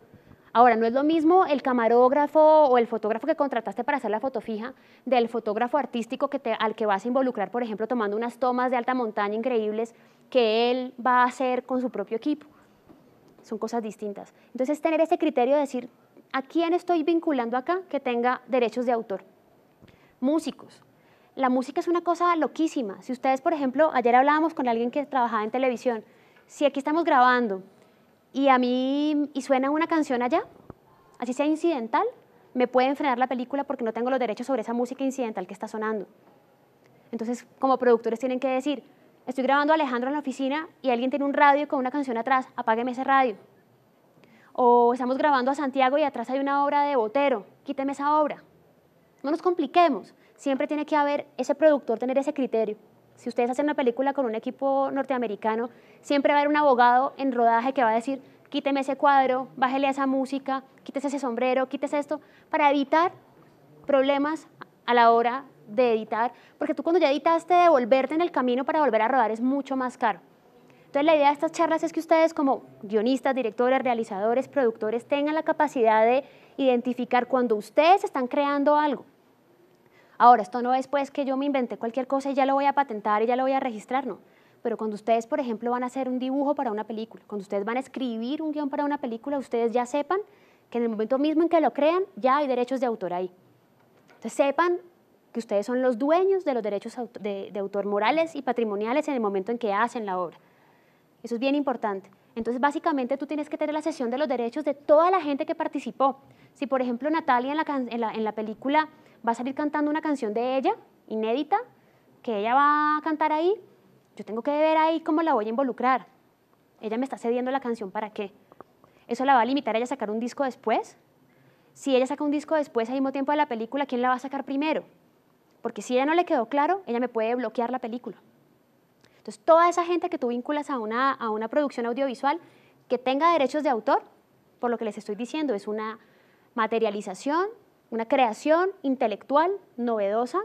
Speaker 2: Ahora, no es lo mismo el camarógrafo o el fotógrafo que contrataste para hacer la foto fija del fotógrafo artístico al que vas a involucrar, por ejemplo, tomando unas tomas de alta montaña increíbles que él va a hacer con su propio equipo. Son cosas distintas. Entonces, tener ese criterio de decir, ¿a quién estoy vinculando acá que tenga derechos de autor? Músicos. La música es una cosa loquísima. Si ustedes, por ejemplo, ayer hablábamos con alguien que trabajaba en televisión, si aquí estamos grabando y suena una canción allá, así sea incidental, me pueden frenar la película porque no tengo los derechos sobre esa música incidental que está sonando. Entonces, como productores tienen que decir, estoy grabando a Alejandro en la oficina y alguien tiene un radio con una canción atrás, apágueme ese radio. O estamos grabando a Santiago y atrás hay una obra de Botero, quíteme esa obra. No nos compliquemos, siempre tiene que haber ese productor, tener ese criterio. Si ustedes hacen una película con un equipo norteamericano, siempre va a haber un abogado en rodaje que va a decir, quíteme ese cuadro, bájele a esa música, quítese ese sombrero, quítese esto, para evitar problemas a la hora de editar, porque tú cuando ya editaste, devolverte en el camino para volver a rodar es mucho más caro. Entonces la idea de estas charlas es que ustedes como guionistas, directores, realizadores, productores tengan la capacidad de identificar cuando ustedes están creando algo. Ahora, esto no es pues que yo me inventé cualquier cosa y ya lo voy a patentar y ya lo voy a registrar, no. Pero cuando ustedes, por ejemplo, van a hacer un dibujo para una película, cuando ustedes van a escribir un guión para una película, ustedes ya sepan que en el momento mismo en que lo crean, ya hay derechos de autor ahí. Entonces sepan que ustedes son los dueños de los derechos de autor morales y patrimoniales en el momento en que hacen la obra. Eso es bien importante. Entonces, básicamente, tú tienes que tener la cesión de los derechos de toda la gente que participó. Si, por ejemplo, Natalia en la película va a salir cantando una canción de ella, inédita, que ella va a cantar ahí, yo tengo que ver ahí cómo la voy a involucrar. Ella me está cediendo la canción, ¿para qué? ¿Eso la va a limitar a ella a sacar un disco después? Si ella saca un disco después, al mismo tiempo de la película, ¿quién la va a sacar primero? Porque si a ella no le quedó claro, ella me puede bloquear la película. Entonces, toda esa gente que tú vinculas a una producción audiovisual que tenga derechos de autor, por lo que les estoy diciendo, es una materialización, una creación intelectual, novedosa,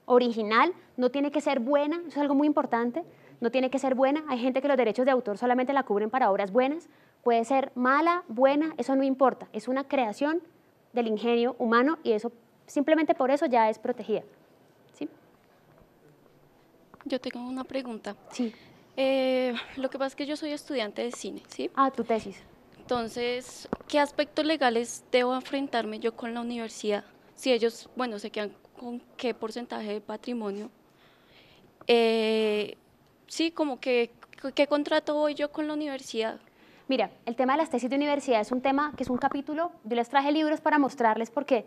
Speaker 2: original, no tiene que ser buena, eso es algo muy importante, no tiene que ser buena. Hay gente que los derechos de autor solamente la cubren para obras buenas, puede ser mala, buena, eso no importa, es una creación del ingenio humano y eso, simplemente por eso ya es protegida. ¿Sí?
Speaker 8: Yo tengo una pregunta.
Speaker 2: Sí.
Speaker 8: Lo que pasa es que yo soy estudiante de cine, ¿sí?
Speaker 2: Ah, tu tesis.
Speaker 8: Entonces, ¿qué aspectos legales debo enfrentarme yo con la universidad? Si ellos, bueno, se quedan con qué porcentaje de patrimonio. Sí, como que, ¿qué contrato voy yo con la universidad?
Speaker 2: Mira, el tema de las tesis de universidad es un tema que es un capítulo, yo les traje libros para mostrarles porque,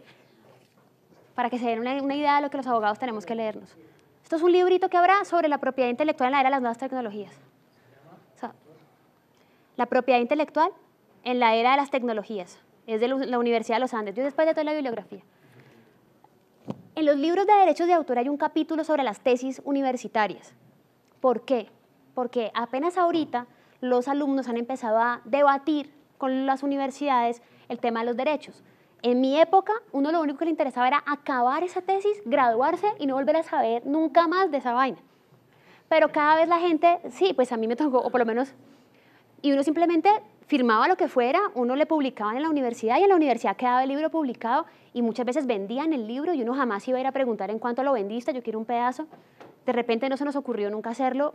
Speaker 2: para que se den una idea de lo que los abogados tenemos que leernos. Esto es un librito que habrá sobre la propiedad intelectual en la era de las nuevas tecnologías. O sea, la propiedad intelectual en la era de las tecnologías. Es de la Universidad de los Andes. Yo después de toda la bibliografía. En los libros de derechos de autor hay un capítulo sobre las tesis universitarias. ¿Por qué? Porque apenas ahorita los alumnos han empezado a debatir con las universidades el tema de los derechos. En mi época, uno lo único que le interesaba era acabar esa tesis, graduarse y no volver a saber nunca más de esa vaina. Pero cada vez la gente, sí, pues a mí me tocó, o por lo menos, y uno simplemente firmaba lo que fuera, uno le publicaban en la universidad y en la universidad quedaba el libro publicado y muchas veces vendían el libro y uno jamás iba a ir a preguntar en cuánto lo vendiste, yo quiero un pedazo. De repente no se nos ocurrió nunca hacerlo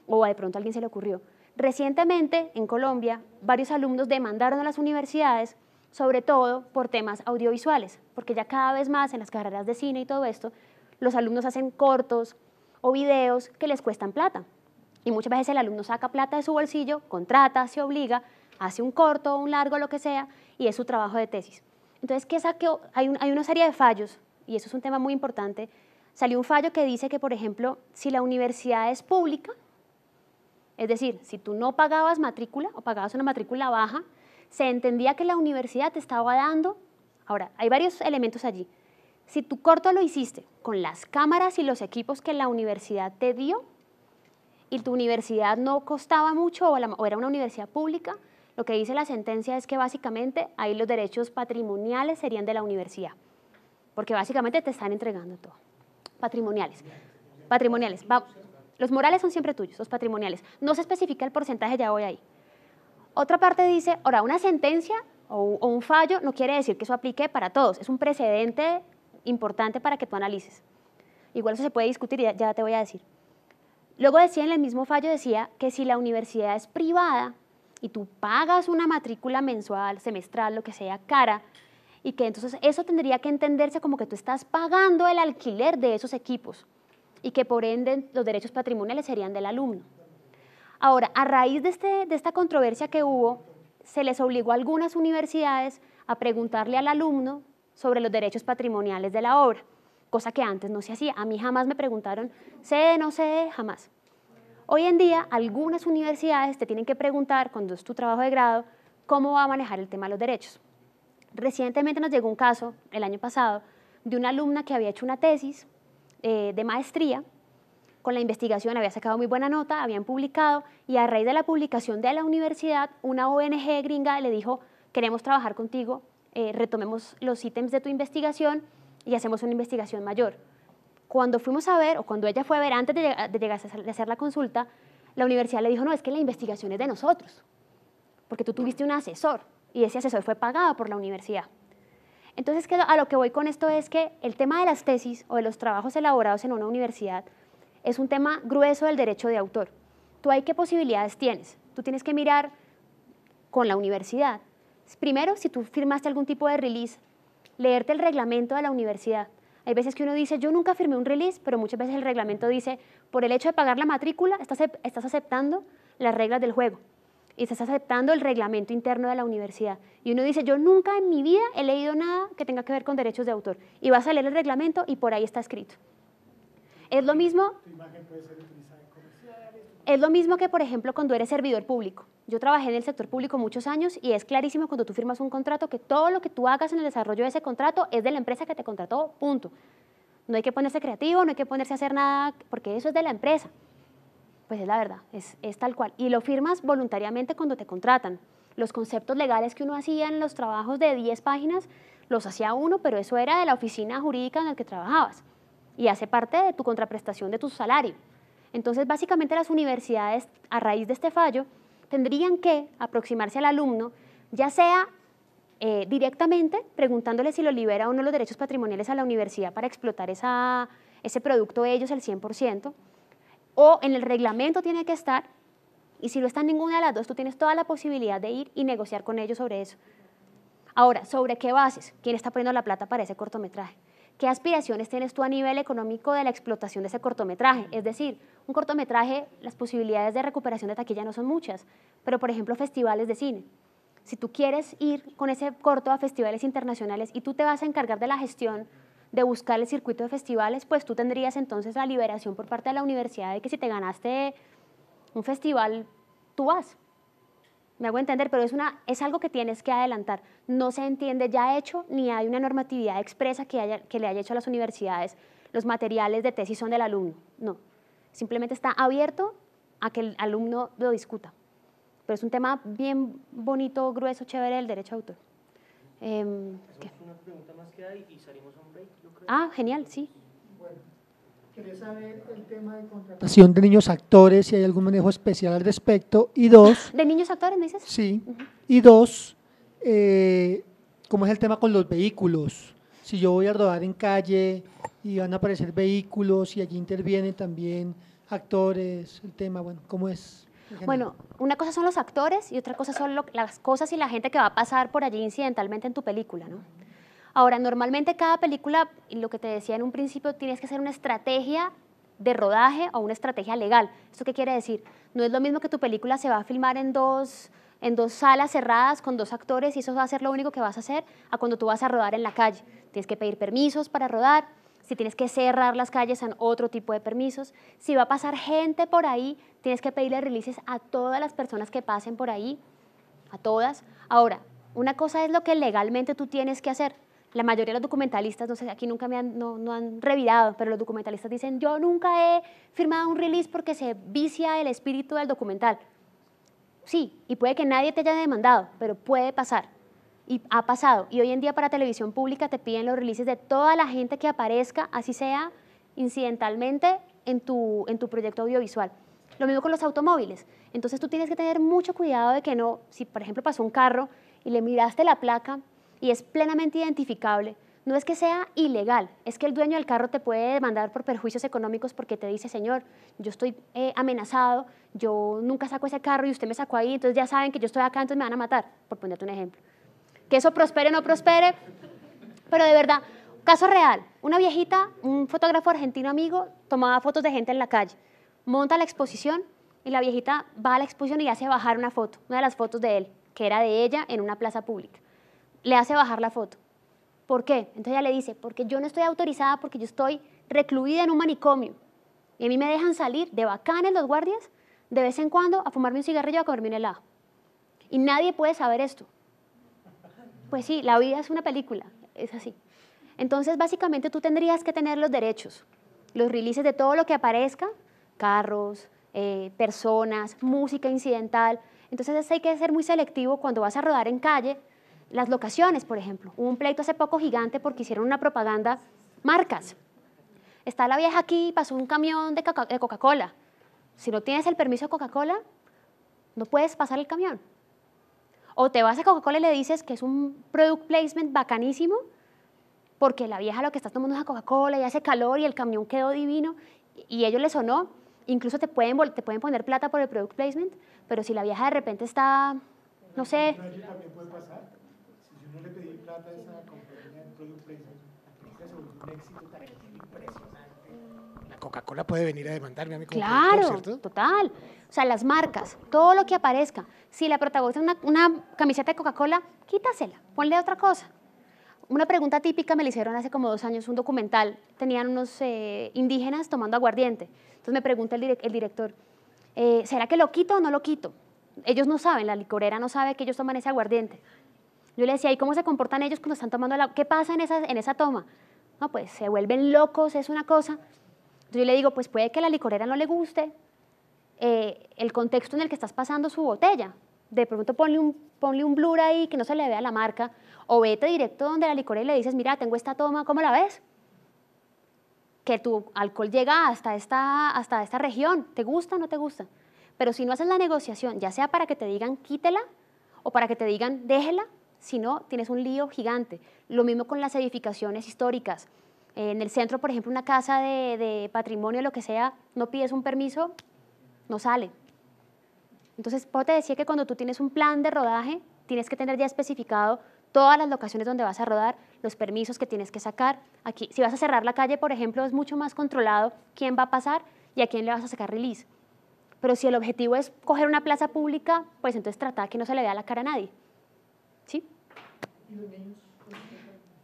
Speaker 2: o de pronto a alguien se le ocurrió. Recientemente, en Colombia, varios alumnos demandaron a las universidades sobre todo por temas audiovisuales, porque ya cada vez más en las carreras de cine y todo esto, los alumnos hacen cortos o videos que les cuestan plata. Y muchas veces el alumno saca plata de su bolsillo, contrata, se obliga, hace un corto, un largo, lo que sea, y es su trabajo de tesis. Entonces, ¿qué saqueó? Hay una serie de fallos, y eso es un tema muy importante. Salió un fallo que dice que, por ejemplo, si la universidad es pública, es decir, si tú no pagabas matrícula o pagabas una matrícula baja, se entendía que la universidad te estaba dando. Ahora, hay varios elementos allí. Si tu corto lo hiciste con las cámaras y los equipos que la universidad te dio y tu universidad no costaba mucho o era una universidad pública, lo que dice la sentencia es que básicamente ahí los derechos patrimoniales serían de la universidad, porque básicamente te están entregando todo. Patrimoniales. Los morales son siempre tuyos, los patrimoniales. No se especifica el porcentaje, ya voy ahí. Otra parte dice, ahora, una sentencia o un fallo no quiere decir que eso aplique para todos, es un precedente importante para que tú analices. Igual eso se puede discutir y ya te voy a decir. Luego decía en el mismo fallo, decía que si la universidad es privada y tú pagas una matrícula mensual, semestral, lo que sea, cara, y que entonces eso tendría que entenderse como que tú estás pagando el alquiler de esos equipos y que por ende los derechos patrimoniales serían del alumno. Ahora, a raíz de esta controversia que hubo, se les obligó a algunas universidades a preguntarle al alumno sobre los derechos patrimoniales de la obra, cosa que antes no se hacía. A mí jamás me preguntaron, sé, no sé, jamás. Hoy en día, algunas universidades te tienen que preguntar, cuando es tu trabajo de grado, cómo va a manejar el tema de los derechos. Recientemente nos llegó un caso, el año pasado, de una alumna que había hecho una tesis de maestría. Con la investigación había sacado muy buena nota, habían publicado, y a raíz de la publicación de la universidad, una ONG gringa le dijo, queremos trabajar contigo, retomemos los ítems de tu investigación y hacemos una investigación mayor. Cuando fuimos a ver, o cuando ella fue a ver antes de llegar a hacer la consulta, la universidad le dijo, no, es que la investigación es de nosotros, porque tú tuviste un asesor, y ese asesor fue pagado por la universidad. Entonces, a lo que voy con esto es que el tema de las tesis o de los trabajos elaborados en una universidad es un tema grueso del derecho de autor. ¿Tú ahí qué posibilidades tienes? Tú tienes que mirar con la universidad. Primero, si tú firmaste algún tipo de release, leerte el reglamento de la universidad. Hay veces que uno dice, yo nunca firmé un release, pero muchas veces el reglamento dice, por el hecho de pagar la matrícula, estás aceptando las reglas del juego y estás aceptando el reglamento interno de la universidad. Y uno dice, yo nunca en mi vida he leído nada que tenga que ver con derechos de autor. Y vas a leer el reglamento y por ahí está escrito. Es lo mismo, que, por ejemplo, cuando eres servidor público. Yo trabajé en el sector público muchos años y es clarísimo cuando tú firmas un contrato que todo lo que tú hagas en el desarrollo de ese contrato es de la empresa que te contrató, punto. No hay que ponerse creativo, no hay que ponerse a hacer nada, porque eso es de la empresa. Pues es la verdad, es tal cual. Y lo firmas voluntariamente cuando te contratan. Los conceptos legales que uno hacía en los trabajos de 10 páginas, los hacía uno, pero eso era de la oficina jurídica en la que trabajabas. Y hace parte de tu contraprestación de tu salario. Entonces, básicamente las universidades, a raíz de este fallo, tendrían que aproximarse al alumno, ya sea directamente, preguntándole si lo libera o no los derechos patrimoniales a la universidad para explotar ese producto ellos al 100%, o en el reglamento tiene que estar, y si no está en ninguna de las dos, tú tienes toda la posibilidad de ir y negociar con ellos sobre eso. Ahora, ¿sobre qué bases? ¿Quién está poniendo la plata para ese cortometraje? ¿Qué aspiraciones tienes tú a nivel económico de la explotación de ese cortometraje? Es decir, un cortometraje, las posibilidades de recuperación de taquilla no son muchas, pero por ejemplo festivales de cine. Si tú quieres ir con ese corto a festivales internacionales y tú te vas a encargar de la gestión de buscar el circuito de festivales, pues tú tendrías entonces la liberación por parte de la universidad de que si te ganaste un festival, tú vas. Me hago entender, pero es algo que tienes que adelantar. No se entiende ya hecho, ni hay una normatividad expresa que le haya hecho a las universidades. Los materiales de tesis son del alumno, no. Simplemente está abierto a que el alumno lo discuta. Pero es un tema bien bonito, grueso, chévere del derecho de autor.
Speaker 1: Una pregunta más que hay y salimos a un break, yo creo.
Speaker 2: Ah, genial, sí.
Speaker 15: Bueno, quería saber el tema de contratación de niños actores, si hay algún manejo especial al respecto. Y dos...
Speaker 2: ¿De niños actores, me dices?
Speaker 15: Sí. Y dos, ¿cómo es el tema con los vehículos? Si yo voy a rodar en calle y van a aparecer vehículos y allí intervienen también actores, el tema, bueno, ¿cómo es?
Speaker 2: Bueno, una cosa son los actores y otra cosa son las cosas y la gente que va a pasar por allí incidentalmente en tu película, ¿no? Ahora, normalmente cada película, y lo que te decía en un principio, tienes que hacer una estrategia de rodaje o una estrategia legal. ¿Esto qué quiere decir? No es lo mismo que tu película se va a filmar en dos salas cerradas con 2 actores y eso va a ser lo único que vas a hacer a cuando tú vas a rodar en la calle. Tienes que pedir permisos para rodar. Si tienes que cerrar las calles, son otro tipo de permisos. Si va a pasar gente por ahí, tienes que pedirle releases a todas las personas que pasen por ahí, a todas. Ahora, una cosa es lo que legalmente tú tienes que hacer. La mayoría de los documentalistas, no sé, aquí nunca no han revirado, pero los documentalistas dicen, yo nunca he firmado un release porque se vicia el espíritu del documental. Sí, y puede que nadie te haya demandado, pero puede pasar. Y ha pasado. Y hoy en día para televisión pública te piden los releases de toda la gente que aparezca, así sea incidentalmente, en tu proyecto audiovisual. Lo mismo con los automóviles. Entonces tú tienes que tener mucho cuidado de que no, si por ejemplo pasó un carro y le miraste la placa y es plenamente identificable, no es que sea ilegal, es que el dueño del carro te puede demandar por perjuicios económicos porque te dice, señor, yo estoy amenazado, yo nunca saco ese carro y usted me sacó ahí, entonces ya saben que yo estoy acá, entonces me van a matar, por ponerte un ejemplo. Que eso prospere o no prospere, pero de verdad, caso real, una viejita, un fotógrafo argentino amigo, tomaba fotos de gente en la calle, monta la exposición y la viejita va a la exposición y hace bajar una foto, una de las fotos de él, que era de ella en una plaza pública. Le hace bajar la foto. ¿Por qué? Entonces ella le dice, porque yo no estoy autorizada, porque yo estoy recluida en un manicomio y a mí me dejan salir de bacanes los guardias de vez en cuando a fumarme un cigarrillo o a comerme un helado. Y nadie puede saber esto. Pues sí, la vida es una película, es así. Entonces, básicamente, tú tendrías que tener los derechos, los releases de todo lo que aparezca, carros, personas, música incidental. Entonces, hay que ser muy selectivo cuando vas a rodar en calle. Las locaciones, por ejemplo. Hubo un pleito hace poco gigante porque hicieron una propaganda, marcas. Está la vieja aquí, pasó un camión de Coca-Cola. Si no tienes el permiso de Coca-Cola, no puedes pasar el camión. O te vas a Coca-Cola y le dices que es un product placement bacanísimo, porque la vieja lo que está tomando es una Coca-Cola y hace calor y el camión quedó divino, y a ellos les sonó. Incluso te pueden poner plata por el product placement, pero si la vieja de repente está, no sé...
Speaker 6: También puede pasar. Si yo no le pedí plata a esa compañía de product placement, la película se volvió un éxito tan impresionante. La Coca-Cola puede venir a demandarme a mí como
Speaker 2: Claro,
Speaker 6: productor, ¿cierto?
Speaker 2: total. O sea, las marcas, todo lo que aparezca. Si la protagonista es una camiseta de Coca-Cola, quítasela, ponle otra cosa. Una pregunta típica me la hicieron hace como 2 años, un documental. Tenían unos indígenas tomando aguardiente. Entonces me pregunta el director, ¿será que lo quito o no lo quito? Ellos no saben, la licorera no sabe que ellos toman ese aguardiente. Yo le decía, ¿y cómo se comportan ellos cuando están tomando qué pasa en esa toma? No, pues se vuelven locos, es una cosa. Entonces yo le digo, pues puede que a la licorera no le guste el contexto en el que estás pasando su botella. De pronto ponle un blur ahí que no se le vea la marca, o vete directo donde la licorera y le dices, mira, tengo esta toma, ¿cómo la ves? Que tu alcohol llega hasta esta región, ¿te gusta o no te gusta? Pero si no haces la negociación, ya sea para que te digan quítela o para que te digan déjela, si no, tienes un lío gigante. Lo mismo con las edificaciones históricas. En el centro, por ejemplo, una casa de patrimonio, lo que sea, no pides un permiso, no sale. Entonces, Pau te decía que cuando tú tienes un plan de rodaje, tienes que tener ya especificado todas las locaciones donde vas a rodar, los permisos que tienes que sacar. Aquí, si vas a cerrar la calle, por ejemplo, es mucho más controlado quién va a pasar y a quién le vas a sacar release. Pero si el objetivo es coger una plaza pública, pues entonces trata de que no se le vea la cara a nadie. ¿Sí?
Speaker 6: ¿Y los niños?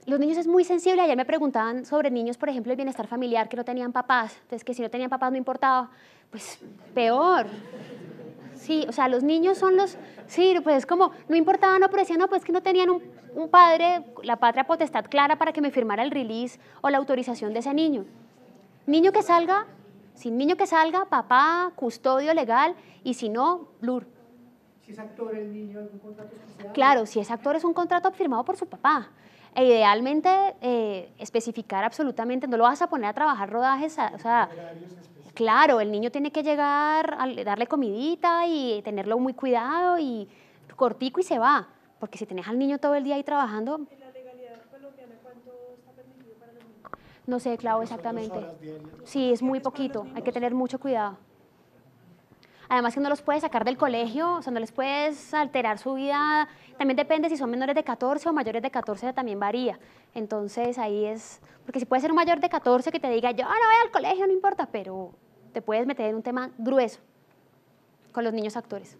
Speaker 2: Los niños es muy sensible. Ayer me preguntaban sobre niños, por ejemplo, el bienestar familiar, que no tenían papás. Entonces, que si no tenían papás no importaba. Pues, peor. Sí, o sea, los niños son los... Sí, pues es como, no importaba, no, pero decían, no, pues que no tenían un padre, la patria potestad clara para que me firmara el release o la autorización de ese niño. Niño que salga, sin niño que salga, papá, custodio legal, y si no, blur.
Speaker 6: Si es actor el niño, ¿algún contrato especial?
Speaker 2: Claro, si es actor es un contrato firmado por su papá. E idealmente especificar absolutamente, no lo vas a poner a trabajar rodajes, o sea, claro, el niño tiene que llegar, darle comidita y tenerlo muy cuidado y cortico y se va, porque si tenés al niño todo el día ahí trabajando...
Speaker 7: ¿En la legalidad colombiana cuánto está permitido para los niños?
Speaker 2: No sé, Clau, exactamente. Sí, es muy poquito, hay que tener mucho cuidado. Además que no los puedes sacar del colegio, o sea, no les puedes alterar su vida. También depende si son menores de 14 o mayores de 14, también varía. Entonces ahí es, porque si puede ser un mayor de 14 que te diga, yo no voy al colegio, no importa, pero te puedes meter en un tema grueso con los niños actores.